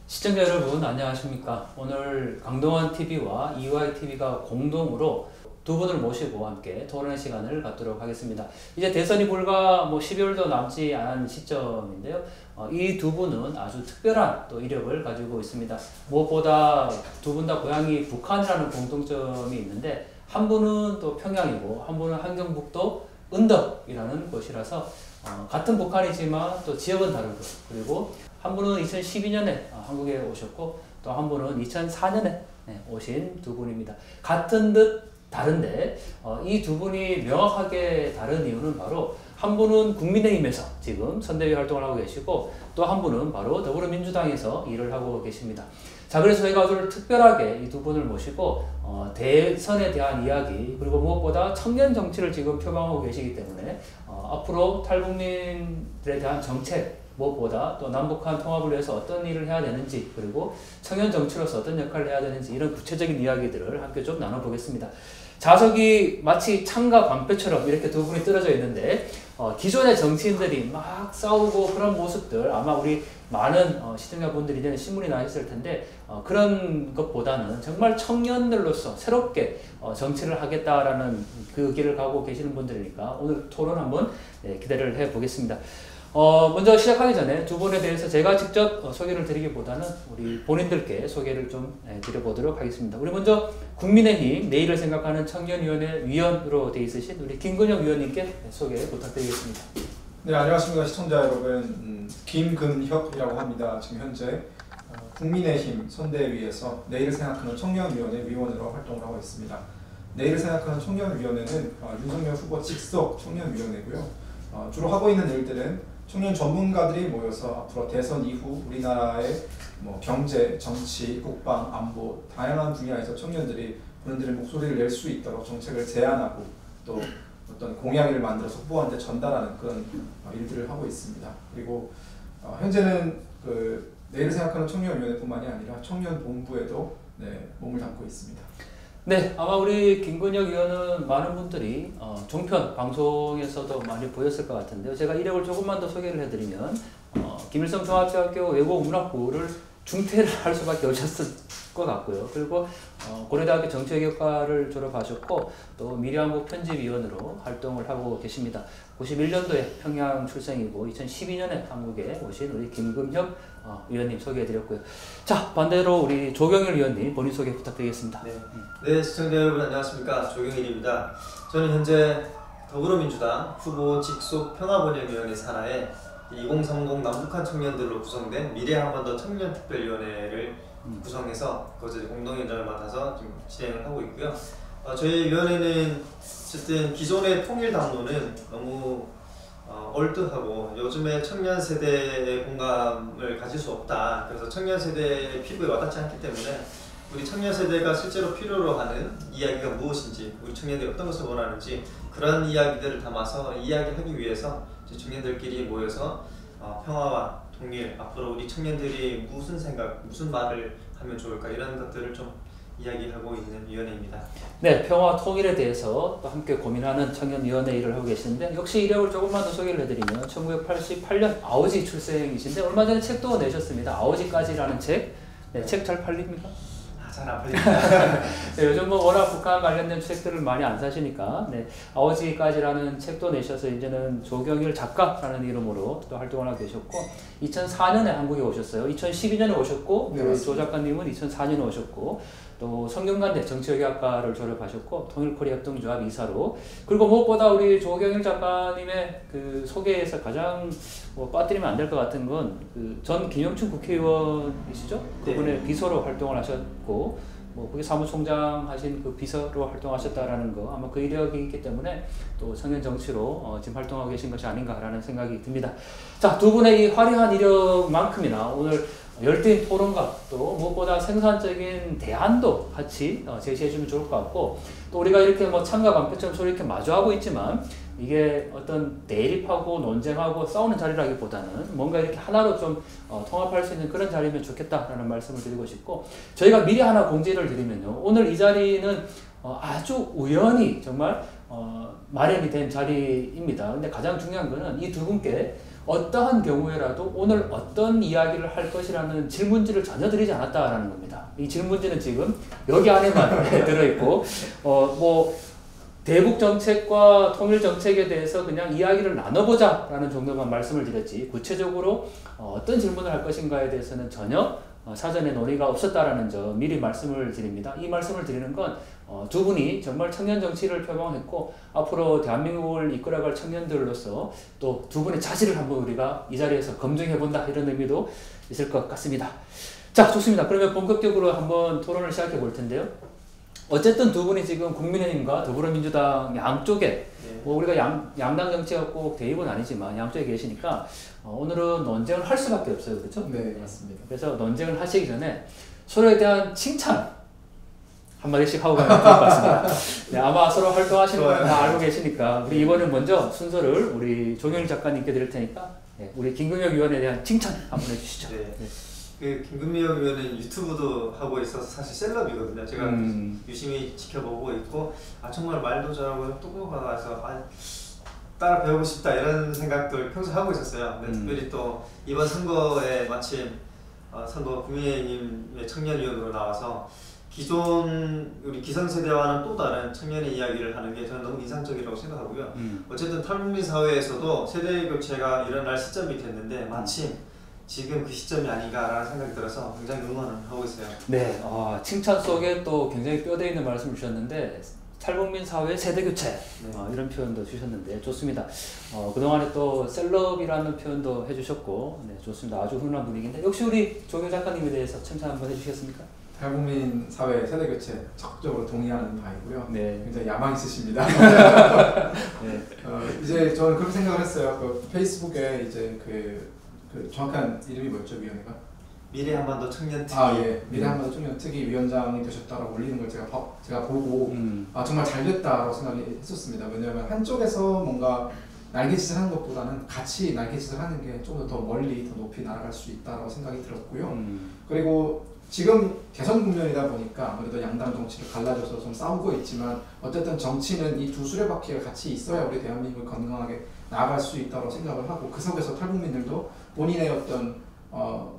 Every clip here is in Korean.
시청자 여러분 안녕하십니까. 오늘 강동원 TV와 EY TV가 공동으로 두 분을 모시고 함께 토론의 시간을 갖도록 하겠습니다. 이제 대선이 불과 12월도 남지 않은 시점인데요. 이 두 분은 아주 특별한 또 이력을 가지고 있습니다. 무엇보다 두 분 다 고향이 북한이라는 공통점이 있는데, 한 분은 또 평양이고 한 분은 함경북도 은덕이라는 곳이라서 같은 북한이지만 또 지역은 다르고, 그리고 한 분은 2012년에 한국에 오셨고 또 한 분은 2004년에 오신 두 분입니다. 같은 듯 다른데 이 두 분이 명확하게 다른 이유는 바로 한 분은 국민의힘에서 지금 선대위 활동을 하고 계시고 또 한 분은 바로 더불어민주당에서 일을 하고 계십니다. 자, 그래서 저희가 아주 특별하게 이 두 분을 모시고 대선에 대한 이야기, 그리고 무엇보다 청년 정치를 지금 표방하고 계시기 때문에 앞으로 탈북민들에 대한 정책, 무엇보다 또 남북한 통합을 위해서 어떤 일을 해야 되는지, 그리고 청년 정치로서 어떤 역할을 해야 되는지, 이런 구체적인 이야기들을 함께 좀 나눠보겠습니다. 좌석이 마치 창과 방패처럼 이렇게 두 분이 떨어져 있는데 기존의 정치인들이 막 싸우고 그런 모습들, 아마 우리 많은 시청자분들이 이제는 신문이 나 있을 텐데 그런 것보다는 정말 청년들로서 새롭게 정치를 하겠다라는 그 길을 가고 계시는 분들이니까 오늘 토론 한번 기대를 해보겠습니다. 먼저 시작하기 전에 두 분에 대해서 제가 직접 소개를 드리기보다는 우리 본인들께 소개를 좀 드려보도록 하겠습니다. 우리 먼저 국민의힘 내일을 생각하는 청년위원회 위원으로 되어 있으신 우리 김근영 위원님께 소개 부탁드리겠습니다. 네, 안녕하십니까 시청자 여러분. 김근혁이라고 합니다. 지금 현재 국민의힘 선대위에서 내일을 생각하는 청년위원회 위원으로 활동을 하고 있습니다. 내일을 생각하는 청년위원회는 윤석열 후보 직속 청년위원회고요. 주로 하고 있는 일들은 청년 전문가들이 모여서 앞으로 대선 이후 우리나라의 경제, 정치, 국방, 안보 다양한 분야에서 청년들이 본인들의 목소리를 낼 수 있도록 정책을 제안하고 또 어떤 공약을 만들어서 후보한테 전달하는 그런 일들을 하고 있습니다. 그리고 현재는 내일을 생각하는 청년위원회뿐만이 아니라 청년본부에도 몸을 담고 있습니다. 네, 아마 우리 김근혁 의원은 많은 분들이 종편 방송에서도 많이 보였을 것 같은데요. 제가 이력을 조금만 더 소개를 해드리면 김일성 종합대학교 외국문학부를 중퇴를 할 수밖에 없었을 것 같고요. 그리고 고려대학교 정치외교과를 졸업하셨고 또 미래한국 편집위원으로 활동을 하고 계십니다. 91년도에 평양 출생이고 2012년에 한국에 오신 우리 김근혁 위원님 소개해드렸고요. 자, 반대로 우리 조경일 위원님 본인 소개 부탁드리겠습니다. 네, 시청자 여러분 안녕하십니까. 조경일입니다. 저는 현재 더불어민주당 후보 직속 평화번영위원회 산하에 2030 남북한 청년들로 구성된 미래 한 번 더 청년특별위원회를 구성해서 거기서 공동위원장을 맡아서 지금 진행을 하고 있고요. 저희 위원회는 어쨌든 기존의 통일 담론은 너무 올드하고 요즘에 청년 세대의 공감을 가질 수 없다. 그래서 청년 세대의 피부에 와닿지 않기 때문에 우리 청년 세대가 실제로 필요로 하는 이야기가 무엇인지, 우리 청년들이 어떤 것을 원하는지 그런 이야기들을 담아서 이야기하기 위해서 청년들끼리 모여서 평화와 통일, 앞으로 우리 청년들이 무슨 생각, 무슨 말을 하면 좋을까, 이런 것들을 좀 이야기하고 있는 위원회입니다. 네, 평화 통일에 대해서 또 함께 고민하는 청년위원회 일을 하고 계시는데, 역시 이력을 조금만 더 소개를 해드리면 1988년 아오지 출생이신데 얼마 전에 책도 내셨습니다. 아오지까지라는 책. 네, 책 잘 팔립니까? 잘 안 팔립니다. 네, 요즘 워낙 북한 관련된 책들을 많이 안 사시니까 아오지까지라는 책도 내셔서 이제는 조경일 작가라는 이름으로 또 활동을 하고 계셨고 2004년에 한국에 오셨어요. 2012년에 오셨고 조 작가님은 2004년에 오셨고 또 성균관대 정치외교학과를 졸업하셨고 통일코리아협동조합 이사로, 그리고 무엇보다 우리 조경일 작가님의 그 소개에서 가장 빠뜨리면 안 될 것 같은 건 전 김영춘 국회의원이시죠? 그분의 비서로 활동을 하셨고 거기 사무총장 하신 그 비서로 활동하셨다라는 거, 아마 그 이력이 있기 때문에 또 청년 정치로 지금 활동하고 계신 것이 아닌가라는 생각이 듭니다. 자, 두 분의 이 화려한 이력만큼이나 오늘 열띤 토론과 또 무엇보다 생산적인 대안도 같이 제시해주면 좋을 것 같고, 또 우리가 이렇게 창과 방패처럼 서로 이렇게 마주하고 있지만 이게 어떤 대립하고 논쟁하고 싸우는 자리라기보다는 뭔가 이렇게 하나로 좀 통합할 수 있는 그런 자리면 좋겠다라는 말씀을 드리고 싶고, 저희가 미리 하나 공지를 드리면요, 오늘 이 자리는 아주 우연히 정말 마련이 된 자리입니다. 근데 가장 중요한 거는 이 두 분께 어떠한 경우에라도 오늘 어떤 이야기를 할 것이라는 질문지를 전혀 드리지 않았다라는 겁니다. 이 질문지는 지금 여기 안에만 들어있고 뭐 대북 정책과 통일 정책에 대해서 그냥 이야기를 나눠보자라는 정도만 말씀을 드렸지 구체적으로 어떤 질문을 할 것인가에 대해서는 전혀 사전에 논의가 없었다라는 점 미리 말씀을 드립니다. 이 말씀을 드리는 건 두 분이 정말 청년 정치를 표방했고 앞으로 대한민국을 이끌어갈 청년들로서 또 두 분의 자질을 한번 우리가 이 자리에서 검증해본다 이런 의미도 있을 것 같습니다. 자, 좋습니다. 그러면 본격적으로 한번 토론을 시작해 볼 텐데요. 어쨌든 두 분이 지금 국민의힘과 더불어민주당 양쪽에 뭐 우리가 양당 정치가 꼭 대입은 아니지만 양쪽에 계시니까 오늘은 논쟁을 할 수밖에 없어요. 그렇죠? 네, 맞습니다. 그래서 논쟁을 하시기 전에 서로에 대한 칭찬 한마디씩 하고 가면 좋을 것 같습니다. 네, 아마 서로 활동하시는 거 다 알고 계시니까 우리 이번엔 먼저 순서를 우리 종영일 작가님께 드릴 테니까 네, 우리 김금혁 의원에 대한 칭찬 한번 해주시죠. 네. 그 김금혁 의원은 유튜브도 하고 있어서 사실 셀럽이거든요. 제가 유심히 지켜보고 있고 정말 말도 잘하고 똑똑하다 해서 따라 배우고 싶다 이런 생각들 평소 하고 있었어요. 근데 특별히 또 이번 선거에 마침 선거 국민의힘의 청년위원으로 나와서 기존 우리 기성세대와는 또 다른 청년의 이야기를 하는 게 저는 너무 인상적이라고 생각하고요. 어쨌든 탈북민 사회에서도 세대 교체가 일어날 시점이 됐는데 마침 지금 그 시점이 아닌가라는 생각이 들어서 굉장히 응원을 하고 있어요. 네, 칭찬 속에 또 굉장히 뼈대 있는 말씀을 주셨는데 탈북민 사회 세대 교체 이런 표현도 주셨는데 좋습니다. 그동안에 또 셀럽이라는 표현도 해주셨고 네, 좋습니다. 아주 훈훈한 분위기인데 역시 우리 조교 작가님에 대해서 칭찬 한번 해주시겠습니까? 탈북민 사회 세대 교체 적극적으로 동의하는 바이고요. 네. 굉장히 야망 있으십니다. 네. 이제 저는 그렇게 생각을 했어요. 그 페이스북에 이제 그 정확한 이름이 뭐였죠, 위원회가? 미래 한반도 청년 특위. 예. 미래 한반도 청년 특위 위원장이 되셨다라고 올리는 걸 제가 보고 정말 잘 됐다라고 생각했었습니다. 왜냐하면 한쪽에서 뭔가 날개짓을 하는 것보다는 같이 날개짓을 하는 게 좀 더 멀리 더 높이 날아갈 수 있다라고 생각이 들었고요. 그리고 지금 대선 국면이다 보니까 아무래도 양당 정치를 갈라져서 좀 싸우고 있지만 어쨌든 정치는 이 두 수레바퀴가 같이 있어야 우리 대한민국을 건강하게 나아갈 수 있다고 생각을 하고 그 속에서 탈북민들도 본인의 어떤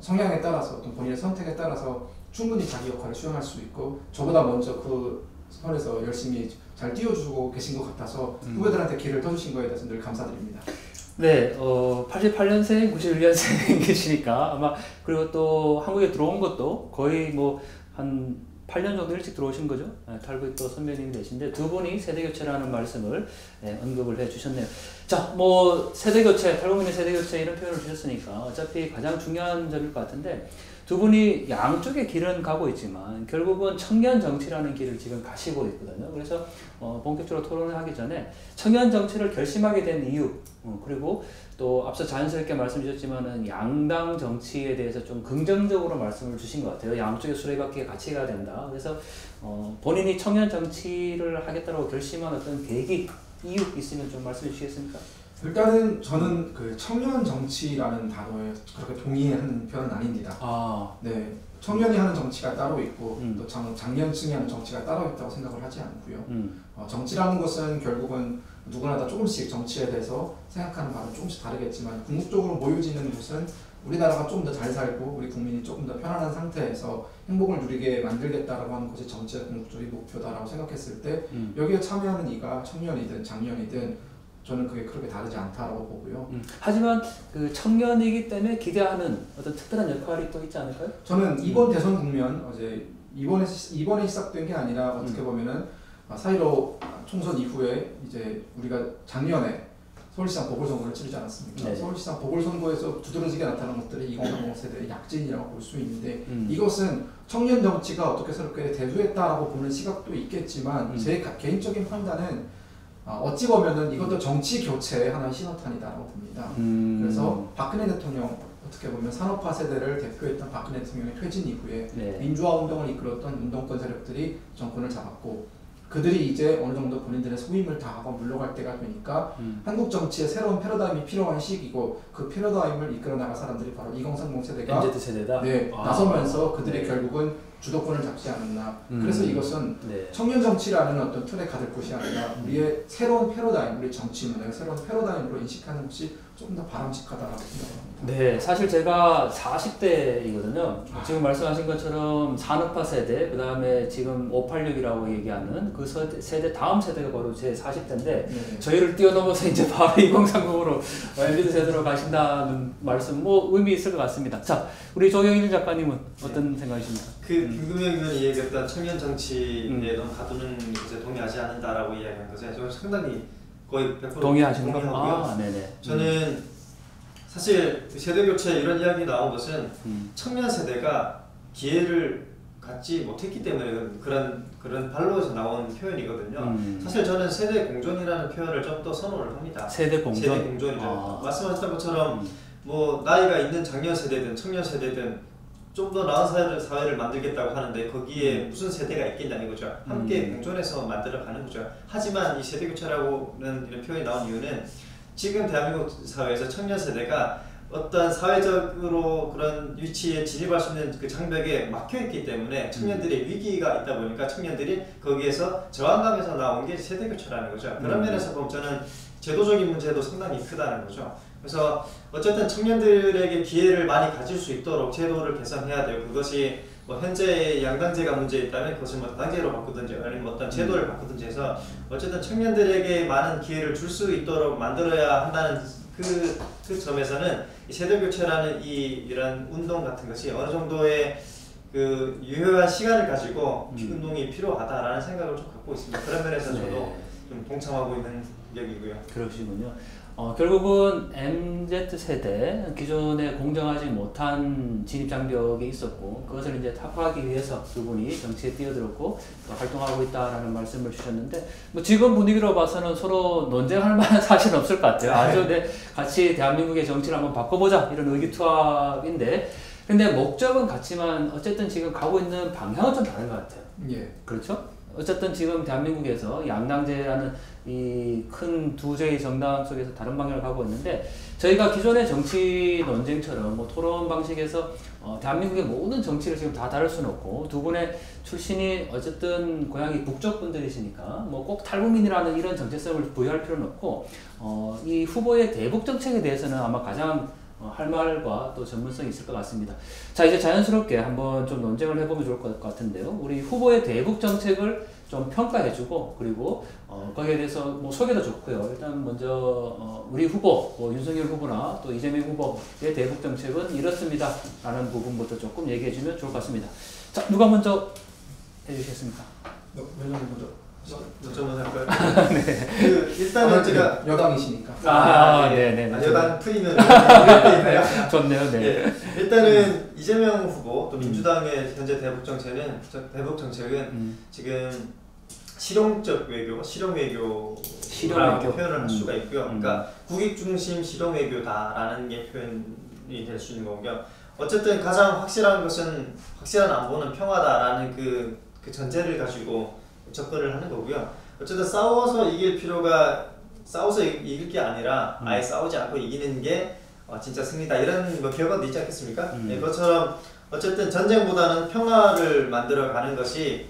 성향에 따라서 또 본인의 선택에 따라서 충분히 자기 역할을 수행할 수 있고 저보다 먼저 그 선에서 열심히 잘 띄워주고 계신 것 같아서 후배들한테 길을 터주신 거에 대해서 늘 감사드립니다. 네, 88년생, 91년생이시니까 아마 그리고 또 한국에 들어온 것도 거의 뭐 한 8년 정도 일찍 들어오신 거죠. 탈북 또 선배님이 되신데 두 분이 세대교체라는 말씀을 언급을 해주셨네요. 자, 뭐 세대교체, 탈북민의 세대교체 이런 표현을 주셨으니까 어차피 가장 중요한 점일 것 같은데 두 분이 양쪽의 길은 가고 있지만 결국은 청년 정치라는 길을 지금 가시고 있거든요. 그래서 본격적으로 토론을 하기 전에 청년 정치를 결심하게 된 이유 그리고 또 앞서 자연스럽게 말씀 주셨지만은 양당 정치에 대해서 좀 긍정적으로 말씀을 주신 것 같아요. 양쪽의 수레바퀴가 같이 가야 된다. 그래서 본인이 청년 정치를 하겠다고 결심한 어떤 계기, 이유 있으면 좀 말씀해 주시겠습니까? 일단은 저는 그 청년 정치라는 단어에 그렇게 동의하는 편은 아닙니다. 네, 청년이 하는 정치가 따로 있고 또 장년층이 하는 정치가 따로 있다고 생각을 하지 않고요. 정치라는 것은 결국은 누구나 다 조금씩 정치에 대해서 생각하는 바는 조금씩 다르겠지만 궁극적으로 모여지는 것은 우리나라가 좀 더 잘 살고 우리 국민이 조금 더 편안한 상태에서 행복을 누리게 만들겠다라고 하는 것이 정치의 궁극적인 목표다라고 생각했을 때 여기에 참여하는 이가 청년이든 장년이든 저는 그게 그렇게 다르지 않다라고 보고요. 하지만 그 청년이기 때문에 기대하는 어떤 특별한 역할이 또 있지 않을까요? 저는 이번 대선 국면 이번에 시작된 게 아니라 어떻게 보면은 4.15 총선 이후에 이제 우리가 작년에 서울시장 보궐선거를 치르지 않았습니까? 네. 서울시장 보궐선거에서 두드러지게 나타난 것들이 2030 세대의 약진이라고 볼 수 있는데 이것은 청년 정치가 어떻게 새롭게 대두했다라고 보는 시각도 있겠지만 제 개인적인 판단은 어찌 보면은 이것도 정치 교체의 하나의 신호탄이다라고 봅니다. 그래서 박근혜 대통령 어떻게 보면 산업화 세대를 대표했던 박근혜 대통령의 퇴진 이후에 민주화 운동을 이끌었던 운동권 세력들이 정권을 잡았고 그들이 이제 어느 정도 본인들의 소임을 다하고 물러갈 때가 되니까 한국 정치의 새로운 패러다임이 필요한 시기고 그 패러다임을 이끌어 나갈 사람들이 바로 2030 세대가 MZ 세대다. 나서면서 그들이 결국은 주도권을 잡지 않았나. 그래서 이것은 네. 청년 정치라는 어떤 틀에 가둘 것이 아니라 우리의 새로운 패러다임, 우리 정치 문화의 새로운 패러다임으로 인식하는 것이 조금 더 바람직하다라고 생각합니다. 네, 사실 제가 40대이거든요. 지금 말씀하신 것처럼 산업화 세대, 그 다음에 지금 586이라고 얘기하는 그 세대, 다음 세대가 바로 제 40대인데, 네. 저희를 뛰어넘어서 이제 바로 2030으로 엘리트 세대로 가신다는 말씀, 뭐 의미 있을 것 같습니다. 자, 우리 조경일 작가님은 어떤 생각이십니까? 그 김금영 의원이 얘기했던 청년 정치에 너무 가두는 것에 동의하지 않는다라고 이야기한 것에 저는 상당히 거의 100% 동의하시는 거? 동의하고요. 아, 네네. 저는 사실 세대 교체 이런 이야기 나온 것은 청년 세대가 기회를 갖지 못했기 때문에 그런 발로에서 나온 표현이거든요. 사실 저는 세대 공존이라는 표현을 좀 더 선호를 합니다. 세대 공존? 세대 공존이죠. 말씀하셨던 것처럼 뭐 나이가 있는 장년 세대든 청년 세대든 좀 더 나은 사회를 만들겠다고 하는데 거기에 무슨 세대가 있겠냐는 거죠. 함께 공존해서 만들어가는 거죠. 하지만 이 세대 교체라고는 이런 표현이 나온 이유는 지금 대한민국 사회에서 청년 세대가 어떤 사회적으로 그런 위치에 진입할 수 있는 그 장벽에 막혀있기 때문에 청년들의 위기가 있다 보니까 청년들이 거기에서 저항감에서 나온 게 세대 교체라는 거죠. 그런 면에서 보면 저는 제도적인 문제도 상당히 크다는 거죠. 그래서 어쨌든 청년들에게 기회를 많이 가질 수 있도록 제도를 개선해야 돼요. 그것이 뭐 현재 양당제가 문제 있다면 그것을 뭐 다당제로 바꾸든지 아니면 어떤 제도를 바꾸든지 해서 어쨌든 청년들에게 많은 기회를 줄 수 있도록 만들어야 한다는 그 점에서는 이 세대교체라는 이런 운동 같은 것이 어느 정도의 그 유효한 시간을 가지고 운동이 필요하다라는 생각을 좀 갖고 있습니다. 그런 면에서 저도 좀 동참하고 있는 격이고요. 그러시군요. 결국은 MZ세대, 기존에 공정하지 못한 진입장벽이 있었고 그것을 이제 타파하기 위해서 두 분이 정치에 뛰어들었고 활동하고 있다라는 말씀을 주셨는데 뭐 지금 분위기로 봐서는 서로 논쟁할 만한 사실은 없을 것 같아요. 아주 같이 대한민국의 정치를 한번 바꿔보자 이런 의기투합인데 근데 목적은 같지만 어쨌든 지금 가고 있는 방향은 좀 다른 것 같아요. 예. 그렇죠? 어쨌든 지금 대한민국에서 양당제라는 이 큰 두 개의 정당 속에서 다른 방향을 가고 있는데 저희가 기존의 정치 논쟁처럼 뭐 토론 방식에서 대한민국의 모든 정치를 지금 다 다룰 수는 없고 두 분의 출신이 어쨌든 고향이 북쪽 분들이시니까 뭐 꼭 탈북민이라는 이런 정체성을 부여할 필요는 없고 이 후보의 대북 정책에 대해서는 아마 가장 할 말과 또 전문성이 있을 것 같습니다. 자, 이제 자연스럽게 한번 좀 논쟁을 해보면 좋을 것 같은데요. 우리 후보의 대북 정책을 좀 평가해주고 그리고 거기에 대해서 뭐 소개도 좋고요. 일단 먼저 우리 후보, 뭐 윤석열 후보나 또 이재명 후보의 대북 정책은 이렇습니다. 라는 부분부터 조금 얘기해주면 좋을 것 같습니다. 자, 누가 먼저 해주시겠습니까? 왜냐면 먼저. 저는 할까요? 네. 일단은 제가 여당이시니까. 네네. 여당 프리면 이렇게 좋네요. 네. 일단은 이재명 후보 또 민주당의 현재 대북 정책은 지금 실용적 외교, 실용 외교라고 표현을 할 수가 있고요. 그러니까 국익 중심 실용 외교다라는 게 표현이 될 수 있는 거고요. 어쨌든 가장 확실한 것은 확실한 안보는 평화다라는 그 전제를 가지고 접근을 하는 거고요. 어쨌든 싸워서 이길 게 아니라 아예 싸우지 않고 이기는 게 진짜 승리다 이런 뭐 결과도 있지 않겠습니까? 그것처럼 어쨌든 전쟁보다는 평화를 만들어가는 것이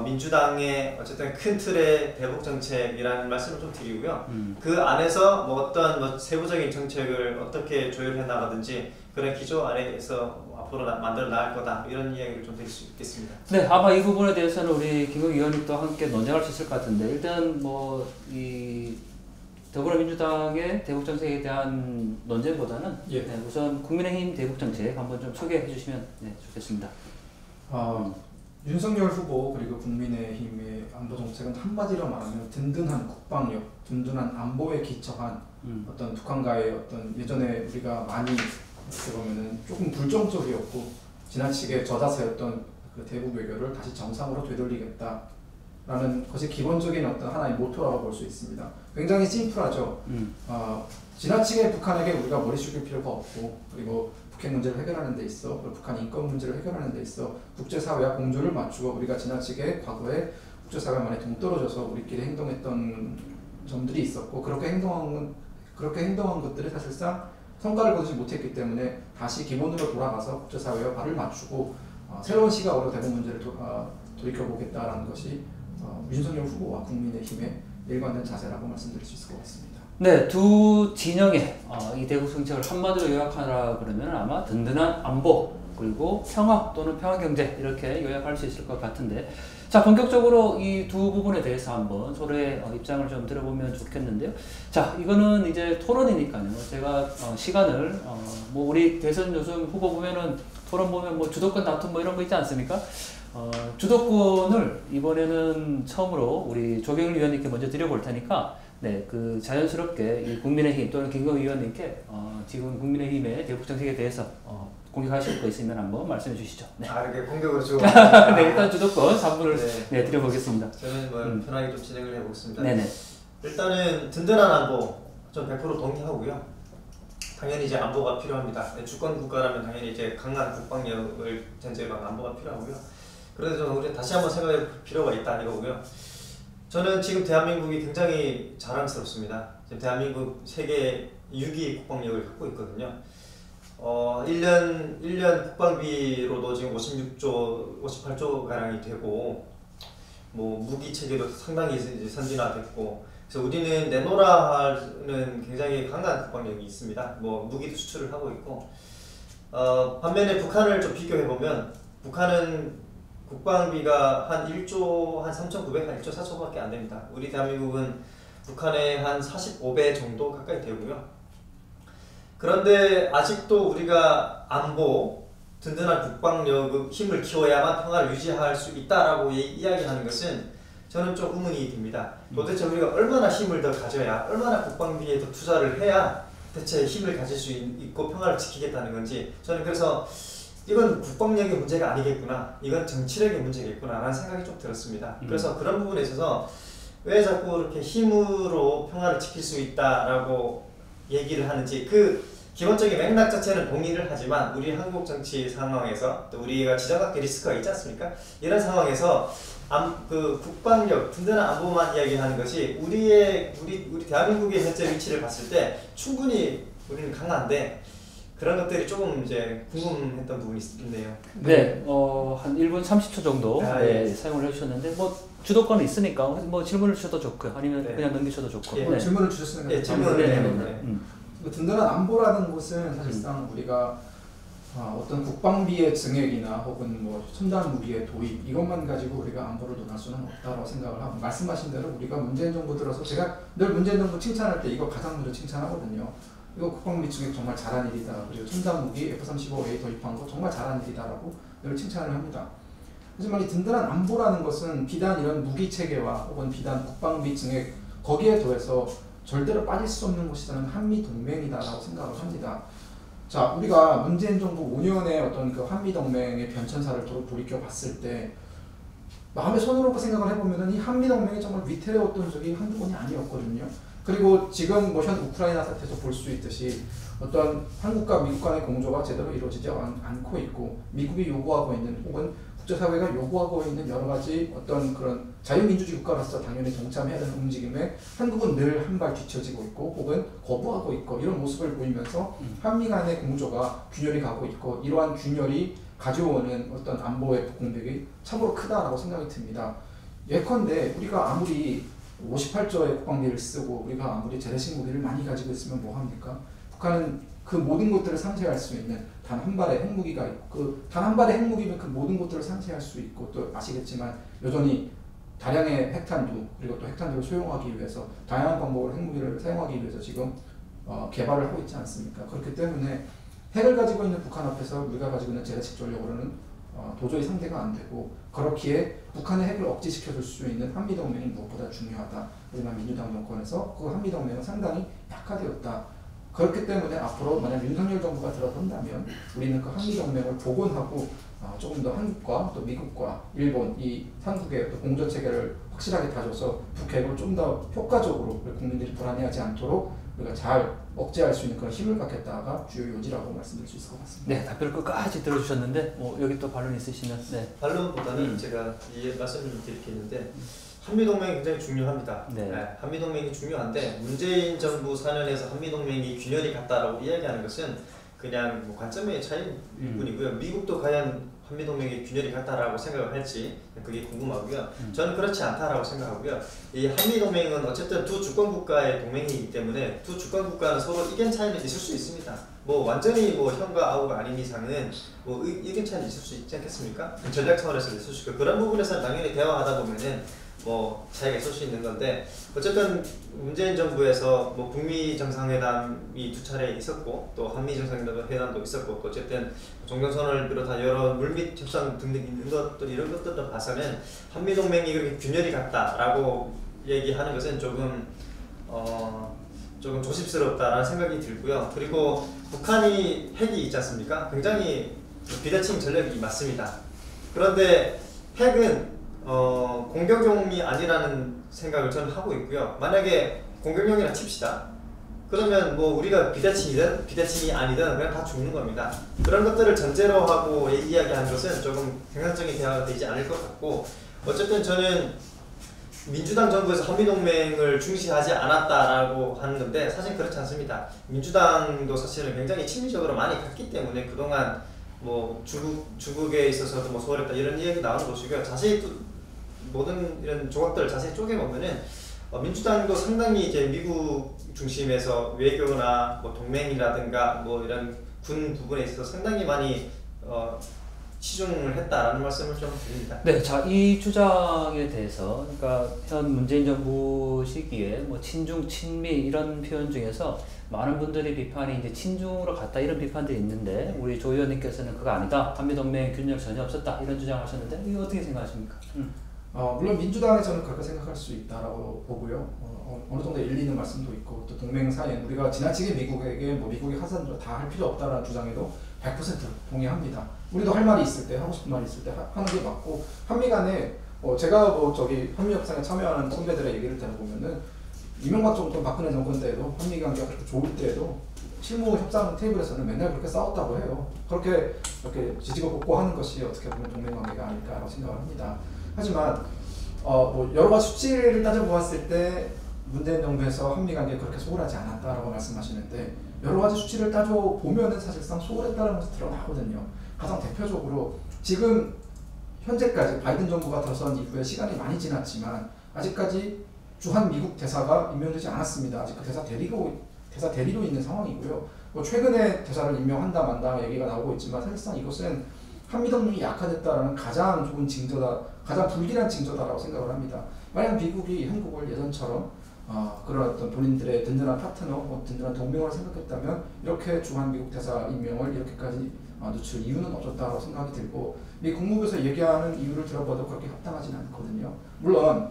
민주당의 어쨌든 큰 틀의 대북 정책이라는 말씀을 좀 드리고요. 그 안에서 뭐 어떤 뭐 세부적인 정책을 어떻게 조율해 나가든지 그런 기조 안에서 앞으로 만들어 나갈 거다 이런 이야기를 좀 드릴 수 있겠습니다. 네, 아마 이 부분에 대해서는 우리 김국 의원님도 함께 논쟁할 수 있을 것 같은데 일단 뭐 이 더불어민주당의 대북 정책에 대한 논쟁보다는 네, 우선 국민의힘 대북 정책 한번 좀 소개해 주시면 좋겠습니다. 윤석열 후보 그리고 국민의힘의 안보 정책은 한마디로 말하면 든든한 국방력, 든든한 안보에 기초한 어떤 북한과의 어떤 예전에 우리가 많이 어떻게 보면은 조금 불정적이었고 지나치게 저자세였던 그 대북 외교를 다시 정상으로 되돌리겠다라는 것이 기본적인 어떤 하나의 모토라고 볼 수 있습니다. 굉장히 심플하죠. 지나치게 북한에게 우리가 머리 숙일 필요가 없고 그리고 북핵 문제를 해결하는 데 있어 그리고 북한 인권 문제를 해결하는 데 있어 국제사회와 공조를 맞추고 우리가 지나치게 과거에 국제사회와 많이 동떨어져서 우리끼리 행동했던 점들이 있었고 그렇게 행동한 것들이 사실상 성과를 거두지 못했기 때문에 다시 기본으로 돌아가서 국제사회와 발을 맞추고 새로운 시각으로 대북 문제를 돌이켜보겠다라는 것이 윤석열 후보와 국민의힘의 일관된 자세라고 말씀드릴 수 있을 것 같습니다. 네, 두 진영의 이 대북 정책을 한마디로 요약하라 그러면 아마 든든한 안보 그리고 평화 또는 평화경제 이렇게 요약할 수 있을 것 같은데, 자 본격적으로 이 두 부분에 대해서 한번 서로의 입장을 좀 들어보면 좋겠는데요. 자 이거는 이제 토론이니까요. 제가 시간을 뭐 우리 대선 요즘 후보 보면은 토론 보면 뭐 주도권 다툼 뭐 이런 거 있지 않습니까? 주도권을 이번에는 처음으로 우리 조경일 위원님께 먼저 드려볼 테니까, 네, 그 자연스럽게 이 국민의힘 또는 김건희 위원님께 지금 국민의힘의 대북 정책에 대해서 공격하실 거 있으면 한번 말씀해 주시죠. 네. 이렇게 공격으로 주고. 네, 일단 주도권 3분을 네, 드려보겠습니다. 저는 뭐 편하게 좀 진행을 해보겠습니다. 네네. 일단은 든든한 안보 전 100% 동의하고요. 당연히 이제 안보가 필요합니다. 주권 국가라면 당연히 이제 강한 국방력을 전제로 한 안보가 필요하고요. 그래서 저는 우리 다시 한번 생각해 볼 필요가 있다 이거고요. 저는 지금 대한민국이 굉장히 자랑스럽습니다. 지금 대한민국 세계 6위 국방력을 갖고 있거든요. 1년 국방비로도 지금 58조 가량이 되고, 뭐 무기 체계도 상당히 선진화됐고, 그래서 우리는 내노라 하는 굉장히 강한 국방력이 있습니다. 뭐 무기도 수출을 하고 있고, 반면에 북한을 좀 비교해 보면 북한은 국방비가 한 1조 한 3,900, 한 1조 4천밖에 안 됩니다. 우리 대한민국은 북한의 한 45배 정도 가까이 되고요. 그런데 아직도 우리가 안보, 든든한 국방력 힘을 키워야만 평화를 유지할 수 있다라고 이야기하는 것은 저는 좀 의문이 듭니다. 도대체 우리가 얼마나 힘을 더 가져야, 얼마나 국방비에 더 투자를 해야 대체 힘을 가질 수 있고 평화를 지키겠다는 건지, 저는 그래서 이건 국방력의 문제가 아니겠구나, 이건 정치력의 문제겠구나 라는 생각이 좀 들었습니다. 그래서 그런 부분에 있어서 왜 자꾸 이렇게 힘으로 평화를 지킬 수 있다라고 얘기를 하는지, 그 기본적인 맥락 자체는 동의를 하지만 우리 한국 정치 상황에서 또 우리가 지정학적 리스크가 있지 않습니까? 이런 상황에서 그 국방력, 든든한 안보만 이야기하는 것이 우리 대한민국의 현재 위치를 봤을 때 충분히 우리는 강한데, 그런 것들이 조금 이제 궁금했던 부분이 있네요. 네, 한 1분 30초 정도 네, 사용을 해주셨는데, 뭐 주도권은 있으니까 뭐 질문을 주셔도 좋고요, 아니면 네. 그냥 넘기셔도 좋고. 네. 질문을 주셨으면 네, 질문을 든든한 안보라는 것은 사실상 우리가 어떤 국방비의 증액이나 혹은 뭐 첨단 무기의 도입 이것만 가지고 우리가 안보를 논할 수는 없다고 생각을 하고, 말씀하신 대로 우리가 문재인 정부 들어서 제가 늘 문재인 정부 칭찬할 때 이거 가장 먼저 칭찬하거든요. 이거 국방비 증액 정말 잘한 일이다. 그리고 첨단 무기 F-35A 도입한 거 정말 잘한 일이다라고 늘 칭찬을 합니다. 하지만 이 든든한 안보라는 것은 비단 이런 무기 체계와 혹은 비단 국방비 증액 거기에 더해서 절대로 빠질 수 없는 것이 저는 한미 동맹이다라고 생각을 합니다. 자, 우리가 문재인 정부 5년의 어떤 그 한미 동맹의 변천사를 돌이켜 봤을 때 마음에 손으로 생각을 해보면은 이 한미 동맹이 정말 위태로웠던 적이 한두 번이 아니었거든요. 그리고 지금 뭐 현 우크라이나 사태에서 볼 수 있듯이 어떤 한국과 미국 간의 공조가 제대로 이루어지지 않고 있고, 미국이 요구하고 있는 혹은 국제사회가 요구하고 있는 여러 가지 어떤 그런 자유민주주의 국가로서 당연히 동참해야 되는 움직임에 한국은 늘 한 발 뒤처지고 있고 혹은 거부하고 있고, 이런 모습을 보이면서 한미 간의 공조가 균열이 가고 있고, 이러한 균열이 가져오는 어떤 안보의 공백이 참으로 크다라고 생각이 듭니다. 예컨대 우리가 아무리 58조의 국방비를 쓰고 우리가 아무리 재래식 무기를 많이 가지고 있으면 뭐합니까? 북한은 그 모든 것들을 상쇄할 수 있는 단 한 발의 핵무기가 있고, 그 단 한 발의 핵무기면 그 모든 것들을 상쇄할 수 있고, 또 아시겠지만 여전히 다량의 핵탄두 그리고 또 핵탄두를 소용하기 위해서 다양한 방법으로 핵무기를 사용하기 위해서 지금 개발을 하고 있지 않습니까? 그렇기 때문에 핵을 가지고 있는 북한 앞에서 우리가 가지고 있는 재래식 전력으로는 도저히 상대가 안 되고, 그렇기에 북한의 핵을 억제시켜줄 수 있는 한미동맹이 무엇보다 중요하다. 하지만 민주당 정권에서 그 한미동맹은 상당히 약화되었다. 그렇기 때문에 앞으로 만약 윤석열 정부가 들어선다면 우리는 그 한미동맹을 복원하고 조금 더 한국과 또 미국과 일본 이 삼국의 공조체계를 확실하게 다져서 북핵을 좀 더 효과적으로 국민들이 불안해하지 않도록 우리가 잘 억제할 수 있는 그런 힘을 갖겠다가 주요 요지라고 말씀드릴 수 있을 것 같습니다. 네, 답변을 끝까지 들어주셨는데 뭐 여기 또 반론 있으시면. 네. 반론보다는 제가 말씀을 드리겠는데, 한미동맹이 굉장히 중요합니다. 네. 네, 한미동맹이 중요한데 문재인 정부 4년에서 한미동맹이 균열이 갔다라고 이야기하는 것은 그냥 뭐 관점의 차이일 뿐이고요. 미국도 과연 한미동맹이 균열이 같다라고 생각을 할지 그게 궁금하고요. 저는 그렇지 않다라고 생각하고요. 이 한미동맹은 어쨌든 두 주권국가의 동맹이기 때문에 두 주권국가는 서로 의견 차이는 있을 수 있습니다. 뭐 완전히 뭐 형과 아우가 아닌 이상은 뭐 의견 차이는 있을 수 있지 않겠습니까? 전략 차원에서 있을 수 있고 그런 부분에서 당연히 대화하다 보면은 뭐 차이가 있을 수 있는 건데 어쨌든 문재인 정부에서 뭐 북미 정상회담이 2차례 있었고 또 한미 정상회담도 있었고 또 어쨌든 종전선언을 비롯한 여러 물밑 협상 등등 있는 것들 이런 것들을 봐서는 한미 동맹이 그렇게 균열이 같다라고 얘기하는 것은 조금 조심스럽다라는 생각이 들고요. 그리고 북한이 핵이 있지 않습니까? 굉장히 비대칭 전략이 맞습니다. 그런데 핵은 공격용이 아니라는 생각을 저는 하고 있고요. 만약에 공격용이라 칩시다. 그러면 뭐 우리가 비대칭이든 비대칭이 아니든 그냥 다 죽는 겁니다. 그런 것들을 전제로 하고 이야기하는 것은 조금 생산적인 대화가 되지 않을 것 같고 어쨌든 저는 민주당 정부에서 한미동맹을 중시하지 않았다라고 하는 건데 사실 그렇지 않습니다. 민주당도 사실은 굉장히 친미적으로 많이 갔기 때문에 그동안 뭐 중국에 있어서도 뭐 소홀했다 이런 이야기 나오는 것이고요. 자세히 또 모든 이런 조각들을 자세히 쪼개보면은 민주당도 상당히 이제 미국 중심에서 외교나 뭐 동맹이라든가 뭐 이런 군 부분에 있어서 상당히 많이 치중을 했다라는 말씀을 좀 드립니다. 네, 자, 이 주장에 대해서, 그러니까 현 문재인 정부 시기에 뭐 친중, 친미 이런 표현 중에서 많은 분들이 비판이 이제 친중으로 갔다 이런 비판들이 있는데 우리 조 의원님께서는 그거 아니다, 한미동맹 균열 전혀 없었다 이런 주장하셨는데 이거 어떻게 생각하십니까? 물론 민주당에 저는 그렇게 생각할 수 있다라고 보고요. 어느 정도 일리 있는 말씀도 있고 또 동맹 사이에 우리가 지나치게 미국에게 뭐 미국이 하선으로 다 할 필요 없다라는 주장에도 100% 동의합니다. 우리도 할 말이 있을 때 하고 싶은 말이 있을 때 하는 게 맞고 한미 간에 제가 뭐 저기 한미 협상에 참여하는 선배들의 얘기를 들어보면은 이명박 정권 박근혜 정권 때에도 한미 관계가 그렇게 좋을 때에도 실무 협상 테이블에서는 맨날 그렇게 싸웠다고 해요. 그렇게 이렇게 지지고 볶고 하는 것이 어떻게 보면 동맹 관계가 아닐까라고 생각을 합니다. 하지만 뭐 여러 가지 수치를 따져보았을 때 문재인 정부에서 한미 관계에 그렇게 소홀하지 않았다라고 말씀하시는데 여러 가지 수치를 따져보면은 사실상 소홀했다는 것이 드러나거든요. 가장 대표적으로 지금 현재까지 바이든 정부가 들어선 이후에 시간이 많이 지났지만 아직까지 주한 미국 대사가 임명되지 않았습니다. 아직 그 대사 대리로 있는 상황이고요. 뭐 최근에 대사를 임명한다 만다 얘기가 나오고 있지만 사실상 이것은 한미동맹이 약화됐다라는 가장 좋은 징조다, 가장 불길한 징조다라고 생각을 합니다. 만약 미국이 한국을 예전처럼 그런 어떤 본인들의 든든한 파트너, 든든한 동맹으로 생각했다면 이렇게 주한 미국 대사 임명을 이렇게까지 늦출 이유는 없었다고 생각이 들고 미 국무부에서 얘기하는 이유를 들어봐도 그렇게 합당하지는 않거든요. 물론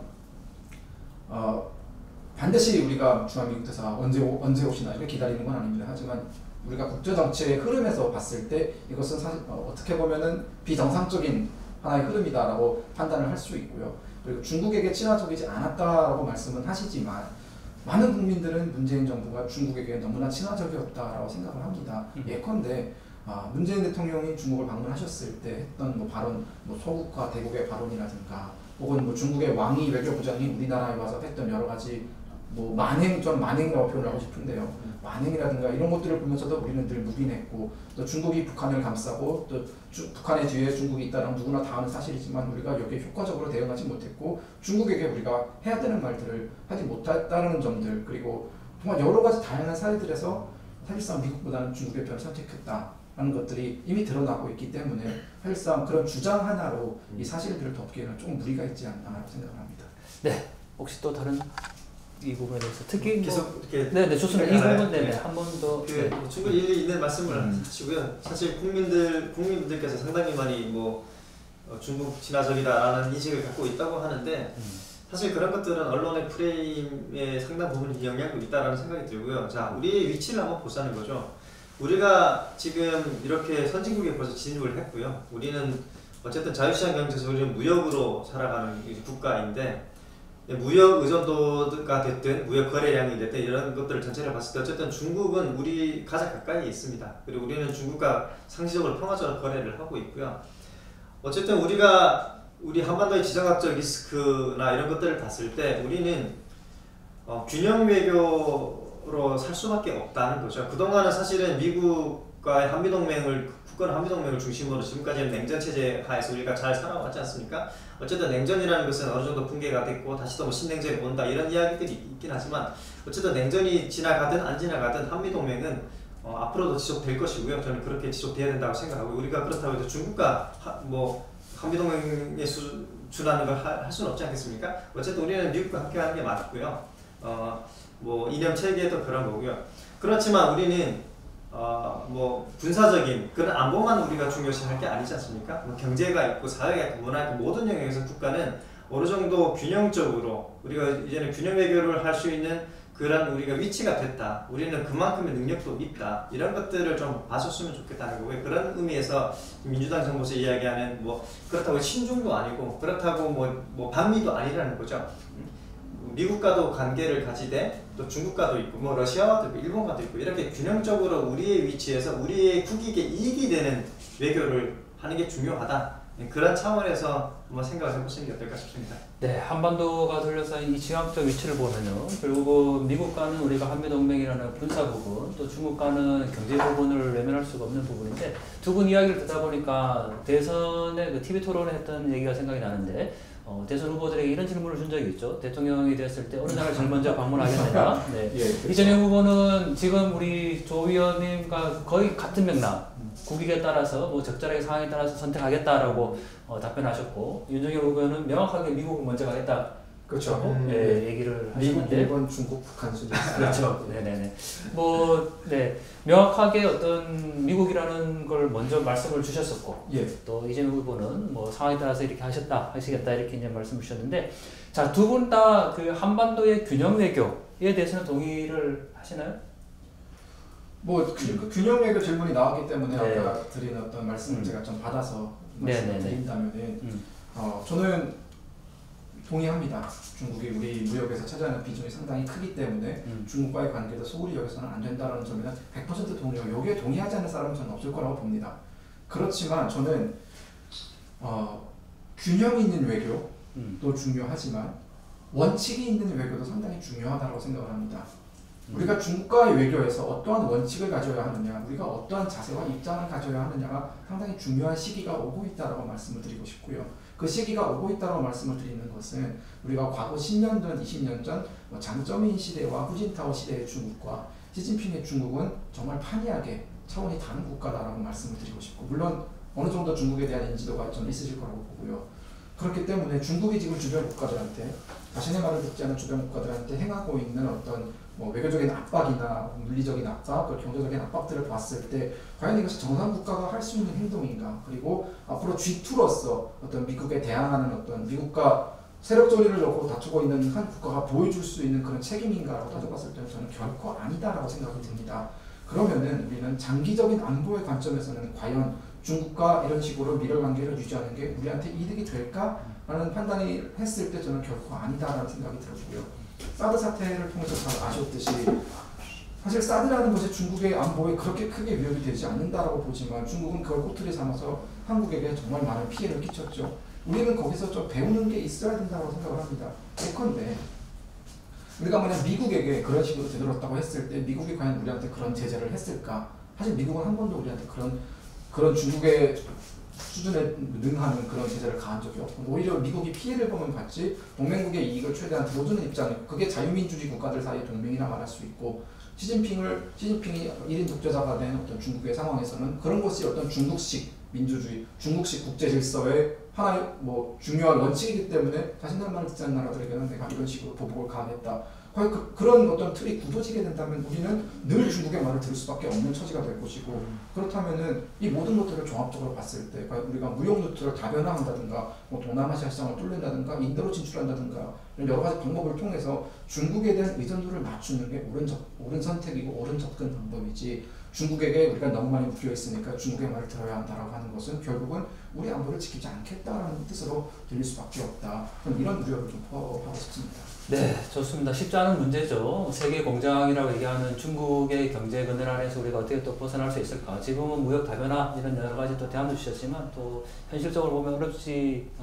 반드시 우리가 주한 미국 대사 언제 오시나 이렇게 기다리는 건 아닙니다. 하지만 우리가 국제정치의 흐름에서 봤을 때 이것은 사실 어떻게 보면은 비정상적인 하나의 흐름이다라고 판단을 할 수 있고요. 그리고 중국에게 친화적이지 않았다라고 말씀은 하시지만 많은 국민들은 문재인 정부가 중국에게 너무나 친화적이었다라고 생각을 합니다. 예컨대 문재인 대통령이 중국을 방문하셨을 때 했던 뭐 발언, 뭐 소국과 대국의 발언이라든가 혹은 뭐 중국의 왕이 외교부장이 우리나라에 와서 했던 여러 가지 뭐 전 만행이라고 표현을 하고 싶은데요. 만행이라든가 이런 것들을 보면서도 우리는 늘 묵인했고 또 중국이 북한을 감싸고 또 북한의 뒤에 중국이 있다는 누구나 다 아는 사실이지만 우리가 여기에 효과적으로 대응하지 못했고 중국에게 우리가 해야 되는 말들을 하지 못했다는 점들 그리고 정말 여러 가지 다양한 사례들에서 사실상 미국보다는 중국의 편을 선택했다라는 것들이 이미 드러나고 있기 때문에 사실상 그런 주장 하나로 이 사실들을 덮기에는 조금 무리가 있지 않나라고 생각을 합니다. 네, 혹시 또 다른 이 부분에 대해서 특히 계속 이렇게 네, 좋습니다. 이 부분 때문에 한 번 더 충분히 일리 있는 말씀을 하시고요. 사실 국민분들께서 상당히 많이 뭐 중국 친화적이다라는 인식을 갖고 있다고 하는데 사실 그런 것들은 언론의 프레임에 상당 부분이 영향을 있다라는 생각이 들고요. 자, 우리의 위치를 한번 보자는 거죠. 우리가 지금 이렇게 선진국에 벌써 진입을 했고요. 우리는 어쨌든 자유시장 경제에서 우리는 무역으로 살아가는 국가인데 무역 의존도가 됐든 무역 거래량이 됐든 이런 것들을 전체를 봤을 때 어쨌든 중국은 우리 가장 가까이 있습니다. 그리고 우리는 중국과 상시적으로 평화적으로 거래를 하고 있고요. 어쨌든 우리 한반도의 지정학적 리스크나 이런 것들을 봤을 때 우리는 균형 외교로 살 수밖에 없다는 거죠. 그동안은 사실은 미국 중국과의 굳건한 한미동맹을 중심으로 지금까지는 냉전 체제 하에서 우리가 잘 살아왔지 않습니까? 어쨌든 냉전이라는 것은 어느 정도 붕괴가 됐고 다시 또 뭐 신냉전이 온다 이런 이야기들이 있긴 하지만 어쨌든 냉전이 지나가든 안 지나가든 한미동맹은 앞으로도 지속될 것이고요. 저는 그렇게 지속돼야 된다고 생각하고 우리가 그렇다고 해서 중국과 한미동맹에 수준하는 걸 할 수는 없지 않겠습니까? 어쨌든 우리는 미국과 함께하는 게 맞고요. 뭐 이념 체계도 그런 거고요. 그렇지만 우리는 군사적인 그런 안보만 우리가 중요시할 게 아니지 않습니까? 뭐 경제가 있고 사회가 있고 문화가 있고 모든 영역에서 국가는 어느 정도 균형적으로 우리가 이제는 균형 외교를 할 수 있는 그런 우리가 위치가 됐다. 우리는 그만큼의 능력도 있다. 이런 것들을 좀 봐줬으면 좋겠다는 거고요. 그런 의미에서 민주당 정부에서 이야기하는 뭐 그렇다고 친중도 아니고 그렇다고 뭐 반미도 아니라는 거죠. 미국과도 관계를 가지되 또 중국과도 있고 뭐 러시아와도 있고 일본과도 있고 이렇게 균형적으로 우리의 위치에서 우리의 국익에 이익이 되는 외교를 하는 게 중요하다. 그런 차원에서 한번 생각을 해보시는 게 어떨까 싶습니다. 네, 한반도가 둘러싸인 이 지형적 위치를 보면요, 결국 미국과는 우리가 한미동맹이라는 군사 부분, 또 중국과는 경제 부분을 외면할 수가 없는 부분인데 두 분 이야기를 듣다 보니까 대선에 그 TV 토론을 했던 얘기가 생각이 나는데 대선 후보들에게 이런 질문을 준 적이 있죠. 대통령이 됐을 때 어느 나라를 제일 먼저 방문하겠느냐. 네. 예, 그렇죠. 이재명 후보는 지금 우리 조 의원님과 거의 같은 맥락, 국익에 따라서 뭐 적절하게 상황에 따라서 선택하겠다라고 답변하셨고, 윤석열 후보는 명확하게 미국을 먼저 가겠다. 그렇죠. 예, 얘기를 미국, 하셨는데. 일본, 중국, 북한 순위. 그렇죠. 네네네. 명확하게 어떤 미국이라는 걸 먼저 말씀을 주셨었고, 예. 또 이재명 후보는 뭐 상황에 따라서 이렇게 하시겠다 이렇게 이제 말씀을 주셨는데, 자, 두 분 다 그 한반도의 균형 외교에 대해서는 동의를 하시나요? 그 균형 외교 질문이 나왔기 때문에 네. 아까 드린 어떤 말씀을 제가 좀 받아서 네네네. 말씀드린다면은 저는 동의합니다. 중국이 우리 무역에서 차지하는 비중이 상당히 크기 때문에 중국과의 관계도 소홀히 여기서는 안 된다는 점에는 100% 동의해요. 여기에 동의하지 않는 사람은 저는 없을 거라고 봅니다. 그렇지만 저는 균형 있는 외교도 중요하지만 원칙이 있는 외교도 상당히 중요하다고 생각을 합니다. 우리가 중국과의 외교에서 어떠한 원칙을 가져야 하느냐, 우리가 어떠한 자세와 입장을 가져야 하느냐가 상당히 중요한 시기가 오고 있다고 말씀을 드리고 싶고요. 그 시기가 오고 있다고 말씀을 드리는 것은 우리가 과거 10년 전, 20년 전 장쩌민 시대와 후진타오 시대의 중국과 시진핑의 중국은 정말 판이하게 차원이 다른 국가다라고 말씀을 드리고 싶고, 물론 어느 정도 중국에 대한 인지도가 좀 있으실 거라고 보고요. 그렇기 때문에 중국이 지금 주변 국가들한테, 자신의 말을 듣지 않는 주변 국가들한테 행하고 있는 어떤 외교적인 압박이나 물리적인 압박, 경제적인 압박들을 봤을 때 과연 이것이 정상 국가가 할 수 있는 행동인가, 그리고 앞으로 G2로서 어떤 미국에 대항하는 어떤 미국과 세력 조리를 놓고 다투고 있는 한 국가가 보여줄 수 있는 그런 책임인가라고 따져봤을 때는 저는 결코 아니다라고 생각이 듭니다. 그러면은 우리는 장기적인 안보의 관점에서는 과연 중국과 이런 식으로 미러 관계를 유지하는 게 우리한테 이득이 될까라는 판단을 했을 때 저는 결코 아니다라는 생각이 들었고요. 사드 사태를 통해서 잘 아셨듯이 사실 사드라는 것이 중국의 안보에 그렇게 크게 위협이 되지 않는다라고 보지만 중국은 그걸 꼬투리 삼아서 한국에게 정말 많은 피해를 끼쳤죠. 우리는 거기서 좀 배우는 게 있어야 된다고 생각을 합니다. 예컨대 우리가 만약 미국에게 그런 식으로 되돌았다고 했을 때 미국이 과연 우리한테 그런 제재를 했을까? 사실 미국은 한 번도 우리한테 그런 중국의 수준에 능하는 그런 제재를 가한 적이 없고, 오히려 미국이 피해를 보면 받지 동맹국의 이익을 최대한 들어주는 입장이고, 그게 자유민주주의 국가들 사이의 동맹이라 말할 수 있고, 시진핑이 1인 독재자가 된 어떤 중국의 상황에서는 그런 것이 어떤 중국식 민주주의, 중국식 국제 질서의 하나의 중요한 원칙이기 때문에 자신들 말을 듣지 않는 나라들에게는 내가 이런 식으로 보복을 가하겠다. 과연 그런 어떤 틀이 굳어지게 된다면 우리는 늘 중국의 말을 들을 수밖에 없는 처지가 될 것이고, 그렇다면은 이 모든 것들을 종합적으로 봤을 때 과연 우리가 무역 루트를 다변화한다든가, 동남아시아 시장을 뚫는다든가, 인도로 진출한다든가 이런 여러 가지 방법을 통해서 중국에 대한 의존도를 맞추는 게 옳은 선택이고 옳은 접근 방법이지, 중국에게 우리가 너무 많이 묶여 있으니까 중국의 말을 들어야 한다라고 하는 것은 결국은 우리 안보를 지키지 않겠다라는 뜻으로 들릴 수밖에 없다. 이런 우려를 좀 포함하고 싶습니다. 네, 좋습니다. 쉽지 않은 문제죠. 세계 공장이라고 얘기하는 중국의 경제 그늘 안에서 우리가 어떻게 또 벗어날 수 있을까? 지금은 무역 다변화 이런 여러 가지 또 대안도 주셨지만 또 현실적으로 보면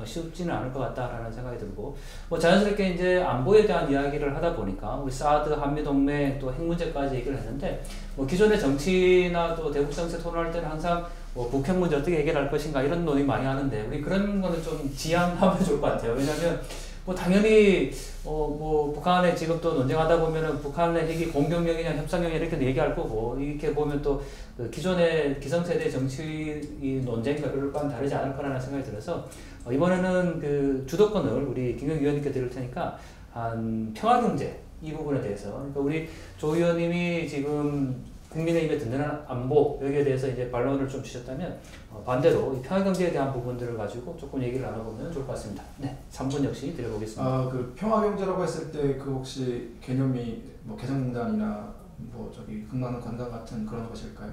쉽지는 않을 것 같다라는 생각이 들고 뭐 자연스럽게 이제 안보에 대한 이야기를 하다 보니까 우리 사드, 한미동맹 또 핵 문제까지 얘기를 했는데 뭐 기존의 정치나 또 대북 정책 토론할 때는 항상 뭐 북핵 문제 어떻게 해결할 것인가 이런 논의 많이 하는데 우리 그런 거는 좀 지양하면 좋을 것 같아요. 왜냐하면 뭐 당연히 뭐 북한에 지금 또 논쟁하다 보면은 북한의 핵이 공격력이냐 협상력이냐 이렇게 얘기할 거고 이렇게 보면 또 그 기존의 기성세대 정치 논쟁과 별반 다르지 않을 거라는 생각이 들어서 이번에는 그 주도권을 우리 김경희 위원님께 드릴 테니까 한 평화경제 이 부분에 대해서 그러니까 우리 조 의원님이 지금 국민의힘의 든든한 안보 여기에 대해서 이제 반론을 좀 주셨다면 반대로 이 평화경제에 대한 부분들을 가지고 조금 얘기를 나눠보면 좋을 것 같습니다. 네, 3분 역시 드려보겠습니다. 그 평화경제라고 했을 때 그 혹시 개념이 뭐 개성공단이나 뭐 저기 금강산 관광 같은 그런 것일까요?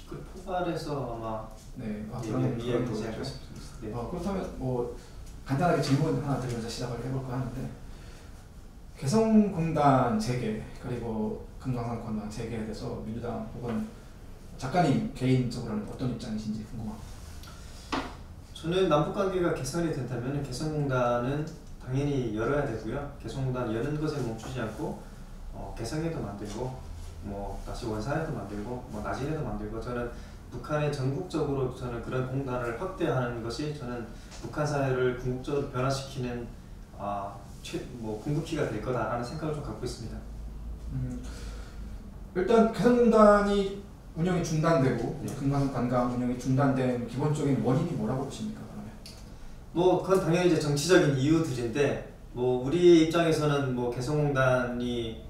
그 포괄해서 아마 네, 그런 거죠. 네. 그렇다면 뭐 간단하게 질문 하나 드리면서 시작을 해볼까 하는데 개성공단 재개 그리고 금강산 관광 재개에 대해서 민주당 혹은 작가님 개인적으로는 어떤 입장이신지 궁금합니다. 저는 남북관계가 개선이 된다면 개성공단은 당연히 열어야 되고요. 개성공단 여는 것에 멈추지 않고 개성에도 만들고 뭐 다시 원산에도 만들고 뭐 나진에도 만들고 저는 북한의 전국적으로 저는 그런 공단을 확대하는 것이 저는 북한 사회를 궁극적으로 변화시키는 뭐 궁극기가 될 거다라는 생각을 좀 갖고 있습니다. 일단 개성공단이 운영이 중단되고 네. 금강산 관광 운영이 중단된 기본적인 원인이 뭐라고 보십니까? 그러면? 뭐 그건 당연히 이제 정치적인 이유들인데 뭐 우리 입장에서는 뭐 개성공단이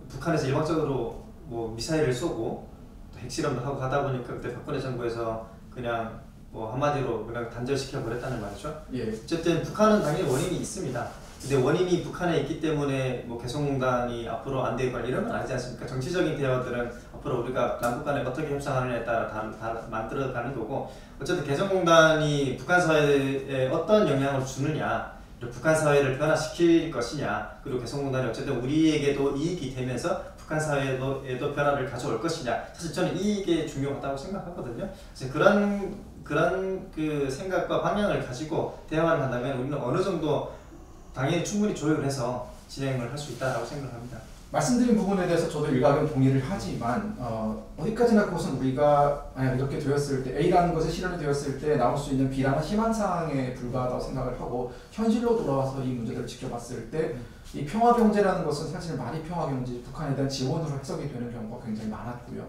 북한에서 일방적으로 뭐 미사일을 쏘고 핵실험도 하고 하다 보니까 그때 박근혜 정부에서 그냥 뭐 한마디로 그냥 단절시켜 버렸다는 말이죠. 예. 어쨌든 북한은 당연히 원인이 있습니다. 근데 원인이 북한에 있기 때문에 뭐 개성공단이 앞으로 안 되고 이런 건 아니지 않습니까? 정치적인 대화들은 앞으로 우리가 남북 간에 어떻게 협상하느냐에 따라 다 만들어가는 거고 어쨌든 개성공단이 북한 사회에 어떤 영향을 주느냐 북한 사회를 변화시킬 것이냐 그리고 개성공단이 어쨌든 우리에게도 이익이 되면서 북한 사회에도 변화를 가져올 것이냐 사실 저는 이게 중요하다고 생각하거든요. 그래서 그런 그 생각과 방향을 가지고 대화를 한다면 우리는 어느 정도 당연히 충분히 조율을 해서 진행을 할 수 있다고 생각합니다. 말씀드린 부분에 대해서 저도 일각은 동의를 하지만 어디까지나 그것은 우리가 만약 이렇게 되었을 때 A라는 것이 실현이 되었을 때 나올 수 있는 B라는 희망사항에 불과하다고 생각을 하고 현실로 돌아와서 이 문제를 지켜봤을 때 이 평화경제라는 것은 사실 말이 평화경제 북한에 대한 지원으로 해석이 되는 경우가 굉장히 많았고요.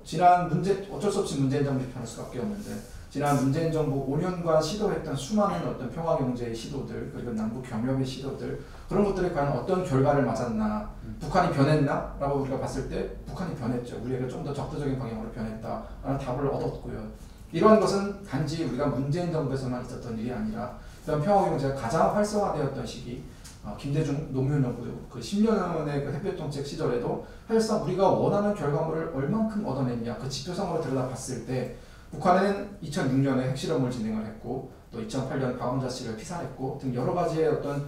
지난 어쩔 수 없이 문재인 정부 편할 수밖에 없는데 지난 문재인 정부 5년간 시도했던 수많은 어떤 평화경제의 시도들 그리고 남북 경협의 시도들 그런 것들이 과연 어떤 결과를 맞았나 북한이 변했나? 라고 우리가 봤을 때 북한이 변했죠. 우리에게 좀 더 적대적인 방향으로 변했다 라는 답을 얻었고요. 이러한 것은 단지 우리가 문재인 정부에서만 있었던 일이 아니라 이런 평화경제가 가장 활성화되었던 시기 김대중 노무현 정부 그 10년의 그 햇볕정책 시절에도 사실상 우리가 원하는 결과물을 얼만큼 얻어냈냐 그 지표상으로 들여다봤을 때 북한은 2006년에 핵실험을 진행을 했고 또 2008년 박원자 씨를 피살했고 등 여러 가지의 어떤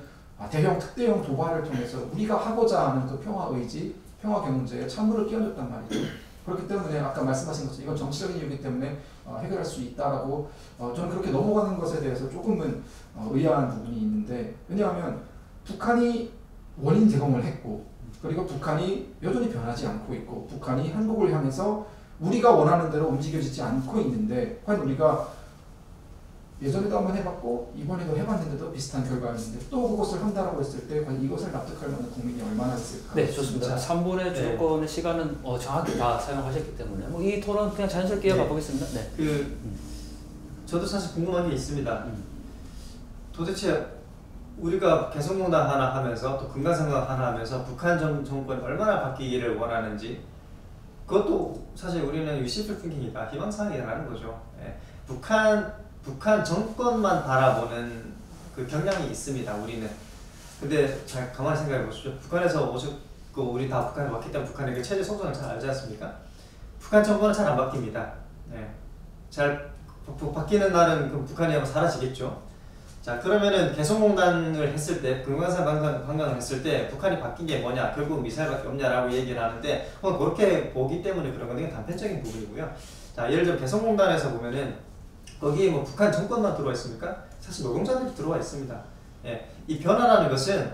대형 특대형 도발을 통해서 우리가 하고자 하는 그 평화의지, 평화경제에 찬물을 끼얹었단 말이죠. 그렇기 때문에 아까 말씀하신 것처럼 이건 정치적인 이유이기 때문에 해결할 수 있다라고 저는 그렇게 넘어가는 것에 대해서 조금은 의아한 부분이 있는데 왜냐하면 북한이 원인 제공을 했고 그리고 북한이 여전히 변하지 않고 있고 북한이 한국을 향해서 우리가 원하는 대로 움직여지지 않고 있는데 과연 우리가 예전에도 한번 해봤고 이번에도 해봤는데도 비슷한 결과였는데 또 그것을 한다라고 했을 때 과연 이것을 납득할 만한 국민이 얼마나 있을까? 네, 좋습니다. 3분의 주도권의 시간은 정확히 다 사용하셨기 때문에 뭐 이 토론 그냥 자연스럽게 이어가 보겠습니다. 네. 저도 사실 궁금한 게 있습니다. 도대체 우리가 개성공단 하나 하면서 또 금강산관 하나 하면서 북한 정권이 얼마나 바뀌기를 원하는지 그것도 사실 우리는 wishful thinking이다 희망사항이라는 거죠. 예. 북한 정권만 바라보는 그 경향이 있습니다. 우리는. 근데 잘 가만히 생각해 보십시오. 북한에서 오셨고 우리 다 북한에 왔기 때문에 북한의 그 체제 속성을 잘 알지 않습니까? 북한 정권은 잘 안 바뀝니다. 예. 잘 바뀌는 날은 그 북한이 아마 사라지겠죠. 자, 그러면은 개성공단을 했을 때, 금강산 관광을 했을 때 북한이 바뀐 게 뭐냐? 결국 미사일밖에 없냐라고 얘기를 하는데 그렇게 보기 때문에 그런 건데 단편적인 부분이고요. 자, 예를 들어 개성공단에서 보면은 거기에 뭐 북한 정권만 들어와 있습니까? 사실 노동자들이 들어와 있습니다. 예, 이 변화라는 것은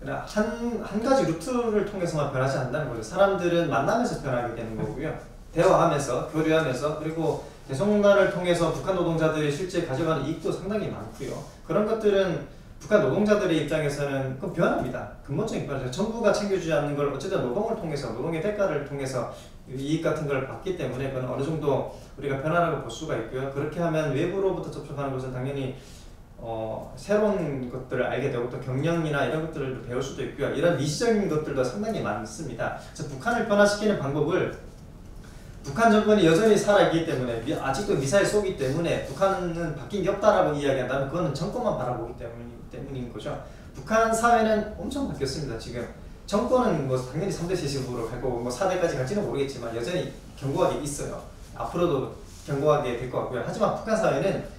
한 가지 루트를 통해서만 변하지 않는다는 거죠. 사람들은 만나면서 변하게 되는 거고요. 대화하면서, 교류하면서, 그리고 개성공단을 통해서 북한 노동자들이 실제 가져가는 이익도 상당히 많고요. 그런 것들은 북한 노동자들의 입장에서는 그 변합니다. 근본적인 변화죠. 정부가 챙겨주지 않는 걸 어쨌든 노동을 통해서, 노동의 대가를 통해서 이익 같은 걸 받기 때문에 그건 어느 정도 우리가 변화라고 볼 수가 있고요. 그렇게 하면 외부로부터 접촉하는 것은 당연히 새로운 것들을 알게 되고 또 경영이나 이런 것들을 배울 수도 있고요. 이런 미시적인 것들도 상당히 많습니다. 그래서 북한을 변화시키는 방법을 북한 정권이 여전히 살아있기 때문에 아직도 미사일 쏘기 때문에 북한은 바뀐 게 없다라고 이야기한다면 그거는 정권만 바라보기 때문인 거죠. 북한 사회는 엄청 바뀌었습니다. 지금 정권은 뭐 당연히 3대 세습으로 갈 거고 뭐 4대까지 갈지는 모르겠지만 여전히 견고하게 있어요. 앞으로도 견고하게 될 것 같고요. 하지만 북한 사회는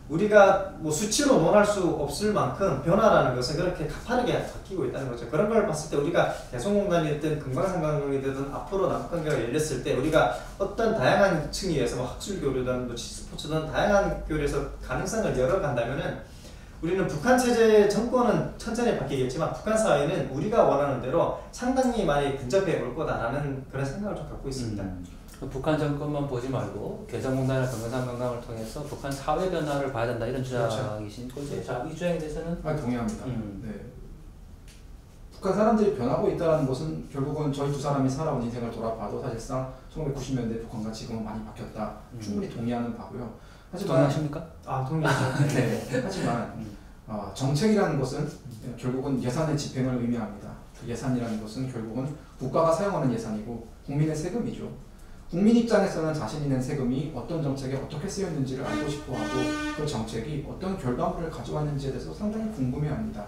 우리가 뭐 수치로 논할 수 없을 만큼 변화라는 것은 그렇게 가파르게 바뀌고 있다는 거죠. 그런 걸 봤을 때 우리가 개성공단이든 금강산관광이 되든 앞으로 남북관계가 열렸을 때 우리가 어떤 다양한 층위에서 뭐 학술 교류든 뭐 스포츠든 다양한 교류에서 가능성을 열어간다면은 우리는 북한 체제 정권은 천천히 바뀌겠지만 북한 사회는 우리가 원하는 대로 상당히 많이 근접해 올 거다라는 그런 생각을 좀 갖고 있습니다. 북한 정권만 보지 말고 개성공단이나 금강산관광을 통해서 북한 사회 변화를 봐야 된다 이런 주장이신 거죠. 그렇죠. 자, 이 주장에 대해서는 동의합니다. 네. 북한 사람들이 변하고 있다는 것은 결국은 저희 두 사람이 살아온 인생을 돌아봐도 사실상 1990년대 북한과 지금은 많이 바뀌었다. 충분히 동의하는 바고요. 하지만 동의하십니까? 동의하죠. 네. 하지만 정책이라는 것은 결국은 예산의 집행을 의미합니다. 그 예산이라는 것은 결국은 국가가 사용하는 예산이고 국민의 세금이죠. 국민 입장에서는 자신이 낸 세금이 어떤 정책에 어떻게 쓰였는지를 알고 싶어하고 그 정책이 어떤 결과물을 가져왔는지에 대해서 상당히 궁금해합니다.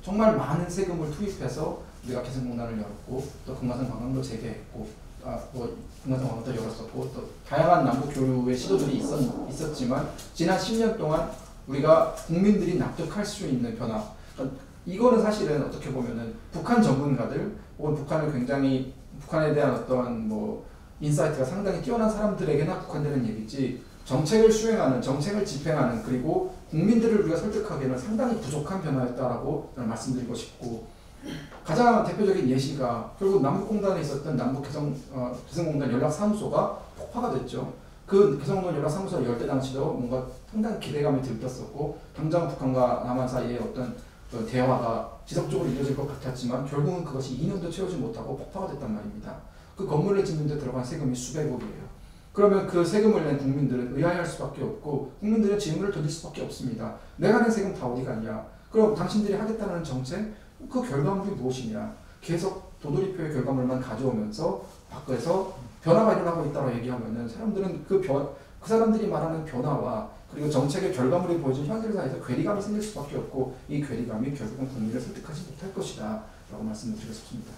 정말 많은 세금을 투입해서 우리가 개성공단을 열었고 또 금강산관광도 재개했고 금강산관광도 열었었고 또 다양한 남북 교류의 시도들이 있었지만 지난 10년 동안 우리가 국민들이 납득할 수 있는 변화, 그러니까 이거는 사실은 어떻게 보면은 북한 전문가들 혹은 북한에 대한 어떤 인사이트가 상당히 뛰어난 사람들에게나 국한되는 얘기지 정책을 수행하는, 정책을 집행하는 그리고 국민들을 우리가 설득하기에는 상당히 부족한 변화였다라고 저는 말씀드리고 싶고 가장 대표적인 예시가 결국 남북공단에 있었던 남북개성공단 연락사무소가 폭파가 됐죠. 그 개성공단 연락사무소를 열 때 당시도 뭔가 상당히 기대감이 들떴었고 당장 북한과 남한 사이에 어떤 대화가 지속적으로 이루어질 것 같았지만 결국은 그것이 2년도 채우지 못하고 폭파가 됐단 말입니다. 그 건물을 짓는 데 들어간 세금이 수백억이에요. 그러면 그 세금을 낸 국민들은 의아해할 수밖에 없고 국민들은 질문을 던질 수밖에 없습니다. 내가 낸 세금 다 어디 갔냐? 그럼 당신들이 하겠다는 정책? 그 결과물이 무엇이냐? 계속 도돌이표의 결과물만 가져오면서 밖에서 변화가 일어나고 있다고 얘기하면은 사람들은 그 사람들이 말하는 변화와 그리고 정책의 결과물이 보여진 현실 사이에서 괴리감이 생길 수밖에 없고 이 괴리감이 결국은 국민을 설득하지 못할 것이다 라고 말씀을 드리고 싶습니다.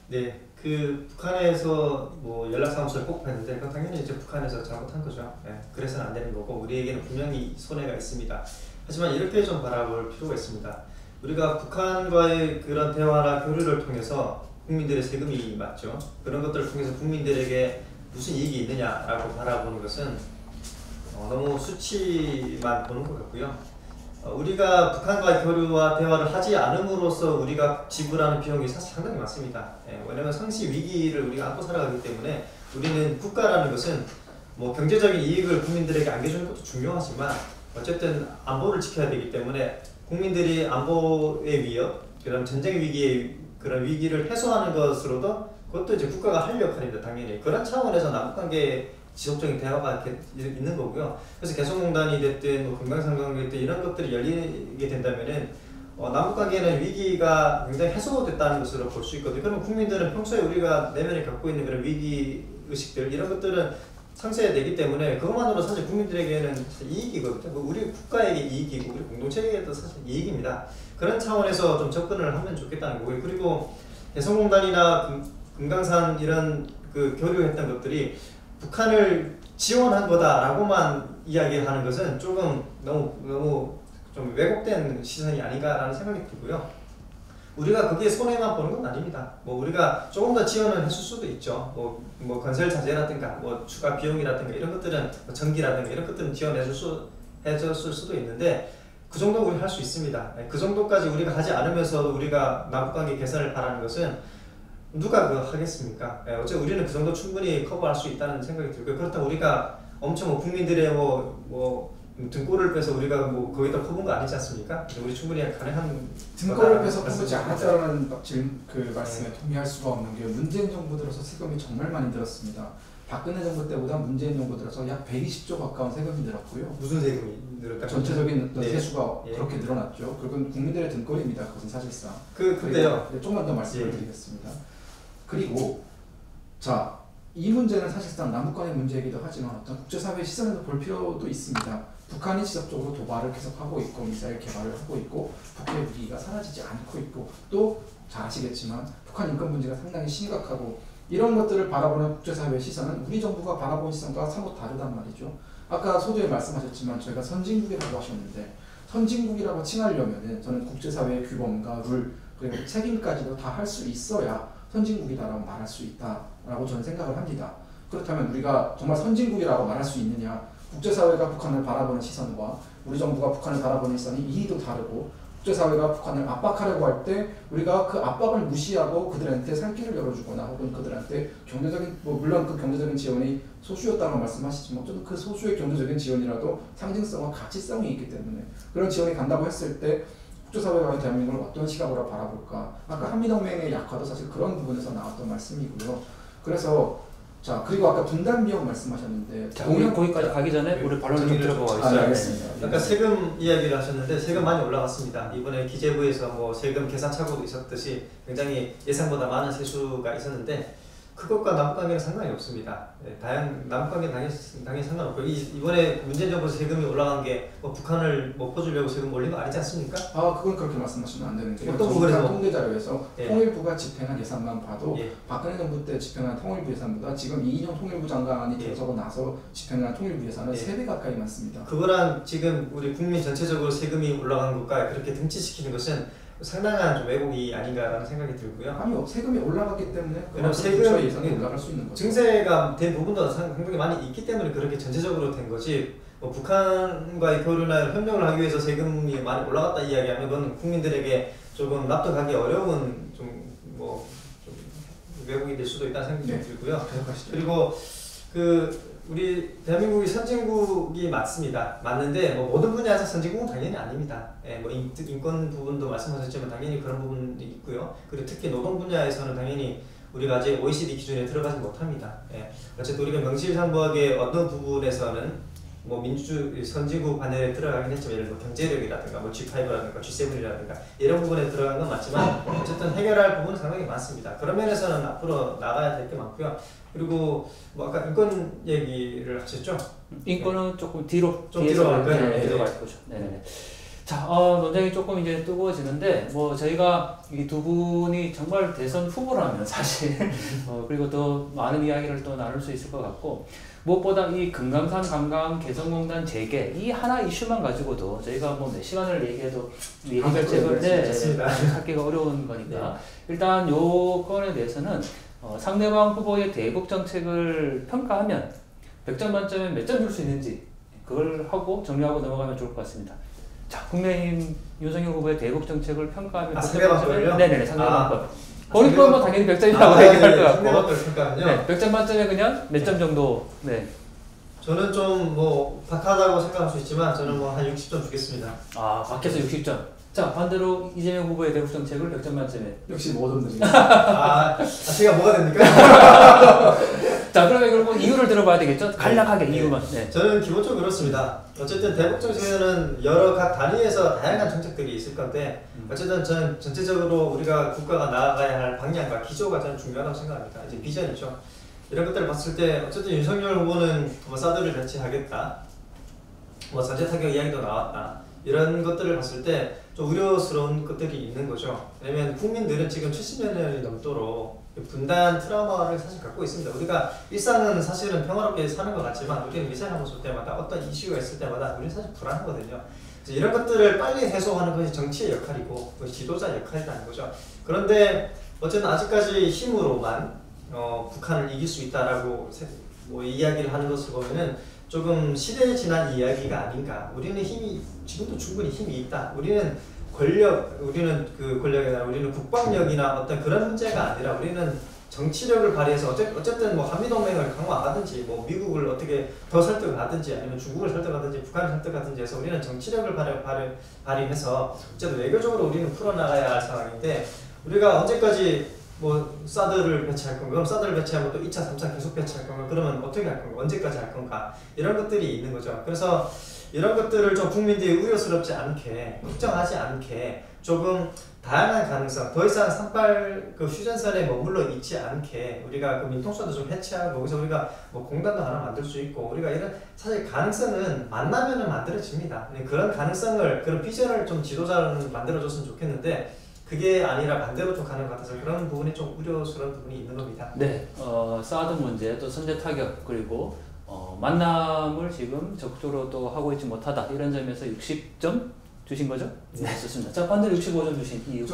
네, 그 북한에서 연락사무소를 폭파했는데 그건 당연히 이제 북한에서 잘못한 거죠. 네, 그래서는 안 되는 거고 우리에게는 분명히 손해가 있습니다. 하지만 이렇게 좀 바라볼 필요가 있습니다. 우리가 북한과의 그런 대화나 교류를 통해서 국민들의 세금이 맞죠. 그런 것들을 통해서 국민들에게 무슨 이익이 있느냐라고 바라보는 것은 너무 수치만 보는 것 같고요. 우리가 북한과의 교류와 대화를 하지 않음으로써 우리가 지불하는 비용이 사실 상당히 많습니다. 왜냐하면 상시 위기를 우리가 안고 살아가기 때문에 우리는 국가라는 것은 경제적인 이익을 국민들에게 안겨주는 것도 중요하지만 어쨌든 안보를 지켜야 되기 때문에 국민들이 안보의 위협, 그다음 전쟁 위기의 그런 위기를 해소하는 것으로도 그것도 이제 국가가 할 역할입니다. 당연히 그런 차원에서 남북관계 지속적인 대화가 있는 거고요. 그래서 개성공단이 됐든 금강산관광이 됐든 이런 것들이 열리게 된다면은 남북관계는 위기가 굉장히 해소됐다는 것으로 볼 수 있거든요. 그러면 국민들은 평소에 우리가 내면에 갖고 있는 그런 위기 의식들 이런 것들은 상쇄되기 때문에 그것만으로 사실 국민들에게는 이익이거든요. 우리 국가에게 이익이고 우리 공동체에게도 사실 이익입니다. 그런 차원에서 좀 접근을 하면 좋겠다는 거고요. 그리고 개성공단이나 금강산 이런 그 교류했던 것들이 북한을 지원한 거다라고만 이야기하는 것은 조금 너무 좀 왜곡된 시선이 아닌가라는 생각이 들고요. 우리가 거기에 손해만 보는 건 아닙니다. 뭐 우리가 조금 더 지원을 했을 수도 있죠. 뭐 건설 자재라든가 뭐 추가 비용이라든가 이런 것들은 뭐 전기라든가 이런 것들은 해줬을 수도 있는데 그 정도 우리 할 수 있습니다. 그 정도까지 우리가 하지 않으면서 우리가 남북관계 개선을 바라는 것은 누가 그거 하겠습니까? 어째 우리는 그 정도 충분히 커버할 수 있다는 생각이 들고요. 그렇다고 우리가 엄청 뭐 국민들의 등골을 빼서 우리가 뭐 거기다 퍼본 거 아니지 않습니까? 우리 충분히 가능한 등골을 빼서 퍼보지 않았다는 그 말씀에 동의할 수가 없는 게 문재인 정부 들어서 세금이 정말 많이 들었습니다. 박근혜 정부 때보다 문재인 정부 들어서 약 120조 가까운 세금이 늘었고요. 무슨 세금이 늘었다? 전체적인 네. 세수가 예. 그렇게 늘어났죠. 그건 국민들의 등골입니다. 그것은 사실상. 근데요. 조금만 더 말씀을 드리겠습니다. 그리고 자, 이 문제는 사실상 남북 간의 문제이기도 하지만 어떤 국제사회의 시선에서 볼 필요도 있습니다. 북한이 지속적으로 도발을 계속하고 있고 미사일 개발을 하고 있고 북핵 무기가 사라지지 않고 있고 또 잘 아시겠지만 북한 인권 문제가 상당히 심각하고 이런 것들을 바라보는 국제사회의 시선은 우리 정부가 바라보는 시선과 사뭇 다르단 말이죠. 아까 소두에 말씀하셨지만 저희가 선진국이라고 하셨는데 선진국이라고 칭하려면은 저는 국제사회의 규범과 룰 그리고 책임까지도 다 할 수 있어야 선진국이다라고 말할 수 있다라고 저는 생각을 합니다. 그렇다면 우리가 정말 선진국이라고 말할 수 있느냐? 국제사회가 북한을 바라보는 시선과 우리 정부가 북한을 바라보는 시선이 이의도 다르고 국제사회가 북한을 압박하려고 할 때 우리가 그 압박을 무시하고 그들한테 살 길을 열어주거나 혹은 그들한테 경제적인 물론 그 경제적인 지원이 소수였다고 말씀하시지만 어쨌든 그 소수의 경제적인 지원이라도 상징성과 가치성이 있기 때문에 그런 지원이 간다고 했을 때 국제사회가 대한민국을 어떤 시각으로 바라볼까? 아까 한미동맹의 약화도 사실 그런 부분에서 나왔던 말씀이고요. 그래서 자 그리고 아까 분담 비용 말씀하셨는데 자, 우리 거기까지 가기 전에 우리 발언을 좀 들어보고 가겠습니다. 알겠습니다. 아까 세금 이야기를 하셨는데 세금 많이 올라갔습니다. 이번에 기재부에서 뭐 세금 계산 착오도 있었듯이 굉장히 예상보다 많은 세수가 있었는데 그것과 남북관계는 상관이 없습니다. 남북관계 당연히 상관없고 이번에 문재인 정부 세금이 올라간 게 뭐 북한을 뭐 퍼주려고 세금 올린 거 아니지 않습니까? 아 그건 그렇게 말씀하시면 안 되는 게 어떤 부분에서 통계 자료에서 예. 통일부가 집행한 예산만 봐도 예. 박근혜 정부 때 집행한 통일부 예산보다 지금 이인영 통일부 장관이 예. 들어서고 나서 집행한 통일부 예산은 예. 3배 가까이 많습니다. 그거랑 지금 우리 국민 전체적으로 세금이 올라간 것과 그렇게 등치시키는 것은 상당한 좀 왜곡이 아닌가라는 생각이 들고요. 아니요, 세금이 올라갔기 때문에 왜냐면 세금 예산이 올라갈 수 있는 거죠. 증세가 된 부분도 상당히 많이 있기 때문에 그렇게 전체적으로 된 거지. 뭐 북한과의 교류나 협력을 하기 위해서 세금이 많이 올라갔다 이야기하면 그건 국민들에게 조금 납득하기 어려운 좀 왜곡이 될 수도 있다는 생각이 좀 들고요. 그리고 우리 대한민국이 선진국이 맞습니다. 맞는데 뭐 모든 분야에서 선진국은 당연히 아닙니다. 뭐 인권 부분도 말씀하셨지만 당연히 그런 부분도 있고요. 그리고 특히 노동 분야에서는 당연히 우리가 아직 OECD 기준에 들어가지 못합니다. 어쨌든 우리가 명실상부하게 어떤 부분에서는 뭐 선진국 반열에 들어가긴 했지만 예를 들어 경제력이라든가 뭐 G5라든가 G7이라든가 이런 부분에 들어간 건 맞지만 어쨌든 해결할 부분은 상당히 많습니다. 그런 면에서는 앞으로 나가야 될 게 많고요. 그리고 뭐 아까 인권 얘기를 하셨죠? 인권은 조금 뒤로 갈까요? 네, 뒤로 갈 거죠. 네. 자, 논쟁이 조금 이제 뜨거워지는데 뭐 저희가 이 두 분이 정말 대선 후보라면 사실 그리고 더 많은 이야기를 또 나눌 수 있을 것 같고 무엇보다 이 금강산 관광 개성공단 재개 이 하나 이슈만 가지고도 저희가 뭐 몇 시간을 얘기해도 이 해결책을 찾기가 어려운 거니까 일단 요 건에 대해서는 상대방 후보의 대북 정책을 평가하면 100점 만점에 몇 점 줄 수 있는지 그걸 하고 정리하고 넘어가면 좋을 것 같습니다. 자, 국민의힘 윤석열 후보의 대북 정책을 평가하면 상대방 거요? 네네, 상대방 거. 거기서 뭐 당연히 100점이라고 얘기할 것 같고. 상대방 걸 평가하면요? 네, 100점 만점에 그냥 몇 점 정도? 네. 저는 좀 뭐 박하다고 생각할 수 있지만 저는 뭐 한 60점 주겠습니다. 아, 밖에서 60점. 자, 반대로 이재명 후보의 대북 정책을 100점 만점에. 역시 5점 드립니다. 제가 뭐가 됩니까? 자, 그러면 그러면 이유를 들어봐야 되겠죠? 간략하게 이유만. 네. 저는 기본적으로 그렇습니다. 어쨌든 대북 정책에는 여러 각 단위에서 다양한 정책들이 있을 건데 어쨌든 저는 전체적으로 우리가 국가가 나아가야 할 방향과 기조가 저는 중요하다고 생각합니다. 이제 비전이죠. 이런 것들을 봤을 때 어쨌든 윤석열 후보는 뭐 사드를 배치하겠다, 뭐 전제 타격 이야기도 나왔다. 이런 것들을 봤을 때 좀 우려스러운 것들이 있는 거죠. 왜냐면 국민들은 지금 70년이 넘도록 분단 트라우마를 사실 갖고 있습니다. 우리가 일상은 사실은 평화롭게 사는 것 같지만 우리는 미사일 한번 쏠 때마다 어떤 이슈가 있을 때마다 우리는 사실 불안하거든요. 그래서 이런 것들을 빨리 해소하는 것이 정치의 역할이고 지도자 역할이라는 거죠. 그런데 어쨌든 아직까지 힘으로만 북한을 이길 수 있다라고 뭐 이야기를 하는 것을 보면은 조금 시대에 지난 이야기가 아닌가. 우리는 지금도 충분히 힘이 있다. 우리는 그 권력이 아니라 우리는 국방력이나 어떤 그런 문제가 아니라 우리는 정치력을 발휘해서 어쨌든 뭐 한미동맹을 강화하든지 뭐 미국을 어떻게 더 설득을 하든지 아니면 중국을 설득하든지 북한을 설득하든지 해서 우리는 정치력을 발휘해서 어쨌든 외교적으로 우리는 풀어나가야 할 상황인데 우리가 언제까지 뭐 사드를 배치할 건가? 그럼 사드를 배치하고 또 2차, 3차 계속 배치할 건가? 그러면 어떻게 할 건가? 언제까지 할 건가? 이런 것들이 있는 거죠. 그래서 이런 것들을 좀 국민들이 우려스럽지 않게, 걱정하지 않게 조금 다양한 가능성, 더 이상 38 그 휴전선에 머물러 있지 않게 우리가 그 민통수도 좀 해체하고 거기서 우리가 뭐 공단도 하나 만들 수 있고 우리가 이런 사실 가능성은 만나면은 만들어집니다. 그런 가능성을 그런 비전을 좀 지도자는 만들어줬으면 좋겠는데. 그게 아니라 반대로 좀 가는 것 같아서 그런 부분이 좀 우려스러운 부분이 있는 겁니다. 네, 사드 문제 또 선제 타격 그리고 만남을 지금 적극적으로 또 하고 있지 못하다 이런 점에서 60점 주신 거죠? 네, 좋습니다. 자, 반대로 65점 주신 이유.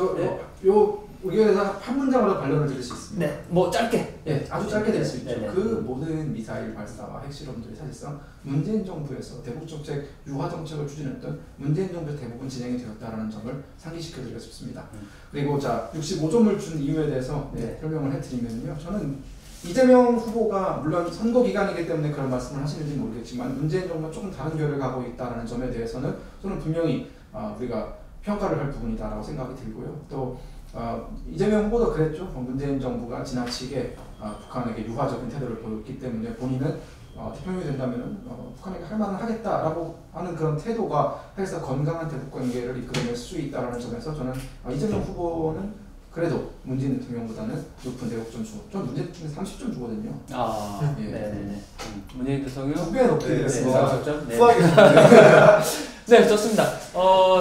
요 의견에서 한 문장으로 반론을 드릴 수 있습니다. 네, 뭐 짧게. 예, 아주 짧게 될 수 있죠. 네네. 그 모든 미사일 발사와 핵실험들이 사실상 문재인 정부에서 대북 정책, 유화 정책을 추진했던 문재인 정부에서 대부분 진행이 되었다라는 점을 상기시켜드리고 싶습니다. 그리고 자 65점을 준 이유에 대해서 설명을 해드리면요, 저는 이재명 후보가 물론 선거 기간이기 때문에 그런 말씀을 하시는지 모르겠지만 문재인 정부가 조금 다른 결을 가고 있다는 점에 대해서는 저는 분명히 우리가 평가를 할 부분이다라고 생각이 들고요. 또 이재명 후보도 그랬죠. 문재인 정부가 지나치게 북한에게 유화적인 태도를 보였기 때문에 본인은 대통령이 된다면 북한에게 할 말은 하겠다라고 하는 그런 태도가 사실상 건강한 대북 관계를 이끌어낼 수 있다는 점에서 저는 이재명 후보는 그래도 문재인 대통령보다는 높은 대북점 주고 좀 문재인 대통령 30점 주거든요. 예. 네네네. 문재인 대통령 꽤 높게 드렸습니다. 30점. 네. 후하게 네, 좋습니다.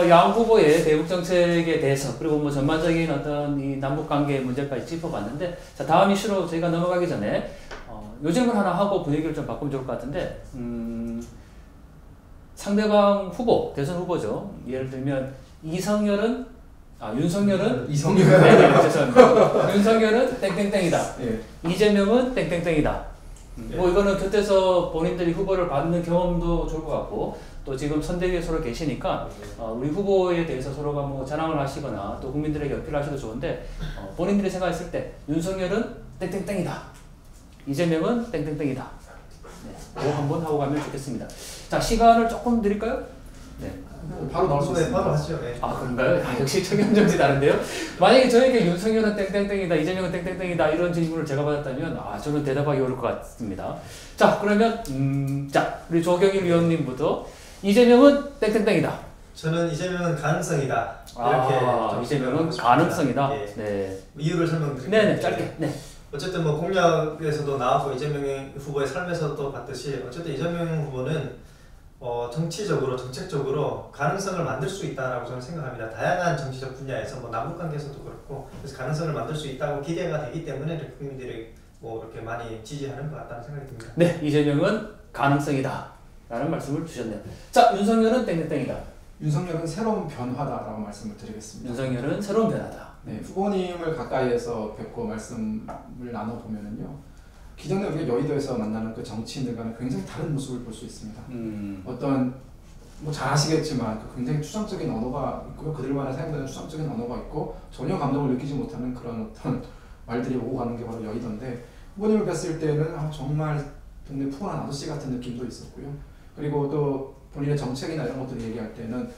양 후보의 대북 정책에 대해서 그리고 뭐 전반적인 어떤 이 남북 관계 문제까지 짚어봤는데, 자 다음 이슈로 저희가 넘어가기 전에 요 질문 하나 하고 분위기를 좀 바꾸면 좋을 것 같은데, 상대방 후보, 대선 후보죠. 예를 들면 윤석열은 네, 죄송합니다. 윤석열은 땡땡땡이다. 예. 이재명은 땡땡땡이다. 뭐 이거는 곁에서 본인들이 후보를 받는 경험도 좋을 것 같고, 또 지금 선대위에 서로 계시니까 우리 후보에 대해서 서로가 뭐 자랑을 하시거나 또 국민들에게 어필을 하셔도 좋은데, 본인들이 생각했을 때 윤석열은 땡땡땡이다, 이재명은 땡땡땡이다. 네, 그거 한번 하고 가면 좋겠습니다. 자, 시간을 조금 드릴까요? 네. 바로 나올 수 있습니다. 바로 하시죠. 네. 아, 그런가요? 역시 청년정치 다른데요? 만약에 저에게 윤석열은 땡땡땡이다, 이재명은 땡땡땡이다 이런 질문을 제가 받았다면 저는 대답하기 어려울 것 같습니다. 자, 그러면 우리 조경일 위원님부터 이재명은 땡땡땡이다. 저는 이재명은 가능성이다. 이렇게 이재명은 가능성이다. 예. 네. 이유를 설명드릴게요. 네네, 짧게. 네. 어쨌든 뭐 공약에서도 나왔고 이재명 후보의 삶에서도 봤듯이 어쨌든 이재명 후보는 정치적으로 정책적으로 가능성을 만들 수 있다라고 저는 생각합니다. 다양한 정치적 분야에서 뭐 남북관계에서도 그렇고 그래서 가능성을 만들 수 있다고 기대가 되기 때문에 국민들이 뭐 이렇게 많이 지지하는 것 같다는 생각이 듭니다. 네, 이재명은 가능성이다 라는 말씀을 주셨네요. 자, 윤석열은 땡땡땡이다. 윤석열은 새로운 변화다라고 말씀을 드리겠습니다. 윤석열은 새로운 변화다. 네, 후보님을 가까이에서 뵙고 말씀을 나눠보면은요, 기존에 우리가 여의도에서 만나는 그 정치인들과는 굉장히 다른 모습을 볼 수 있습니다. 어떤 뭐 잘 아시겠지만 굉장히 추상적인 언어가 있고요, 그들만의 사용되는 추상적인 언어가 있고 전혀 감동을 느끼지 못하는 그런 어떤 말들이 오고 가는 게 바로 여의도인데, 후보님을 뵀을 때는 정말 동네 푸근한 아저씨 같은 느낌도 있었고요. 그리고 또 본인의 정책이나 이런 것들을 얘기할 때는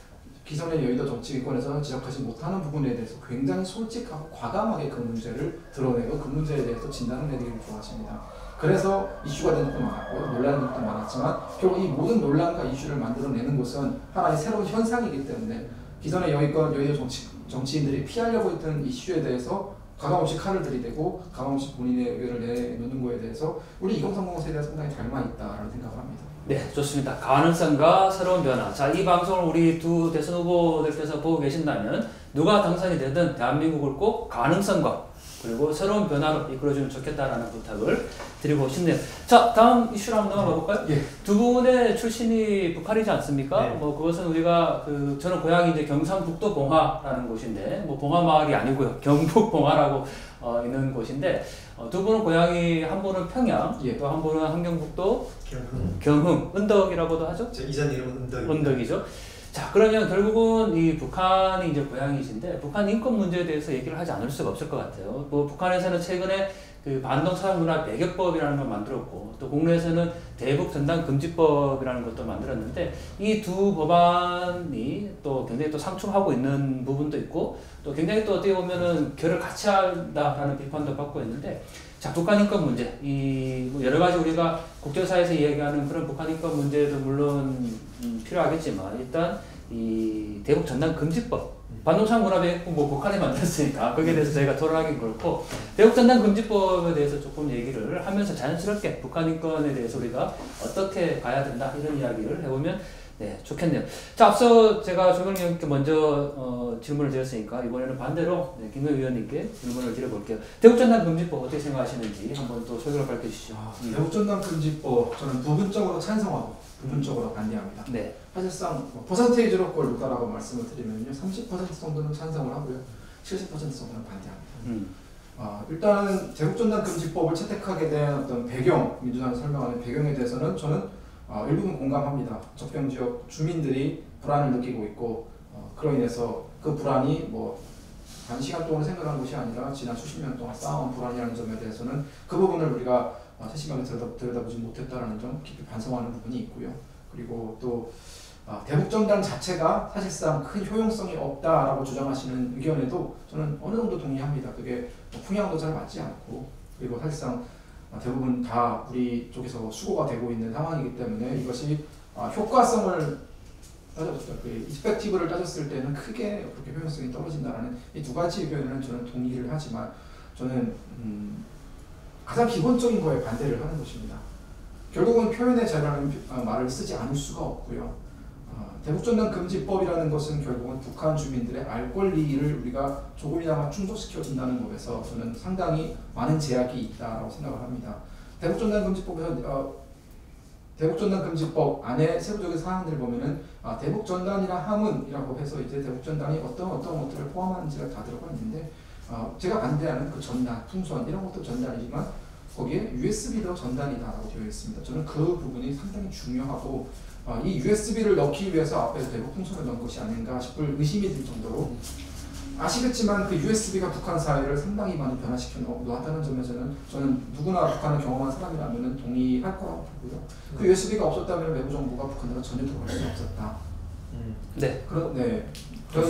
기존의 여의도 정치권에서는 지적하지 못하는 부분에 대해서 굉장히 솔직하고 과감하게 그 문제를 드러내고 그 문제에 대해서 진단을 내리기를 좋아하십니다. 그래서 이슈가 되는 것도 많았고요, 논란된 것도 많았지만 결국 이 모든 논란과 이슈를 만들어내는 것은 하나의 새로운 현상이기 때문에 기존의 여의도 정치인들이 피하려고 했던 이슈에 대해서 가감없이 칼을 들이대고 가감없이 본인의 의견을 내놓는 거에 대해서 우리 2030 세대가 상당히 닮아있다라는 생각을 합니다. 네, 좋습니다. 가능성과 새로운 변화. 자, 이 방송을 우리 두 대선 후보들께서 보고 계신다면 누가 당선이 되든 대한민국을 꼭 가능성과 그리고 새로운 변화로 이끌어주면 좋겠다라는 부탁을 드리고 싶네요. 자, 다음 이슈로 한번 넘어가 볼까요? 예. 두 분의 출신이 북한이지 않습니까? 네. 뭐 그것은 우리가 저는 고향이 이제 경상북도 봉화라는 곳인데 뭐 봉화 마을이 아니고요. 경북 봉화라고 있는 곳인데 두 분은 고향이 한 분은 평양, 예. 또 한 분은 함경북도 경흥, 은덕이라고도 하죠? 제 이전 이름은 은덕입니다. 언덕이죠. 자, 그러면 결국은 이 북한이 이제 고향이신데 북한 인권 문제에 대해서 얘기를 하지 않을 수가 없을 것 같아요. 뭐 북한에서는 최근에 그 반동 사회 문화 매개법이라는 걸 만들었고 또 국내에서는 대북 전단 금지법이라는 것도 만들었는데 이 두 법안이 또 굉장히 또 상충하고 있는 부분도 있고 또 굉장히 또 어떻게 보면은 결을 같이 한다라는 비판도 받고 있는데 자, 북한 인권 문제, 뭐 여러 가지 우리가 국제사회에서 이야기하는 그런 북한 인권 문제도 물론 필요하겠지만 일단 이 대북 전단 금지법, 반동상 문화배법 뭐 북한이 만들었으니까 거기에 대해서 저희가 토론하긴 그렇고 대북 전단 금지법에 대해서 조금 얘기를 하면서 자연스럽게 북한 인권에 대해서 우리가 어떻게 가야 된다 이런 이야기를 해보면 네, 좋겠네요. 자, 앞서 제가 조경 의원님께 먼저 질문을 드렸으니까 이번에는 반대로 네, 김 의원님께 질문을 드려볼게요. 대북전단 금지법 어떻게 생각하시는지 한번 또 소견을 밝혀주시죠. 대북전단 금지법 저는 부분적으로 찬성하고 부분적으로 반대합니다. 네. 사실상 퍼센테이지로 그걸 놓다라고 말씀을 드리면요, 30% 정도는 찬성을 하고요, 70% 정도는 반대합니다. 일단은 대북전단 금지법을 채택하게 된 어떤 배경, 민주당이 설명하는 배경에 대해서는 저는 일부분 공감합니다. 접경 지역 주민들이 불안을 느끼고 있고 그로 인해서 그 불안이 뭐 단시간 동안 생겨난 것이 아니라 지난 수십 년 동안 쌓아온 불안이라는 점에 대해서는 그 부분을 우리가 세심하게 들여다보지 못했다는 점 깊이 반성하는 부분이 있고요. 그리고 또 대북전단 자체가 사실상 큰 효용성이 없다라고 주장하시는 의견에도 저는 어느 정도 동의합니다. 그게 풍향도 잘 맞지 않고 그리고 사실상 대부분 다 우리 쪽에서 수고가 되고 있는 상황이기 때문에 이것이 효과성을 따졌을 때, 이펙티브를 따졌을 때는 크게 그렇게 효용성이 떨어진다는 이 두 가지 의견에는 저는 동의를 하지만 저는 가장 기본적인 거에 반대를 하는 것입니다. 결국은 표현의 자유라는 말을 쓰지 않을 수가 없고요. 대북전단 금지법이라는 것은 결국은 북한 주민들의 알 권리를 우리가 조금이나마 충족시켜 준다는 법에서 저는 상당히 많은 제약이 있다고 생각을 합니다. 대북전단 금지법 안에 세부적인 사항들을 보면은 대북전단이나 함은이라고 해서 이제 대북전단이 어떤 것들을 포함하는지가 다 들어가 있는데 제가 반대하는 그 전단, 풍선 이런 것도 전단이지만 거기에 USB도 전단이다라고 되어 있습니다. 저는 그 부분이 상당히 중요하고 이 USB를 넣기 위해서 앞에서 대북 풍선을 넣은 것이 아닌가 싶을 의심이 들 정도로 아시겠지만 그 USB가 북한 사회를 상당히 많이 변화시켜 놓았다는 점에서는 저는 누구나 북한을 경험한 사람이라면 동의할 거라고 보고요. 그 USB가 없었다면 외부 정보가 북한으로 전혀 들어갈 수 없었다. 네. 그런데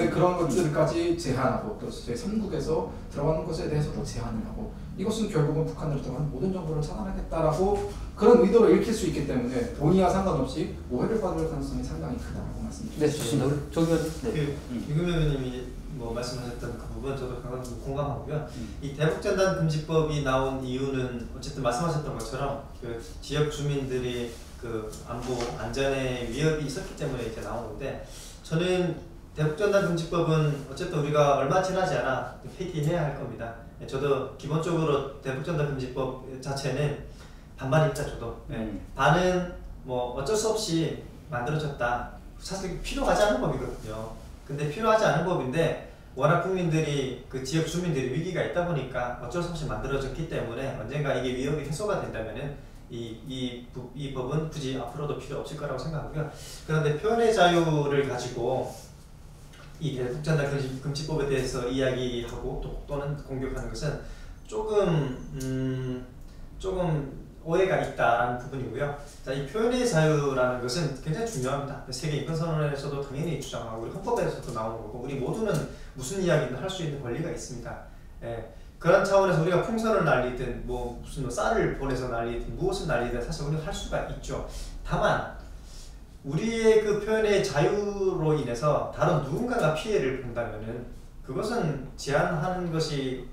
그런 것들까지 제한하고 또 제3국에서 들어가는 것에 대해서도 제한을 하고 이것은 결국은 북한으로 들어가는 모든 정보를 차단하겠다라고 그런 의도로 읽힐 수 있기 때문에 본의와 상관없이 오해를 받을 가능성이 상당히 크다고 말씀드립니다. 네, 좋습니다. 우리 조 의원님. 네. 김금 의원님이 뭐 말씀하셨던 그 부분 저도 공감하고요. 이 대북전단 금지법이 나온 이유는 어쨌든 말씀하셨던 것처럼 그 지역 주민들이 그 안보 안전에 위협이 있었기 때문에 이제 나온 건데 저는 대북전단 금지법은 어쨌든 우리가 얼마 지나지 않아 폐기해야 할 겁니다. 저도 기본적으로 대북전단 금지법 자체는 반발입니다. 저도 반은 뭐 어쩔 수 없이 만들어졌다. 사실 필요하지 않은 법이거든요. 근데 필요하지 않은 법인데 워낙 국민들이 그 지역 주민들이 위기가 있다 보니까 어쩔 수 없이 만들어졌기 때문에 언젠가 이게 위협이 해소가 된다면은 이 법은 굳이 앞으로도 필요 없을 거라고 생각하고요. 그런데 표현의 자유를 가지고 이 대북전단 금지법에 대해서 이야기하고 또는 공격하는 것은 조금 오해가 있다라는 부분이고요. 자, 이 표현의 자유라는 것은 굉장히 중요합니다. 세계 인권선언에서도 당연히 주장하고 헌법에서도 나오는 거고 우리 모두는 무슨 이야기든 할 수 있는 권리가 있습니다. 예. 그런 차원에서 우리가 풍선을 날리든 뭐 무슨 쌀을 보내서 날리든 무엇을 날리든 사실 우리가 할 수가 있죠. 다만 우리의 그 표현의 자유로 인해서 다른 누군가가 피해를 본다면은 그것은 제한하는 것이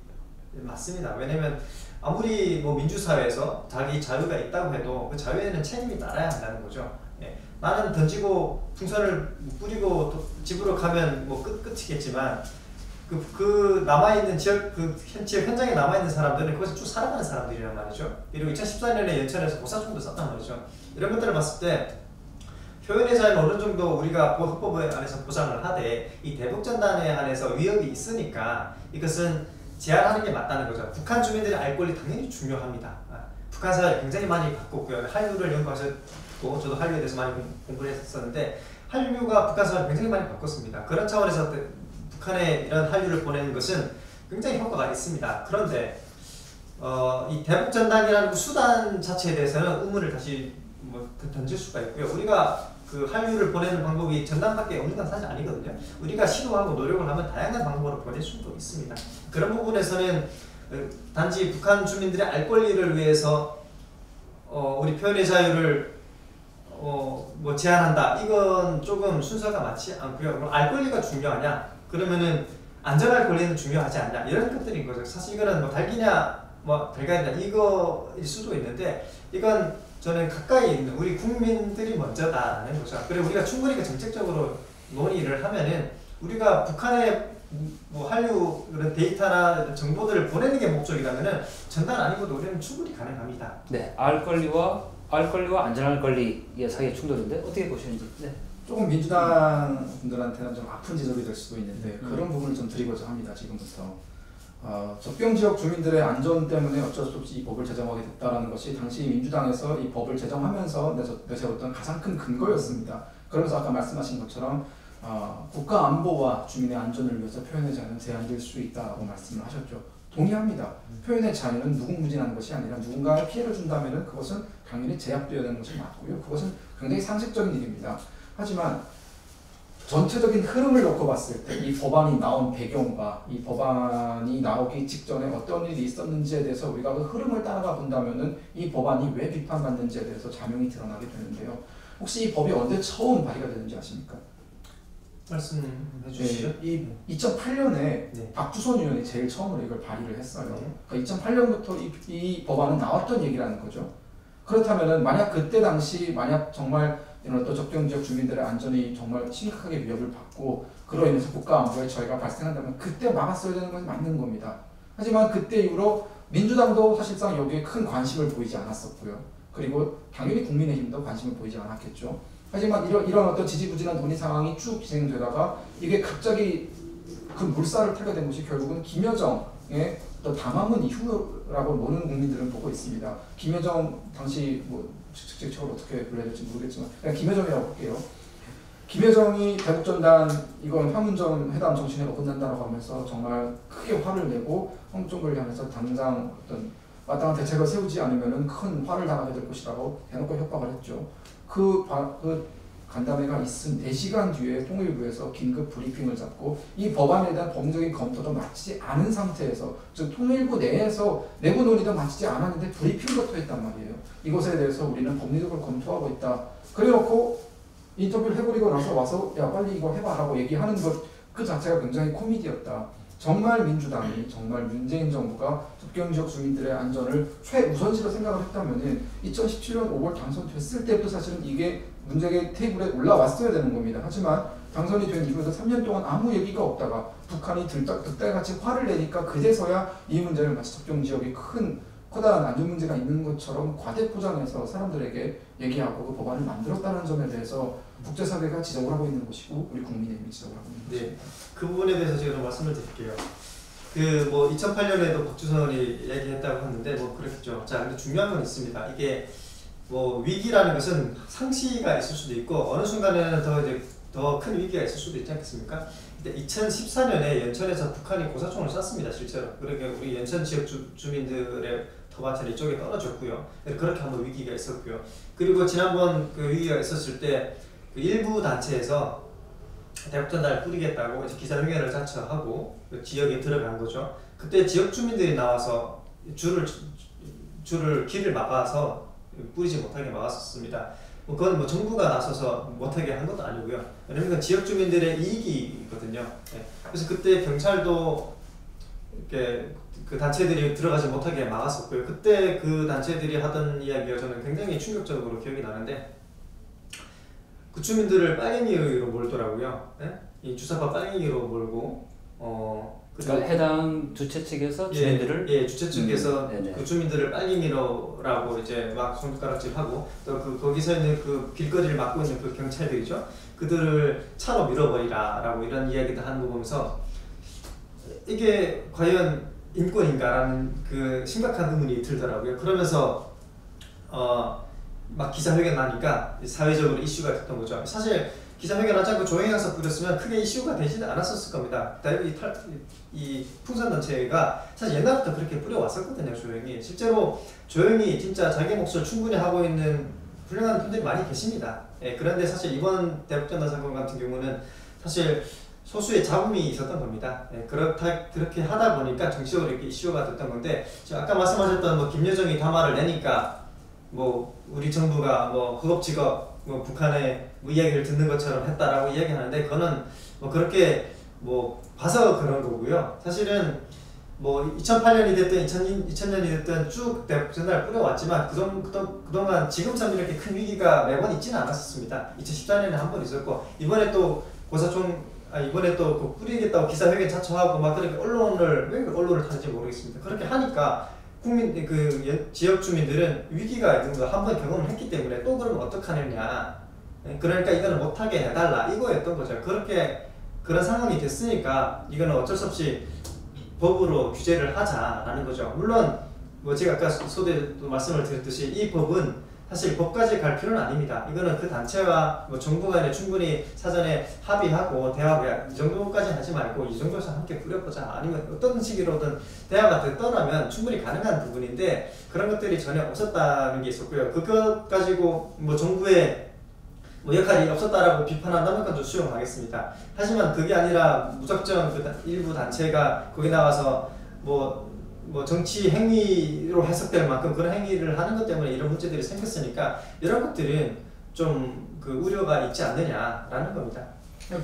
맞습니다. 왜냐면 아무리 뭐 민주사회에서 자기 자유가 있다고 해도 그 자유에는 책임이 따라야 한다는 거죠. 예. 나는 던지고 풍선을 뿌리고 또 집으로 가면 뭐 끝이겠지만 그 남아있는 지역 지역 현장에 남아있는 사람들은 거기서 쭉 살아가는 사람들이란 말이죠. 그리고 2014년에 연천에서 고사총도 썼단 말이죠. 이런 것들을 봤을 때 표현의 자유는 어느 정도 우리가 헌법 안에서 보장을 하되 이 대북전단에 한해서 위협이 있으니까 이것은 제한하는 게 맞다는 거죠. 북한 주민들의 알 권리 당연히 중요합니다. 북한사를 굉장히 많이 바꿨고요. 한류를 연구하셨고 저도 한류에 대해서 많이 공부를 했었는데 한류가 북한사를 굉장히 많이 바꿨습니다. 그런 차원에서 북한에 이런 한류를 보내는 것은 굉장히 효과가 있습니다. 그런데 이 대북전단이라는 수단 자체에 대해서는 의문을 다시 던질 수가 있고요. 우리가 그 한류를 보내는 방법이 전단밖에 없는 건 사실 아니거든요. 우리가 시도하고 노력을 하면 다양한 방법으로 보낼 수도 있습니다. 그런 부분에서는 단지 북한 주민들의 알 권리를 위해서 우리 표현의 자유를 뭐 제한한다. 이건 조금 순서가 맞지 않고요. 알 권리가 중요하냐? 그러면은 안전할 권리는 중요하지 않냐? 이런 것들인 거죠. 사실 이거는 뭐 닭이냐, 뭐 달걀이냐 이거일 수도 있는데 이건 저는 가까이 있는 우리 국민들이 먼저다라는 거죠. 그리고 우리가 충분히 정책적으로 논의를 하면은 우리가 북한에 뭐 한류 그런 데이터나 정보들을 보내는 게 목적이라면은 전단 아니고도 우리는 충분히 가능합니다. 네, 알 권리와 안전할 권리의 사이의 충돌인데 어떻게 보시는지. 네. 조금 민주당 분들한테는 좀 아픈 지적이 될 수도 있는데 그런 부분을 좀 드리고자 합니다. 지금부터 적병지역 주민들의 안전 때문에 어쩔 수 없이 이 법을 제정하게 됐다는 것이 당시 민주당에서 이 법을 제정하면서 내세웠던 가장 큰 근거였습니다. 그러면서 아까 말씀하신 것처럼 국가 안보와 주민의 안전을 위해서 표현의 자유는 제한될 수 있다고 말씀을 하셨죠. 동의합니다. 표현의 자유는 무궁무진한 것이 아니라 누군가에 피해를 준다면 그것은 당연히 제압되어야 되는 것이 맞고요. 그것은 굉장히 상식적인 일입니다. 하지만 전체적인 흐름을 놓고 봤을 때 이 법안이 나온 배경과 이 법안이 나오기 직전에 어떤 일이 있었는지에 대해서 우리가 그 흐름을 따라가 본다면은 이 법안이 왜 비판받는지에 대해서 자명히 드러나게 되는데요. 혹시 이 법이 언제 처음 발의가 되는지 아십니까? 말씀해 주시죠. 이 2008년에 네. 박주선 의원이 제일 처음으로 이걸 발의를 했어요. 네. 그러니까 2008년부터 이 법안은 나왔던 얘기라는 거죠. 그렇다면은 만약 그때 당시 만약 정말 이런 또 적정지역 주민들의 안전이 정말 심각하게 위협을 받고 그로 인해서 국가 안보에 저희가 발생한다면 그때 막았어야 되는 것이 맞는 겁니다. 하지만 그때 이후로 민주당도 사실상 여기에 큰 관심을 보이지 않았었고요. 그리고 당연히 국민의힘도 관심을 보이지 않았겠죠. 하지만 이런 어떤 지지부진한 논의 상황이 쭉 진행되다가 이게 갑자기 그 물살을 타게 된 것이 결국은 김여정의 어떤 담화문 이후라고 모든 국민들은 보고 있습니다. 김여정 당시 뭐 직책적으로 어떻게 불러야 될지 모르겠지만 그냥 김여정이라고 볼게요. 김여정이 대북전단 이건 판문점 회담 정신에 어긋난다라고 하면서 정말 크게 화를 내고 홍종걸 향해서 당장 어떤 마땅한 대책을 세우지 않으면 큰 화를 당하게 될 것이라고 대놓고 협박을 했죠. 그 간담회가 있은 4시간 뒤에 통일부에서 긴급 브리핑을 잡고 이 법안에 대한 법률적인 검토도 마치지 않은 상태에서 즉 통일부 내에서 내부 논의도 마치지 않았는데 브리핑부터 했단 말이에요. 이것에 대해서 우리는 법리적으로 검토하고 있다. 그래놓고 인터뷰를 해버리고 나서 와서 야 빨리 이거 해봐라고 얘기하는 것 그 자체가 굉장히 코미디였다. 정말 민주당이 정말 문재인 정부가 접경지역 주민들의 안전을 최우선시로 생각을 했다면 2017년 5월 당선됐을 때부터 사실은 이게 문제의 테이블에 올라왔어야 되는 겁니다. 하지만 당선이 된 이후에도 3년 동안 아무 얘기가 없다가 북한이 득달같이 화를 내니까 그제서야 이 문제를 마치 접경지역에 커다란 안전 문제가 있는 것처럼 과대포장해서 사람들에게 얘기하고 그 법안을 만들었다는 점에 대해서 국제사회가 지적을 하고 있는 것이고 우리 국민의힘이 지적을 하고 있는 것입니다. 네, 그 부분에 대해서 제가 좀 말씀을 드릴게요. 그 뭐 2008년에도 박주선이 얘기했다고 하는데 뭐 그렇겠죠. 자, 근데 중요한 건 있습니다. 이게 뭐 위기라는 것은 상시가 있을 수도 있고 어느 순간에는 더 큰 위기가 있을 수도 있지 않겠습니까? 근데 2014년에 연천에서 북한이 고사총을 쐈습니다, 실제로. 그러니까 우리 연천 지역 주민들의 터밭은 이쪽에 떨어졌고요. 그렇게 한번 위기가 있었고요. 그리고 지난번 그 위기가 있었을 때 그 일부 단체에서 대북전단을 뿌리겠다고 이제 기자회견을 자처하고 그 지역에 들어간 거죠. 그때 지역 주민들이 나와서 길을 막아서 뿌리지 못하게 막았었습니다. 그건 뭐 정부가 나서서 못하게 한 것도 아니고요. 왜냐면 지역 주민들의 이익이거든요. 네. 그래서 그때 경찰도 이렇게 그 단체들이 들어가지 못하게 막았었고요. 그때 그 단체들이 하던 이야기가 저는 굉장히 충격적으로 기억이 나는데 그 주민들을 빨갱이로 몰더라고요. 네? 이 주사파 빨갱이로 몰고 그러니까 해당 주최 측에서 주민들을 주최 측에서 그 주민들을 빨갱이라고 이제 막 손가락질하고 또 그 거기서 있는 그 길거리를 막고 있는 그 경찰들이죠. 그들을 차로 밀어버리라라고 이런 이야기도 하는 거 보면서 이게 과연 인권인가라는 그 심각한 의문이 들더라고요. 그러면서 막 기자회견 나니까 사회적으로 이슈가 됐던 거죠. 사실 기자회견 하지 않고 조용히 가서 뿌렸으면 크게 이슈가 되지는 않았었을 겁니다. 이 풍선단체가 사실 옛날부터 그렇게 뿌려왔었거든요. 조용히. 실제로 조용히 진짜 자기 몫을 충분히 하고 있는 훌륭한 분들이 많이 계십니다. 그런데 사실 이번 대북전단 사건 같은 경우는 사실 소수의 잡음이 있었던 겁니다. 그렇게 하다 보니까 정치적으로 이렇게 이슈가 됐던 건데, 지금 아까 말씀하셨던 뭐 김여정이 담화를 내니까 뭐 우리 정부가 뭐 허겁지겁 뭐 북한의 뭐 이야기를 듣는 것처럼 했다라고 이야기하는데, 그거는 뭐 그렇게 뭐 봐서 그런 거고요. 사실은 뭐 2008년이 됐든 2000년이 됐든 쭉 대북전단을 뿌려왔지만 그동안 지금처럼 이렇게 큰 위기가 매번 있지는 않았었습니다. 2014년에 한 번 있었고, 이번에 또 이번에 또 그 뿌리겠다고 기자회견 자처하고 막 그렇게 왜 언론을 타는지 모르겠습니다. 그렇게 하니까 지역 주민들은 위기가 있는 거 한 번 경험을 했기 때문에 또 그러면 어떡하느냐. 그러니까 이거는 못하게 해달라 이거였던 거죠. 그런 상황이 됐으니까 이거는 어쩔 수 없이 법으로 규제를 하자라는 거죠. 물론 뭐 제가 아까 소대도 말씀을 드렸듯이 이 법은 사실 법까지 갈 필요는 아닙니다. 이거는 그 단체와 뭐 정부 간에 충분히 사전에 합의하고 대화가 이 정도까지 하지 말고 이 정도에서 함께 뿌려보자, 아니면 어떤 식으로든 대화가 됐더라면 충분히 가능한 부분인데 그런 것들이 전혀 없었다는 게 있었고요. 그것 가지고 뭐 정부의 뭐 역할이 없었다라고 비판한다면 그건 좀 수용하겠습니다. 하지만 그게 아니라 무작정 일부 단체가 거기 나와서 뭐 정치 행위로 해석될 만큼 그런 행위를 하는 것 때문에 이런 문제들이 생겼으니까 이런 것들은 좀 그 우려가 있지 않느냐라는 겁니다.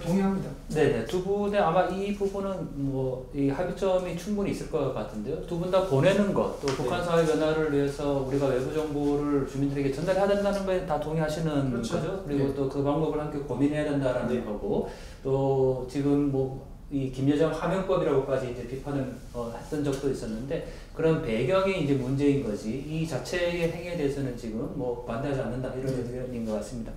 동의합니다. 네네, 두 분의 아마 이 부분은 뭐 이 합의점이 충분히 있을 것 같은데요. 두 분 다 보내는 것, 또 북한 사회 변화를 위해서 우리가 외부 정보를 주민들에게 전달해야 된다는 거에 다 동의하시는 그렇죠. 거죠. 그리고 또 그 방법을 함께 고민해야 된다라는 거고, 또 지금 뭐 이 김여정 하명법이라고까지 이제 비판을 했던 적도 있었는데, 그런 배경이 이제 문제인 거지 이 자체의 행위에 대해서는 지금 뭐 반대하지 않는다 이런 의견인 것 같습니다.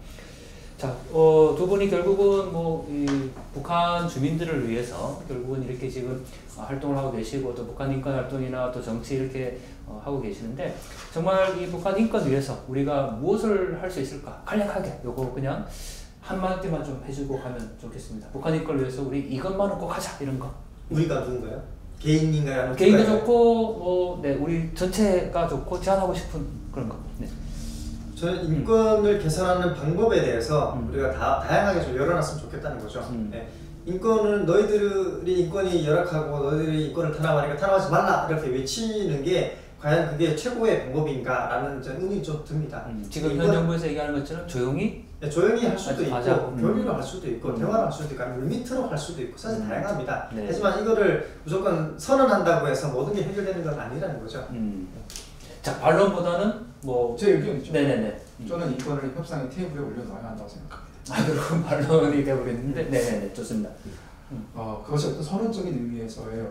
자, 두 분이 결국은 뭐 이 북한 주민들을 위해서 결국은 이렇게 지금 활동을 하고 계시고, 또 북한 인권 활동이나 또 정치 이렇게 하고 계시는데, 정말 이 북한 인권 위해서 우리가 무엇을 할 수 있을까? 간략하게 요거 그냥 한마디만 좀 해주고 가면 좋겠습니다. 북한 인권을 위해서 우리 이것만은 꼭 하자, 이런 거. 우리가 누군가요? 개인인가요? 개인도 좋고 우리 전체가 좋고 제안하고 싶은 그런 거. 네. 저는 인권을 개선하는 방법에 대해서 우리가 다양하게 좀 열어놨으면 좋겠다는 거죠. 네. 인권은 너희들이 인권이 열악하고 너희들이 인권을 탄압하니까 탄압하지 말라 이렇게 외치는 게 과연 그게 최고의 방법인가라는 의문이 좀 듭니다. 지금 현 정부에서 얘기하는 것처럼 조용히 할 수도 있고 교류를 할 수도 있고 대화를 할 수도 있고 아니면 물밑으로 할 수도 있고 사실 다양합니다. 네. 하지만 이거를 무조건 선언한다고 해서 모든 게 해결되는 건 아니라는 거죠. 자, 반론보다는 뭐 제 의견이죠. 네네네. 저는 인권을 협상의 테이블에 올려놓아야 한다고 생각합니다. 그럼 반론이 되어버렸는데, 네네네, 좋습니다. 그것이 어떤 선언적인 의미에서의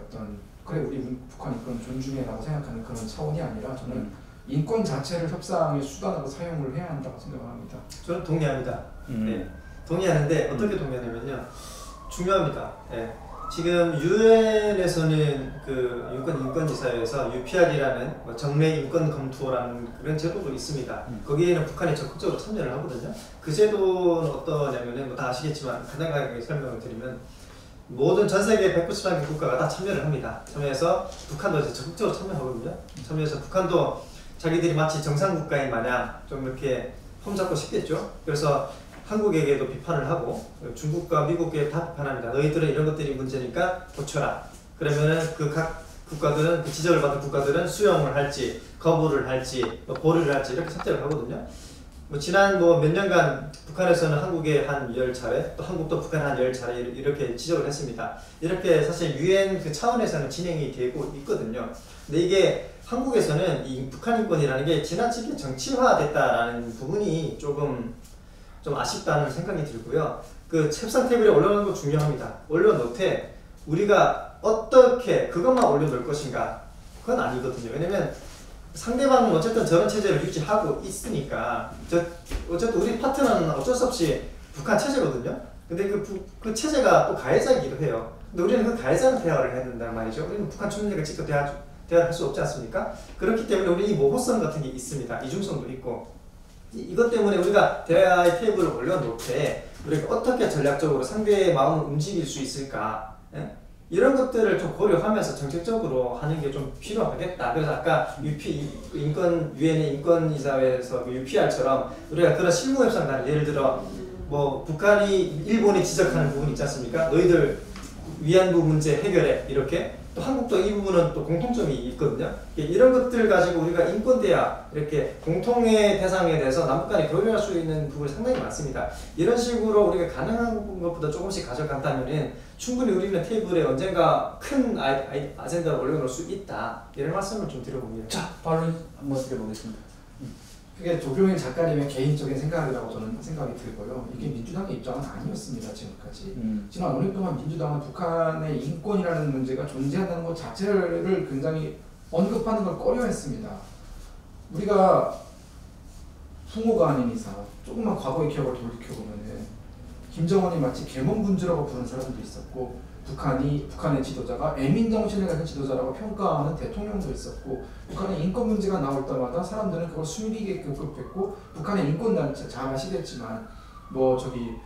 그래 우리 북한 인권 존중해라고 생각하는 그런 차원이 아니라 저는 인권 자체를 협상의 수단으로 사용을 해야 한다고 생각합니다. 저는 동의합니다. 네. 동의하는데 어떻게 동의하냐면요, 중요합니다. 네. 지금 유엔에서는 그 인권이사회에서 UPR이라는 정례 인권 검토라는 그런 제도도 있습니다. 거기에는 북한이 적극적으로 참여를 하거든요. 그 제도는 어떠냐면은 다 아시겠지만 간단하게 설명을 드리면 모든 전 세계 193개 국가가 다 참여를 합니다. 참여해서 북한도 이제 적극적으로 참여하거든요. 참여해서 북한도 자기들이 마치 정상국가인 마냥 좀 이렇게 폼잡고 싶겠죠. 그래서 한국에게도 비판을 하고 중국과 미국에 다 비판합니다. 너희들은 이런 것들이 문제니까 고쳐라. 그러면은 그 각 국가들은 그 지적을 받은 국가들은 수용을 할지 거부를 할지 보류를 할지 이렇게 선택을 하거든요. 뭐 지난 뭐 몇 년간 북한에서는 한국에 한 10차례, 또 한국도 북한에 한 10차례 이렇게 지적을 했습니다. 이렇게 사실 유엔 그 차원에서는 진행이 되고 있거든요. 근데 이게 한국에서는 이 북한 인권이라는 게 지나치게 정치화됐다라는 부분이 조금 좀 아쉽다는 생각이 들고요. 그 협상 테이블에 올려놓는 거 중요합니다. 올려놓되 우리가 어떻게 그것만 올려놓을 것인가, 그건 아니거든요. 왜냐면 상대방은 어쨌든 저런 체제를 유지하고 있으니까 어쨌든 우리 파트너는 어쩔 수 없이 북한 체제거든요. 근데 그 체제가 또 가해자이기도 해요. 근데 우리는 그 가해자랑 대화를 해야 된단 말이죠. 우리는 북한 주민들과 직접 대화를 할 수 없지 않습니까? 그렇기 때문에 우리 이 모호성 같은 게 있습니다. 이중성도 있고. 이것 때문에 우리가 대화의 테이블을 올려놓을 때 우리가 어떻게 전략적으로 상대의 마음을 움직일 수 있을까? 예? 이런 것들을 좀 고려하면서 정책적으로 하는 게 좀 필요하겠다. 그래서 아까 유엔의 인권이사회에서 그 UPR처럼 우리가 그런 실무 협상단을 예를 들어 뭐 북한이 일본이 지적하는 부분 있지 않습니까? 너희들 위안부 문제 해결해 이렇게. 또 한국도 이 부분은 또 공통점이 있거든요. 이런 것들 가지고 우리가 인권 대화 이렇게 공통의 대상에 대해서 남북 간에 교류할 수 있는 부분이 상당히 많습니다. 이런 식으로 우리가 가능한 것보다 조금씩 가져간다면은 충분히 우리는 테이블에 언젠가 큰 아젠다를 올려놓을 수 있다. 이런 말씀을 좀 드려봅니다. 자, 발언 한번 드려보겠습니다. 그게 조경일 작가님의 개인적인 생각이라고 저는 생각이 들고요. 이게 민주당의 입장은 아니었습니다. 지금까지. 지난 5년 동안 민주당은 북한의 인권이라는 문제가 존재한다는 것 자체를 굉장히 언급하는 걸 꺼려했습니다. 우리가 풍호가 아닌 이상 조금만 과거의 기억을 돌이켜보면 김정은이 마치 계몽군주라고 부른 사람도 있었고 북한의 지도자가 애민 정신을 가진 지도자라고 평가하는 대통령도 있었고 북한의 인권 문제가 나올 때마다 사람들은 그걸 숨기게 급급했고 북한의 인권 단체 잘 아시겠지만 뭐 저기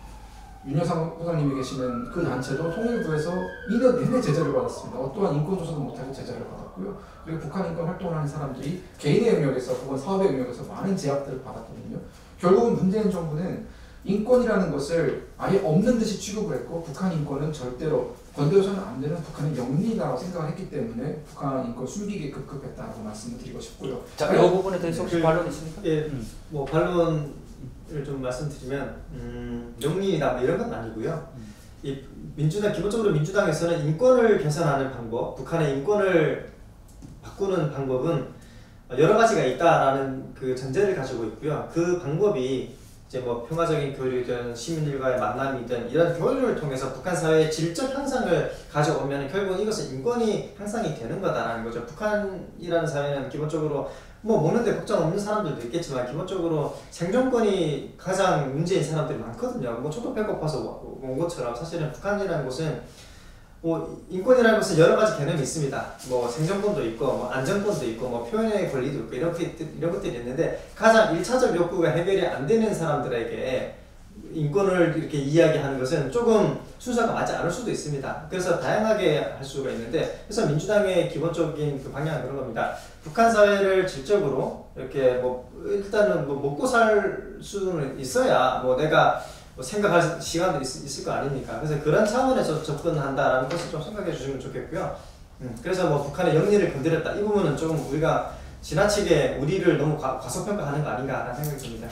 윤여상 부장님이 계시는 그 단체도 통일부에서 2년 내내 제재를 받았습니다. 어떠한 인권 조사도 못하게 제재를 받았고요. 그리고 북한 인권 활동을 하는 사람들이 개인의 영역에서 혹은 사업의 영역에서 많은 제약들을 받았거든요. 결국은 문재인 정부는 인권이라는 것을 아예 없는 듯이 취급을 했고 북한 인권은 절대로 건드려서는 안 되는 북한의 영리다라고 생각을 했기 때문에 북한 인권 숨기기에 급급했다고 말씀을 드리고 싶고요. 자, 이 부분에 대해서 혹시 반론 있습니까? 예, 뭐 반론을 좀 말씀드리면 영리나 뭐 이런 건 아니고요. 이 민주당 기본적으로 민주당에서는 인권을 개선하는 방법, 북한의 인권을 바꾸는 방법은 여러 가지가 있다라는 그 전제를 가지고 있고요. 그 방법이 이제 뭐 평화적인 교류든 시민들과의 만남이든 이런 교류를 통해서 북한 사회의 질적 향상을 가져오면 결국 이것은 인권이 향상이 되는 거다라는 거죠. 북한이라는 사회는 기본적으로 뭐 먹는데 걱정 없는 사람들도 있겠지만 기본적으로 생존권이 가장 문제인 사람들이 많거든요. 뭐 저도 배고파서 온 것처럼 사실은 북한이라는 곳은 뭐 인권이라는 것은 여러 가지 개념이 있습니다. 뭐 생존권도 있고, 뭐 안전권도 있고, 뭐 표현의 권리도 있고 이런 것들이 있는데 가장 1차적 욕구가 해결이 안 되는 사람들에게 인권을 이렇게 이야기하는 것은 조금 순서가 맞지 않을 수도 있습니다. 그래서 다양하게 할 수가 있는데 그래서 민주당의 기본적인 그 방향은 그런 겁니다. 북한 사회를 질적으로 이렇게 뭐 일단은 뭐 먹고 살 수는 있어야 뭐 내가 뭐 생각할 시간도 있을 거 아닙니까? 그래서 그런 차원에서 접근한다라는 것을 좀 생각해 주시면 좋겠고요. 그래서 뭐 북한의 영리를 건드렸다 이 부분은 조금 우리가 지나치게 우리를 너무 과소평가하는 거 아닌가라는 생각이 듭니다.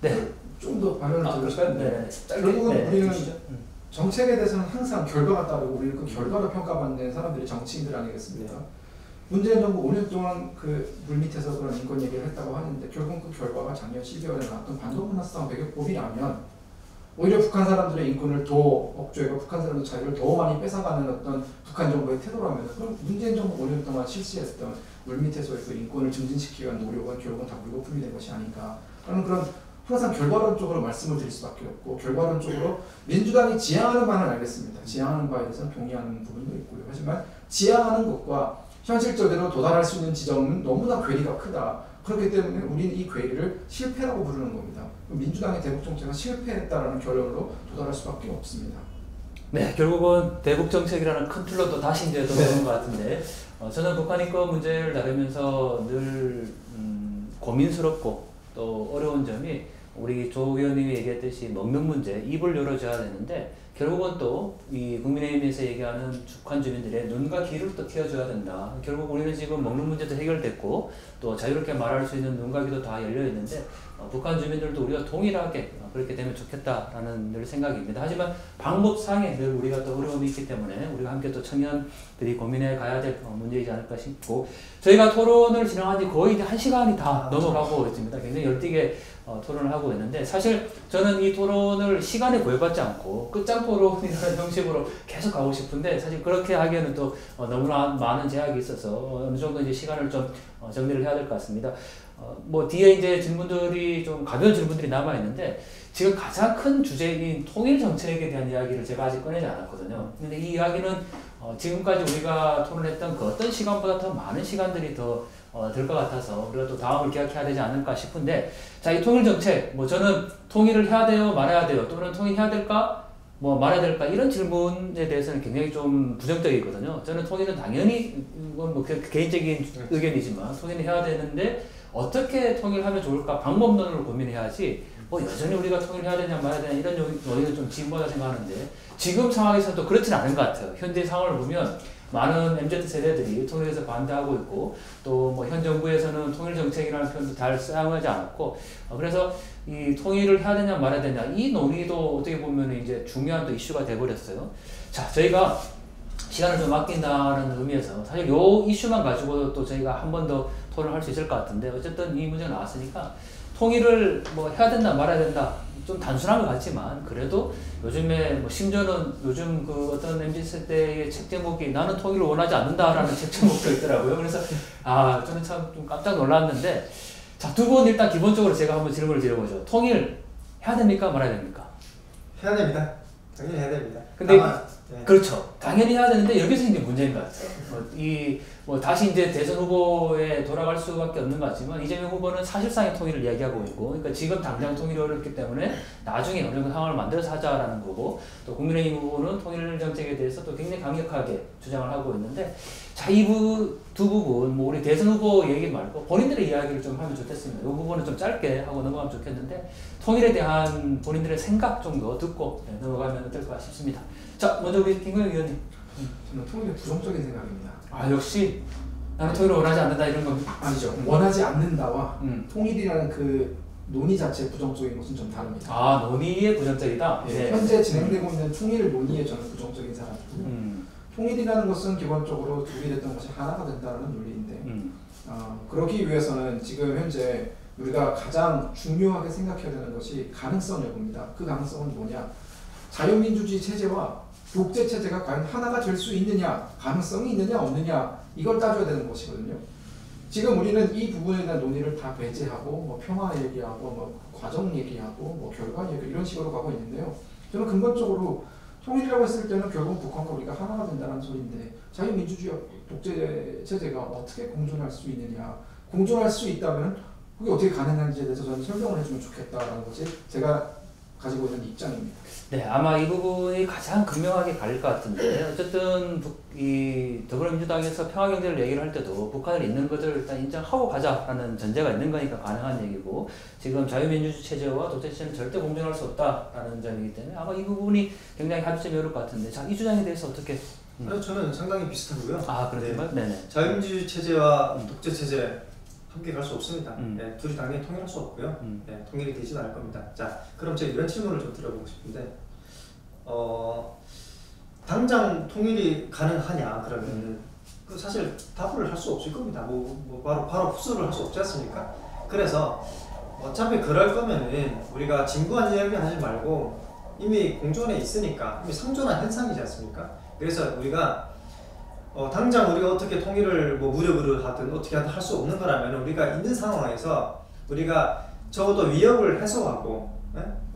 네. 좀 더 발언을 드리고 싶은데 네. 결국은 우리는 정책에 대해서는 항상 결과가 따르고 우리는 그 결과로 평가받는 사람들이 정치인들 아니겠습니까? 네. 문재인 정부 5년 동안 그 물밑에서 그런 인권 얘기를 했다고 하는데 결국 그 결과가 작년 12월에 나왔던 반도문화상 배격법이라면 오히려 북한 사람들의 인권을 더 억제하고 북한 사람들의 자유를 더 많이 뺏어가는 어떤 북한 정부의 태도라면 그럼 문재인 정부 5년 동안 실시했던 물밑에서의 그 인권을 증진시키기 위한 노력은 결국은 다 물거품이 된 것이 아닌가 라는 그런 항상 결과론적으로 말씀을 드릴 수밖에 없고 결과론적으로 민주당이 지향하는 바는 알겠습니다. 지향하는 바에 대해서는 동의하는 부분도 있고요. 하지만 지향하는 것과 현실적으로 도달할 수 있는 지점은 너무나 괴리가 크다. 그렇기 때문에 우리는 이 괴리를 실패라고 부르는 겁니다. 민주당의 대북 정책은 실패했다라는 결론으로 도달할 수밖에 없습니다. 네, 결국은 대북 정책이라는 큰 틀로 또 다시 이제 들어오는 것 같은데 저는 북한 인권 문제를 다루면서 늘 고민스럽고 또 어려운 점이 우리 조 의원님이 얘기했듯이 먹는 문제, 입을 열어줘야 되는데 결국은 또 이 국민의힘에서 얘기하는 북한 주민들의 눈과 귀를 또 튀어줘야 된다. 결국 우리는 지금 먹는 문제도 해결됐고 또 자유롭게 말할 수 있는 눈과 귀도 다 열려 있는데 북한 주민들도 우리가 동일하게 그렇게 되면 좋겠다라는 늘 생각입니다. 하지만 방법상에 늘 우리가 또 어려움이 있기 때문에 우리가 함께 또 청년들이 고민해 가야 될 문제이지 않을까 싶고 저희가 토론을 진행한 지 거의 이제 1시간이 다 넘어가고 있습니다. 굉장히 열띠게 토론을 하고 있는데 사실 저는 이 토론을 시간에 구애받지 않고 끝장 토론이라는 형식으로 계속 가고 싶은데 사실 그렇게 하기에는 또 너무나 많은 제약이 있어서 어느 정도 이제 시간을 좀 정리를 해야 될 것 같습니다. 뭐 뒤에 이제 질문들이 좀 가벼운 질문들이 남아 있는데 지금 가장 큰 주제인 통일 정책에 대한 이야기를 제가 아직 꺼내지 않았거든요. 근데 이 이야기는 지금까지 우리가 토론했던 그 어떤 시간보다 더 많은 시간들이 더 될 것 같아서 우리가 또 다음을 기약해야 되지 않을까 싶은데 자, 이 통일 정책 뭐 저는 통일을 해야 돼요, 말아야 돼요, 또는 통일해야 될까, 뭐 말아야 될까 이런 질문에 대해서는 굉장히 좀 부정적이거든요. 저는 통일은 당연히 이건 뭐 개인적인 의견이지만 통일을 해야 되는데 어떻게 통일하면 좋을까 방법론을 고민해야지 뭐 여전히 우리가 통일해야 되냐 말아야 되냐 이런 논의는 좀 지금보다 생각하는데 지금 상황에서는 또 그렇진 않은 것 같아요. 현재 상황을 보면 많은 MZ세대들이 통일에서 반대하고 있고 또 뭐 현 정부에서는 통일 정책이라는 표현도 잘 사용하지 않았고 그래서 이 통일을 해야 되냐 말아야 되냐 이 논의도 어떻게 보면 이제 중요한 또 이슈가 돼버렸어요. 자, 저희가 시간을 좀 아낀다는 의미에서 사실 요 이슈만 가지고 또 저희가 한 번 더 토론할 수 있을 것 같은데 어쨌든 이 문제가 나왔으니까 통일을 뭐 해야 된다 말아야 된다 좀 단순한 것 같지만 그래도 요즘에 뭐 심지어는 요즘 그 어떤 MZ세대의 책 제목이 나는 통일을 원하지 않는다라는 책 제목도 있더라고요. 그래서 저는 참 좀 깜짝 놀랐는데 자, 두 분 일단 기본적으로 제가 한번 질문을 드려보죠. 통일 해야 됩니까 말아야 됩니까? 해야 됩니다. 당연히 해야 됩니다. 근데 네. 그렇죠. 당연히 해야 되는데 여기서 이제 문제인 것 같아요. 뭐 다시 이제 대선 후보에 돌아갈 수밖에 없는 것 같지만 이재명 후보는 사실상의 통일을 이야기하고 있고, 그러니까 지금 당장 통일이 어렵기 때문에 나중에 어느 정도 상황을 만들어서 하자라는 거고, 또 국민의힘 후보는 통일 정책에 대해서 또 굉장히 강력하게 주장을 하고 있는데, 자, 두 부분 뭐 우리 대선 후보 얘기 말고 본인들의 이야기를 좀 하면 좋겠습니다. 이 부분은 좀 짧게 하고 넘어가면 좋겠는데 통일에 대한 본인들의 생각 정도 듣고 넘어가면 어떨까 싶습니다. 자, 먼저 우리 김건희 의원님. 저는 통일에 부정적인 생각입니다. 역시 나는 통일을 원하지 않는다 이런 겁니다. 아니죠. 원하지 않는다와 통일이라는 그 논의 자체의 부정적인 것은 좀 다릅니다. 논의의 부정적이다? 네. 현재 진행되고 있는 통일 논의에 저는 부정적인 사람이고요. 통일이라는 것은 기본적으로 둘이 됐던 것이 하나가 된다는 논리인데 그러기 위해서는 지금 현재 우리가 가장 중요하게 생각해야 되는 것이 가능성 여부입니다. 그 가능성은 뭐냐? 자유민주주의 체제와 독재 체제가 과연 하나가 될 수 있느냐, 가능성이 있느냐 없느냐 이걸 따져야 되는 것이거든요. 지금 우리는 이 부분에 대한 논의를 다 배제하고 뭐 평화 얘기하고 뭐 과정 얘기하고 뭐 결과 얘기 이런 식으로 가고 있는데요. 저는 근본적으로 통일이라고 했을 때는 결국 북한과 우리가 하나가 된다는 소리인데 자유민주주의 독재 체제가 어떻게 공존할 수 있느냐, 공존할 수 있다면 그게 어떻게 가능한지에 대해서 저는 설명을 해주면 좋겠다라는 것이 제가 가지고 있는 입장입니다. 네, 아마 이 부분이 가장 극명하게 갈릴 것 같은데 어쨌든 이 더불어민주당에서 평화경제를 얘기를 할 때도 북한을 있는 것을 일단 인정하고 가자라는 전제가 있는 거니까 가능한 얘기고 지금 자유민주주의 체제와 독재 체제는 절대 공존할 수 없다라는 점이기 때문에 아마 이 부분이 굉장히 합의점이 어려울 것 같은데 자, 이 주장에 대해서 어떻게? 저는 상당히 비슷하고요. 그렇군요. 네. 네네. 자유민주주의 체제와 독재 체제 함께 갈 수 없습니다. 네, 둘이 당연히 통일할 수 없고요. 네, 통일이 되지는 않을 겁니다. 자, 그럼 제가 이런 질문을 좀 드려보고 싶은데 당장 통일이 가능하냐 그러면 그 사실 답을 할 수 없을 겁니다. 뭐 바로 흡수를 할 수 없지 않습니까? 그래서 어차피 그럴 거면은 우리가 진부한 이야기 하지 말고 이미 공존에 있으니까 이미 상존한 현상이지 않습니까? 그래서 우리가 당장 우리가 어떻게 통일을 뭐 무력으로 하든 어떻게 하든 할 수 없는 거라면 우리가 있는 상황에서 우리가 적어도 위협을 해소하고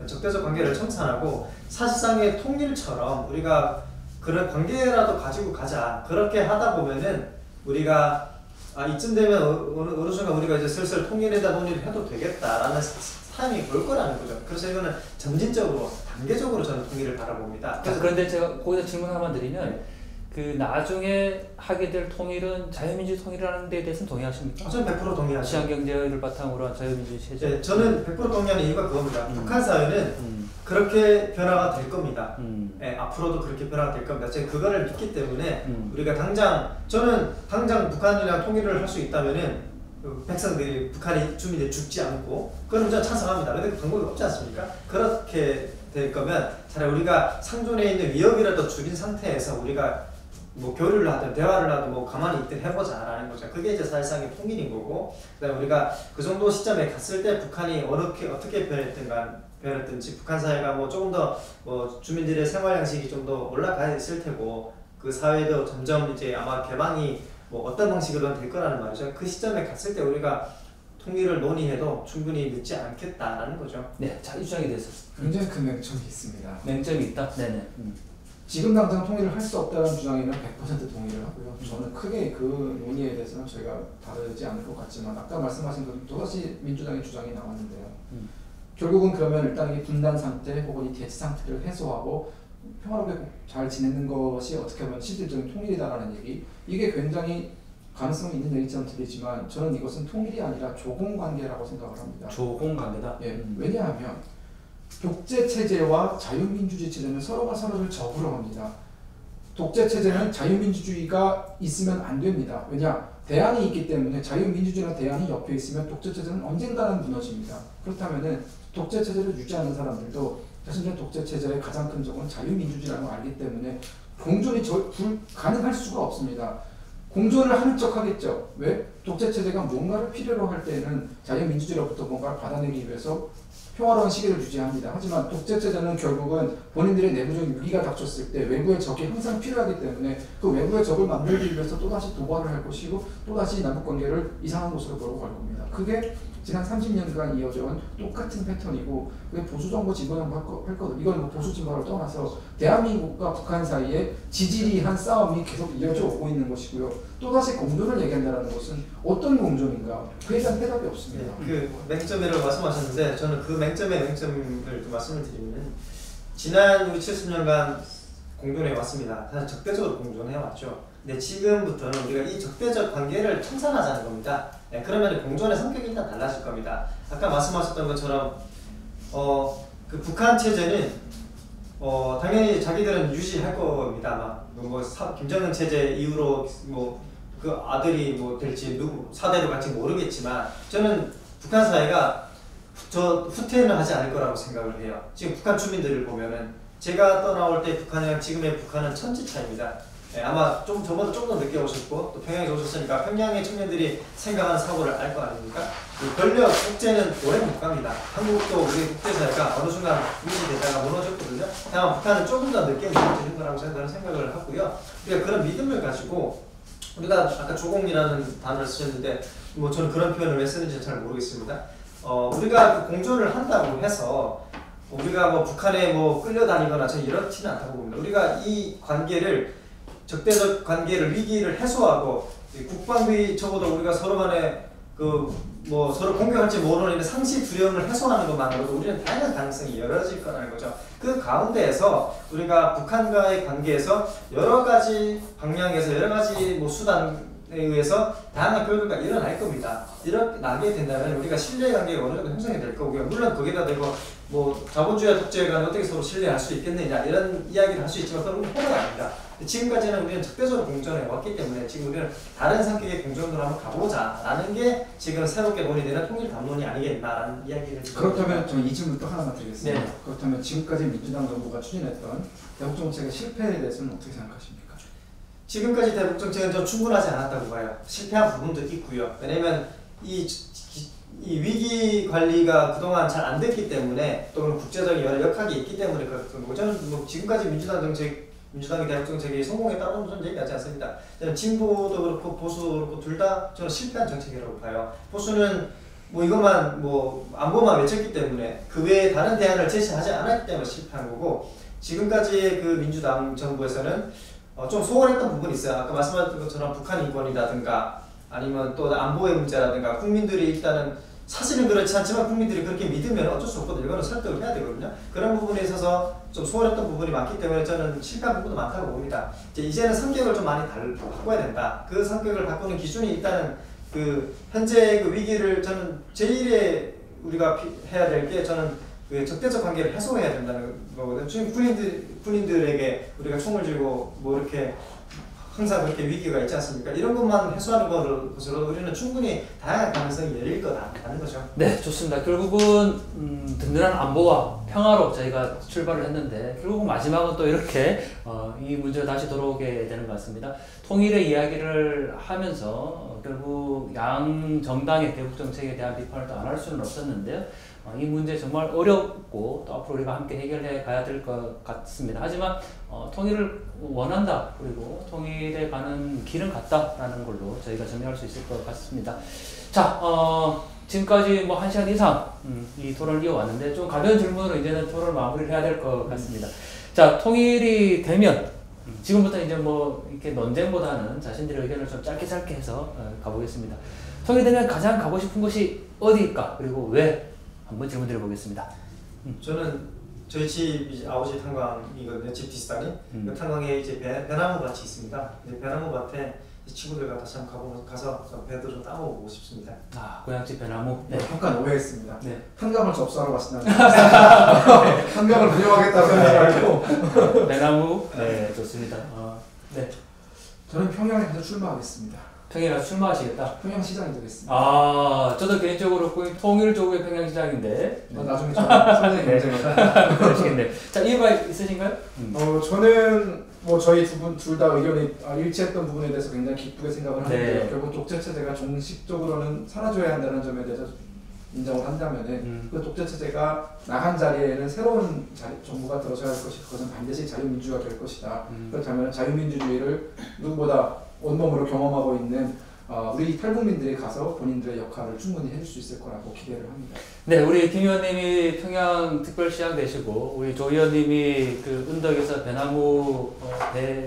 적대적 관계를 청산하고 사실상의 통일처럼 우리가 그런 관계라도 가지고 가자. 그렇게 하다 보면은 우리가 이쯤 되면 어느 순간 우리가 이제 슬슬 통일에다 논의를 해도 되겠다라는 타임이 올 거라는 거죠. 그래서 이거는 점진적으로 단계적으로 저는 통일을 바라봅니다. 그런데 제가 거기서 질문 하나만 드리면 그 나중에 하게 될 통일은 자유민주 통일이라는 데에 대해서는 동의하십니까? 저는 100% 동의하죠. 시장경제를 바탕으로 한 자유민주 체제. 네, 저는 100% 동의하는 이유가 그겁니다. 북한 사회는 그렇게 변화가 될 겁니다. 네, 앞으로도 그렇게 변화가 될 겁니다. 제가 그거를 믿기 때문에 우리가 저는 당장 북한이랑 통일을 할 수 있다면은 백성들이 북한이 주민들이 죽지 않고 그건 저는 찬성합니다. 근데 그 방법이 없지 않습니까? 그렇게 될 거면 차라리 우리가 상존에 있는 위협이라도 줄인 상태에서 우리가 뭐 교류를 하든 대화를 하든 뭐 가만히 있든 해보자라는 거죠. 그게 이제 사실상의 통일인 거고, 그다음에 우리가 그 정도 시점에 갔을 때 북한이 어떻게 변했든지 북한 사회가 뭐 조금 더 뭐 주민들의 생활 양식이 좀 더 올라가 있을 테고 그 사회도 점점 이제 아마 개방이 뭐 어떤 방식으로든 될 거라는 말이죠. 그 시점에 갔을 때 우리가 통일을 논의해도 충분히 늦지 않겠다라는 거죠. 네, 자 입장에 대해서 굉장히 큰 맹점이 있습니다. 맹점이 있다. 네네. 지금 당장 통일을 할 수 없다는 주장에는 100% 동의를 하고요. 저는 크게 그 논의에 대해서는 저희가 다르지 않을 것 같지만 아까 말씀하신 것은 또다시 민주당의 주장이 나왔는데요. 결국은 그러면 일단 이 분단 상태 혹은 이 대치 상태를 해소하고 평화롭게 잘 지내는 것이 어떻게 보면 실질적인 통일이다라는 얘기, 이게 굉장히 가능성이 있는 얘기처럼 들리지만 저는 이것은 통일이 아니라 조공관계라고 생각을 합니다. 조공관계다? 예, 왜냐하면 독재체제와 자유민주주의 체제는 서로가 서로를 적으로 합니다. 독재체제는 자유민주주의가 있으면 안 됩니다. 왜냐? 대안이 있기 때문에 자유민주주의나 대안이 옆에 있으면 독재체제는 언젠가는 무너집니다. 그렇다면 독재체제를 유지하는 사람들도 사실은 독재체제의 가장 큰 적은 자유민주주의라는 걸 알기 때문에 공존이 불가능할 수가 없습니다. 공존을 하는 척 하겠죠. 왜? 독재체제가 뭔가를 필요로 할 때는 자유민주주의로부터 뭔가를 받아내기 위해서 평화로운 시기를 유지합니다. 하지만 독재체제는 결국은 본인들의 내부적인 위기가 닥쳤을 때 외부의 적이 항상 필요하기 때문에 그 외부의 적을 만들기 위해서 또다시 도발을 할 것이고 또다시 남북관계를 이상한 곳으로 몰고 갈 겁니다. 그게 지난 30년간 이어져온 똑같은 패턴이고 그게 보수정부 진보정부 할 거든. 이건 뭐 보수 진보를 떠나서 대한민국과 북한 사이에 지지리한 싸움이 계속 이어져 오고 있는 것이고요. 또다시 공존을 얘기한다는 것은 어떤 공존인가? 그에 대한 대답이 없습니다. 그 맹점이라고 말씀하셨는데 저는 그 맹점을 좀 말씀을 드리면 지난 우리 70년간 공존해 왔습니다. 사실 적대적으로 공존해 왔죠. 근데 지금부터는 우리가 이 적대적 관계를 청산하자는 겁니다. 네, 그러면 공존의 성격이 일단 달라질 겁니다. 아까 말씀하셨던 것처럼 그 북한 체제는 당연히 자기들은 유지할 겁니다. 아마 김정은 체제 이후로 뭐 그 아들이 뭐 될지 누구 사대로 갈지 모르겠지만 저는 북한 사회가 후퇴는 하지 않을 거라고 생각을 해요. 지금 북한 주민들을 보면은 제가 떠나올 때 북한이랑 지금의 북한은 천지 차이입니다. 네, 아마 저보다 조금 더 늦게 오셨고 또 평양에 오셨으니까 평양의 청년들이 생각하는 사고를 알 거 아닙니까? 이 권력 국제는 오래 못 갑니다. 한국도 우리 국제사회가 어느 순간 유지되다가 무너졌거든요. 다만 북한은 조금 더 늦게 무너지는 거라고 저는 생각을 하고요. 우리가 그런 믿음을 가지고 우리가 아까 조공이라는 단어를 쓰셨는데 뭐 저는 그런 표현을 왜 쓰는지 잘 모르겠습니다. 우리가 공존을 한다고 해서 우리가 뭐 북한에 뭐 끌려다니거나 저는 이렇지는 않다고 봅니다. 우리가 이 관계를 적대적 관계를 위기를 해소하고 국방비 적어도 우리가 서로 간에 뭐 서로 공격할지 모르는 상시 두려움을 해소하는 것만으로도 우리는 다양한 가능성이 열어질 거라는 거죠. 그 가운데에서 우리가 북한과의 관계에서 여러 가지 방향에서 여러 가지 뭐 수단에 의해서 다양한 교류가 일어날 겁니다. 이렇게 나게 된다면 우리가 신뢰 관계가 어느 정도 형성이 될 거고요. 물론 거기다 대고 뭐 자본주의와 독재 간에 어떻게 서로 신뢰할 수 있겠느냐 이런 이야기를 할 수 있지만 그건 해가 아닙니다. 지금까지는 우리는 적대적으로 공존해 왔기 때문에 지금 우리는 다른 성격의 공존으로 한번 가보자라는 게 지금 새롭게 논의되는 통일 담론이 아니겠나라는 이야기를 그렇다면 저는 이 질문 또 하나만 드리겠습니다. 네. 그렇다면 지금까지 민주당 정부가 추진했던 대북정책의 실패에 대해서는 어떻게 생각하십니까? 지금까지 대북정책은 좀 충분하지 않았다고 봐요. 실패한 부분도 있고요. 왜냐면 이 위기 관리가 그동안 잘 안 됐기 때문에 또는 국제적인 여러 역학이 있기 때문에 그렇던 거고 저는 뭐 지금까지 민주당의 대북정책이 성공했다는 저는 얘기하지 않습니다. 저는 진보도 그렇고 보수도 그렇고 둘 다 저는 실패한 정책이라고 봐요. 보수는 뭐 이것만 뭐 안보만 외쳤기 때문에 그 외에 다른 대안을 제시하지 않았기 때문에 실패한 거고 지금까지의 그 민주당 정부에서는 좀 소홀했던 부분이 있어요. 아까 말씀하셨던 것처럼 북한 인권이라든가 아니면 또 안보의 문제라든가 국민들이 일단은 사실은 그렇지 않지만 국민들이 그렇게 믿으면 어쩔 수 없거든요. 이거는 설득을 해야 되거든요. 그런 부분에 있어서 좀 소홀했던 부분이 많기 때문에 저는 실패한 부분도 많다고 봅니다. 이제는 성격을 좀 많이 바꿔야 된다. 그 성격을 바꾸는 기준이 일단은 그 현재 그 위기를 저는 제1에 우리가 해야 될 게 저는 그 적대적 관계를 해소해야 된다는 거거든요. 지금 군인들에게 우리가 총을 쥐고 뭐 이렇게 항상 그렇게 위기가 있지 않습니까? 이런 것만 해소하는 것으로 우리는 충분히 다양한 가능성이 열릴 거다라는 거죠. 네, 좋습니다. 결국은 든든한 안보와 평화로 저희가 출발을 했는데 결국 마지막은 또 이렇게 이 문제가 다시 돌아오게 되는 것 같습니다. 통일의 이야기를 하면서 결국 양 정당의 대북 정책에 대한 비판을 또 안 할 수는 없었는데요. 이 문제 정말 어렵고 또 앞으로 우리가 함께 해결해 가야 될 것 같습니다. 하지만 통일을 원한다, 그리고 통일에 가는 길은 같다라는 걸로 저희가 정리할 수 있을 것 같습니다. 자, 지금까지 뭐 1시간 이상 이 토론을 이어왔는데 좀 가벼운 질문으로 이제는 토론을 마무리를 해야 될 것 같습니다. 자, 통일이 되면 지금부터 이제 뭐 이렇게 논쟁보다는 자신들의 의견을 좀 짧게 해서 가보겠습니다. 통일되면 가장 가고 싶은 곳이 어디일까? 그리고 왜? 한번 질문 드려보겠습니다. 저는 저희 집이 아버지 탄광이거든요. 집 뒷산이. 그 탄광에 이제 배나무 밭이 있습니다. 배나무 밭에 친구들과 다시 한번 가서 배도 좀 따먹어보고 싶습니다. 아, 고향집 배나무. 네. 잠깐 오해했습니다. 네. 한강을 접수하러 가신다는 한강을 운영하겠다고 생각하고 배나무. 네, 좋습니다. 네. 저는 평양에 가서 출마하겠습니다. 평양에 가서 출마하시겠다. 평양시장이 되겠습니다. 아, 저도 개인적으로 통일 쪽의 평양시장인데. 나중에 저는 경쟁을 그러시겠네. 자, 이유가 있으신가요? 저는 뭐 저희 둘 다 의견이 일치했던 부분에 대해서 굉장히 기쁘게 생각을 하는데요. 네. 결국 독재체제가 종식적으로는 사라져야 한다는 점에 대해서 인정을 한다면은 그 독재체제가 나간 자리에는 새로운 정부가 들어서야 할 것이, 그것은 반드시 자유민주가 될 것이다. 그렇다면 자유민주주의를 누구보다 온몸으로 경험하고 있는 우리 탈북민들이 가서 본인들의 역할을 충분히 해줄 수 있을 거라고 기대를 합니다. 네, 우리 김 의원님이 평양특별시장 되시고 우리 조 의원님이 그 은덕에서 배나무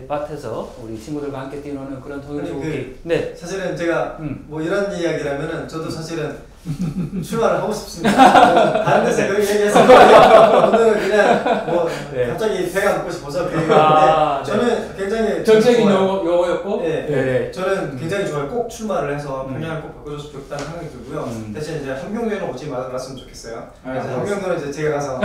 밭에서 우리 친구들과 함께 뛰노는 그런 통일조국이 네. 사실은 제가 뭐 이런 이야기라면은 저도 사실은 출마를 하고 싶습니다. 다른 데서 그렇게 얘기해서 오늘은 그냥 뭐 네. 갑자기 배가 먹고 싶어서 그 얘기했는데 저는 굉장히 정책인 용어였고 네. 네. 저는 굉장히 좋아요. 꼭 출마를 해서 평양을 꼭 바꿔줬으면 좋겠다는 생각이 들고요. 대신 이제 한경도에는 오지 말았으면 좋겠어요. 그래서 한경도는 이제 제가 가서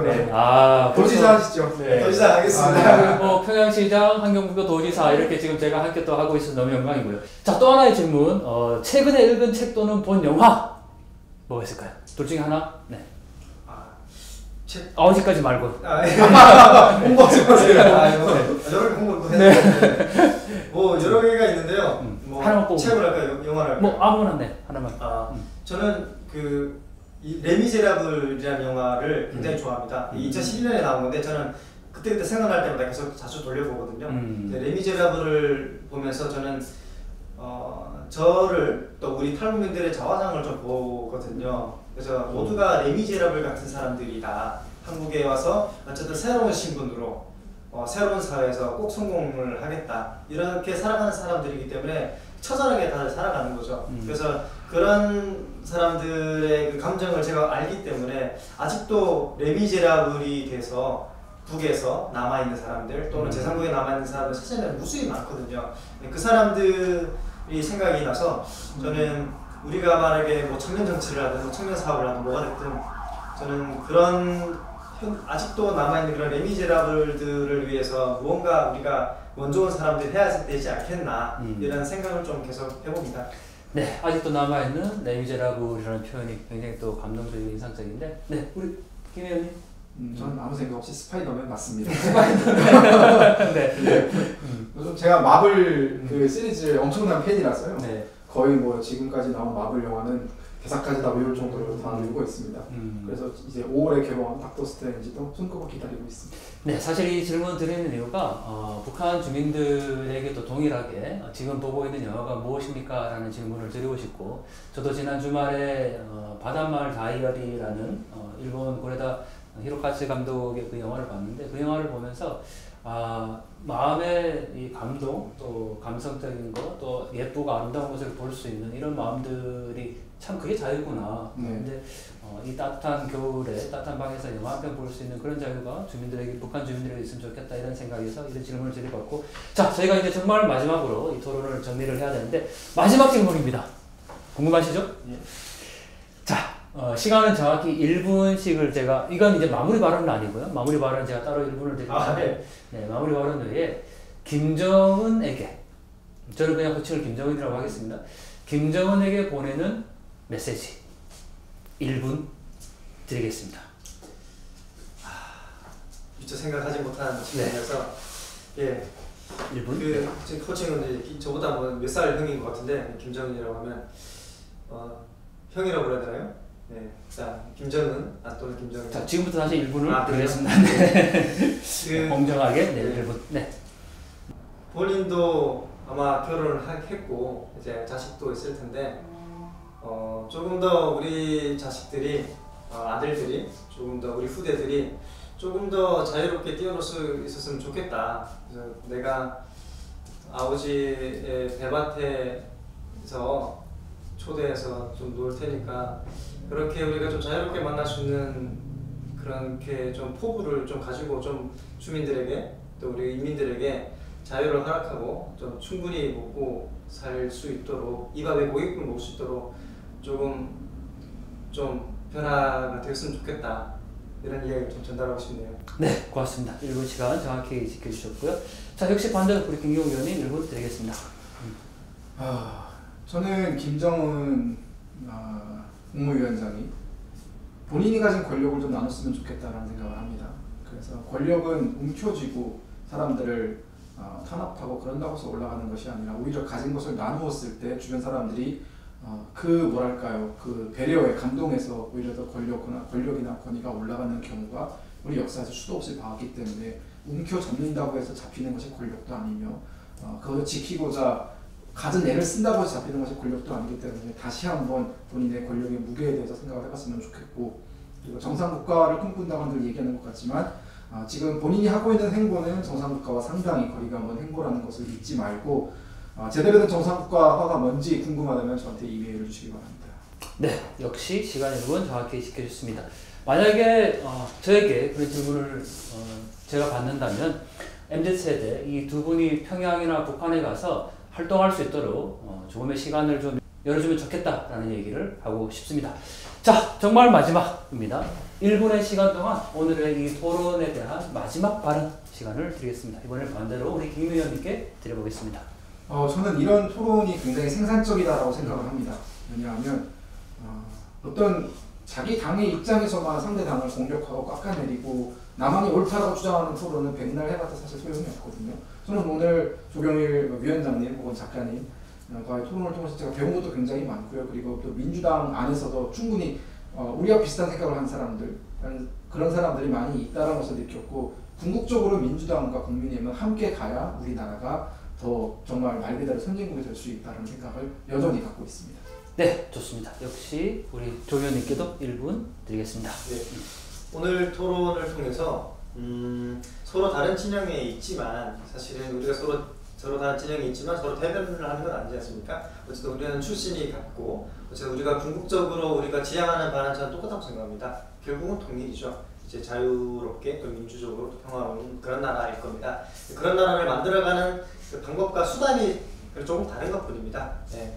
네. 아, 도지사 하시죠. 네. 도지사 하겠습니다. 뭐 평양시장, 한경북도 도지사 이렇게 지금 제가 함께 또 하고 있어서 너무 영광이고요. 자, 또 하나의 질문. 최근에 읽은 책 또는 본 영화 뭐가 있을까요? 둘 중에 하나? 네. 아버지까지 말고. 홍보하지 마세요. 여러 개 공부도 했는데 뭐 여러 개가 있는데요. 뭐 하나만 꼭. 책을 할까요? 영화를 할까요? 뭐 아무나 네 하나만. 저는 그 레미제라블이라는 영화를 굉장히 좋아합니다. 2012년에 나온 건데 저는 그때 생각날 때마다 계속 자주 돌려보거든요. 레미제라블을 보면서 저는 저를 또 우리 탈북민들의 자화상을 좀 보거든요. 그래서 모두가 레미제라블 같은 사람들이다. 한국에 와서 어쨌든 새로운 신분으로 새로운 사회에서 꼭 성공을 하겠다. 이렇게 살아가는 사람들이기 때문에 처절하게 다들 살아가는 거죠. 그래서 그런 사람들의 그 감정을 제가 알기 때문에 아직도 레미제라블이 돼서 북에서 남아있는 사람들 또는 제3국에 남아있는 사람들 사실은 무수히 많거든요. 그 사람들이 생각이 나서 저는 우리가 만약에 뭐 청년 정치를 하든 청년 사업을 하든 뭐가 됐든 저는 그런 아직도 남아있는 그런 레미제라블들을 위해서 무언가 우리가 먼저 온 사람들이 해야 되지 않겠나 이런 생각을 좀 계속 해봅니다. 네, 아직도 남아있는 레미제라블이라는 표현이 굉장히 또 감동적이고 인상적인데 네, 우리 김 의원님? 저는 아무 생각 없이 스파이더맨 맞습니다. 네. 요즘 제가 마블 그 시리즈의 엄청난 팬이라서요. 네. 거의 뭐 지금까지 나온 마블 영화는 대사까지 다 외울 정도로 다 외우고 있습니다. 그래서 이제 5월에 개봉한 닥터 스트레인지도 손꼽아 기다리고 있습니다. 네, 사실 이 질문 드리는 이유가 북한 주민들에게도 동일하게 지금 보고 있는 영화가 무엇입니까? 라는 질문을 드리고 싶고 저도 지난 주말에 바닷마을 다이어리라는 일본 고레다 히로카츠 감독의 그 영화를 봤는데 그 영화를 보면서 마음의 이 감동, 또 감성적인 거, 또 예쁘고 아름다운 것을 볼 수 있는 이런 마음들이 참 그게 자유구나. 네. 근데 이 따뜻한 겨울에 따뜻한 방에서 영화 한 편 볼 수 있는 그런 자유가 주민들에게, 북한 주민들에게 있으면 좋겠다 이런 생각에서 이런 질문을 드려봤고, 자, 저희가 이제 정말 마지막으로 이 토론을 정리를 해야 되는데 마지막 질문입니다. 궁금하시죠? 예. 자, 시간은 정확히 1분씩을 제가, 이건 이제 마무리 발언은 아니고요. 마무리 발언은 제가 따로 1분을 드릴 텐데, 네, 마무리 발언 외에 김정은에게, 저는 그냥 호칭을 김정은이라고 하겠습니다. 김정은에게 보내는 메시지 1분 드리겠습니다. 미처 생각하지 못한 질문이어서 예. 1분? 그 지금 코칭은 이제 저보다 몇 살 형인 것 같은데 김정은이라고 하면 형이라고 그래야 되나요? 네. 자, 김정은 또는 김정은. 자, 지금부터 다시 1분을 드리겠습니다. 네. 공정하게, 네, 1분. 네. 본인도 아마 결혼을 했고 이제 자식도 있을 텐데 조금 더 우리 자식들이 아들들이 조금 더 우리 후대들이 조금 더 자유롭게 뛰어놀 수 있었으면 좋겠다. 그래서 내가 아버지의 배밭에서 초대해서 좀 놀 테니까 그렇게 우리가 좀 자유롭게 만날 수 있는 그렇게 좀 포부를 좀 가지고 좀 주민들에게 또 우리 인민들에게 자유를 허락하고 좀 충분히 먹고 살 수 있도록 이 밥에 고깃국을 먹을 수 있도록 조금 좀 변화가 되었으면 좋겠다. 이런 이야기를 좀 전달하고 싶네요. 네, 고맙습니다. 1분 시간 정확히 지켜주셨고요. 자, 역시 반대로 우리 김경욱 의원님 1분 드리겠습니다. 저는 김정은 국무위원장이 본인이 가진 권력을 좀 나눴으면 좋겠다라는 생각을 합니다. 그래서 권력은 움켜쥐고 사람들을 탄압하고 그런다고 해서 올라가는 것이 아니라 오히려 가진 것을 나누었을 때 주변 사람들이 그 배려에 감동해서 오히려 더 권력이나 권위가 올라가는 경우가 우리 역사에서 수도 없이 봐왔기 때문에 움켜잡는다고 해서 잡히는 것이 권력도 아니며 그것을 지키고자 갖은 애를 쓴다고 해서 잡히는 것이 권력도 아니기 때문에 다시 한번 본인의 권력의 무게에 대해서 생각을 해봤으면 좋겠고, 그리고 정상국가를 꿈꾼다고 늘 얘기하는 것 같지만 지금 본인이 하고 있는 행보는 정상국가와 상당히 거리가 먼 행보라는 것을 잊지 말고 제대로 된 정상국가화가 뭔지 궁금하다면 저한테 이메일을 주시기 바랍니다. 네, 역시 시간 1분 정확히 지켜주셨습니다. 만약에 저에게 그런 질문을 제가 받는다면 MZ세대 이 두 분이 평양이나 북한에 가서 활동할 수 있도록 조금의 시간을 좀 열어주면 좋겠다라는 얘기를 하고 싶습니다. 자, 정말 마지막입니다. 1분의 시간 동안 오늘의 이 토론에 대한 마지막 발언 시간을 드리겠습니다. 이번엔 반대로 우리 김 의원님께 드려보겠습니다. 저는 이런 토론이 굉장히 생산적이다라고 생각을 합니다. 왜냐하면 어떤 자기 당의 입장에서만 상대 당을 공격하고 깎아내리고 나만이 옳다라고 주장하는 토론은 백날 해봤자 사실 소용이 없거든요. 저는 오늘 조경일 위원장님 혹은 작가님과의 토론을 통해서 제가 배운 것도 굉장히 많고요. 그리고 또 민주당 안에서도 충분히 우리와 비슷한 생각을 한 사람들, 그런 사람들이 많이 있다는 것을 느꼈고, 궁극적으로 민주당과 국민의힘은 함께 가야 우리나라가 더 정말 말 그대로 선진국이 될 수 있다는 생각을 여전히 갖고 있습니다. 네, 좋습니다. 역시 우리 조 의원님께도 1분 드리겠습니다. 네. 오늘 토론을 통해서 서로 다른 진영에 있지만 사실은 우리가 서로 다른 진영에 있지만 서로 대변을 하는 건 아니지 않습니까? 어쨌든 우리는 출신이 같고 어쨌든 우리가 궁극적으로 우리가 지향하는 바는 저는 똑같다고 생각합니다. 결국은 통일이죠. 이제 자유롭게 또 민주적으로 또 평화로운 그런 나라일 겁니다. 그런 나라를 만들어가는 그 방법과 수단이 조금 다른 것뿐입니다. 네.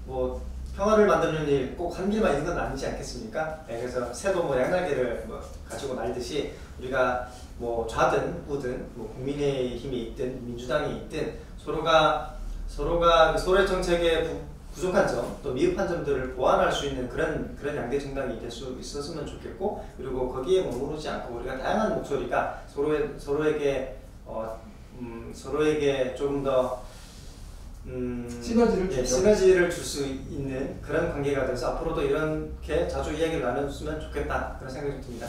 뭐 평화를 만드는 일 꼭 한 길만 있는 건 아니지 않겠습니까? 네, 그래서 새도 양날개를 가지고 날듯이 우리가 뭐 좌든 우든 뭐 국민의힘이 있든 민주당이 있든 서로가 서로의 정책의 부족한 점 또 미흡한 점들을 보완할 수 있는 그런 양대 정당이 될 수 있었으면 좋겠고, 그리고 거기에 머무르지 않고 우리가 다양한 목소리가 서로에게 조금 더 시너지를 줄 수 있는 그런 관계가 돼서 앞으로도 이렇게 자주 이야기를 나눴으면 좋겠다, 그런 생각이 듭니다.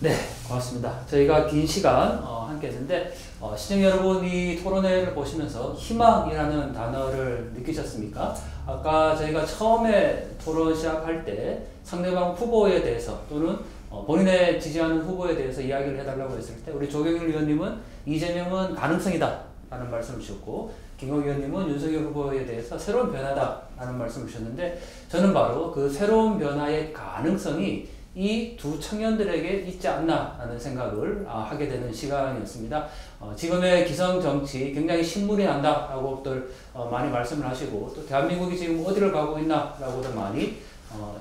네, 고맙습니다. 저희가 긴 시간 함께 했는데 시청 여러분, 이 토론회를 보시면서 희망이라는 단어를 느끼셨습니까? 아까 저희가 처음에 토론 시작할 때 상대방 후보에 대해서 또는 본인의 지지하는 후보에 대해서 이야기를 해달라고 했을 때 우리 조경일 의원님은 이재명은 가능성이다 라는 말씀을 주셨고 김용희 의원님은 윤석열 후보에 대해서 새로운 변화다 라는 말씀을 주셨는데 저는 바로 그 새로운 변화의 가능성이 이 두 청년들에게 있지 않나 하는 생각을 하게 되는 시간이었습니다. 지금의 기성정치 굉장히 신물이 난다 라고들 많이 말씀을 하시고 또 대한민국이 지금 어디를 가고 있나 라고도 많이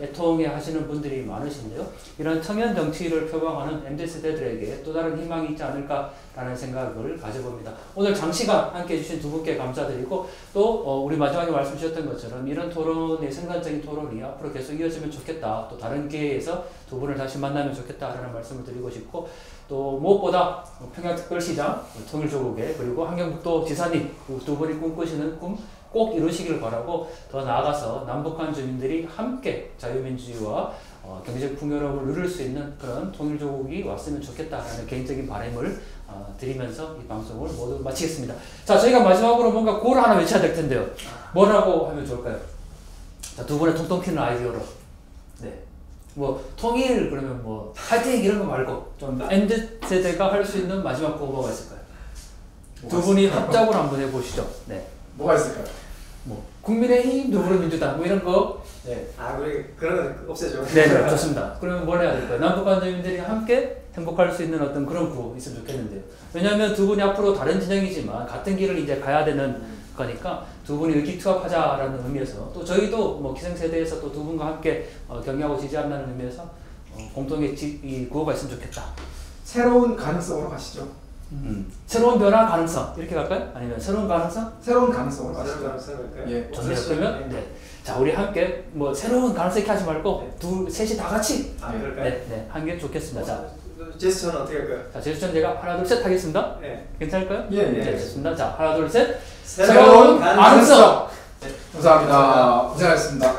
애통해 하시는 분들이 많으신데요. 이런 청년 정치를 표방하는 MZ세대들에게 또 다른 희망이 있지 않을까라는 생각을 가져봅니다. 오늘 장시간 함께 해주신 두 분께 감사드리고 또 우리 마지막에 말씀 주셨던 것처럼 이런 토론의 생산적인 토론이 앞으로 계속 이어지면 좋겠다. 또 다른 기회에서 두 분을 다시 만나면 좋겠다라는 말씀을 드리고 싶고 또 무엇보다 평양특별시장, 통일조국에 그리고 환경북도 지사님 두 분이 꿈꾸시는 꿈 꼭 이루시길 바라고 더 나아가서 남북한 주민들이 함께 자유민주주의와 경제적 풍요로움을 누릴 수 있는 그런 통일조국이 왔으면 좋겠다라는 개인적인 바람을 드리면서 이 방송을 모두 마치겠습니다. 자, 저희가 마지막으로 뭔가 고를 하나 외쳐야 될 텐데요. 뭐라고 하면 좋을까요? 자, 두 분의 통통 튀는 아이디어로. 네. 뭐 통일 그러면 뭐 파이팅 이런 거 말고 좀 MZ세대가 할 수 있는 마지막 뭐가 있을까요? 두 분이 합작으로 한번 해보시죠. 네. 뭐가 있을까요? 뭐 국민의힘, 더불어민주당 뭐 이런 거. 네. 우리 그런 건 없애죠. 네, 좋습니다. 그러면 뭘 해야 될까요? 남북한 주민들이 함께 행복할 수 있는 어떤 그런 구 있으면 좋겠는데요. 왜냐하면 두 분이 앞으로 다른 진영이지만 같은 길을 이제 가야 되는 거니까 두 분이 의기투합하자라는 의미에서 또 저희도 뭐 기성세대에서 또 두 분과 함께 격려하고 지지한다는 의미에서 공동의 이 구호가 있으면 좋겠다. 새로운 가능성으로 가시죠. 새로운 변화 가능성 이렇게 갈까요? 아니면 새로운 가능성? 새로운 가능성으로 가시죠. 새로운 가능성일까요? 예. 좋네요. 그러면 네. 자, 우리 함께 뭐 새로운 가능성 이렇게 하지 말고 둘, 셋이 다 같이 그럴까요? 네, 한 게 좋겠습니다. 자, 제스처는 어떻게 할까요? 자, 제스처는 제가 하나 둘 셋 하겠습니다. 네. 괜찮을까요? 예. 네, 좋습니다. 자, 하나 둘 셋. 새로운 가능성. 감사합니다. 고생하셨습니다.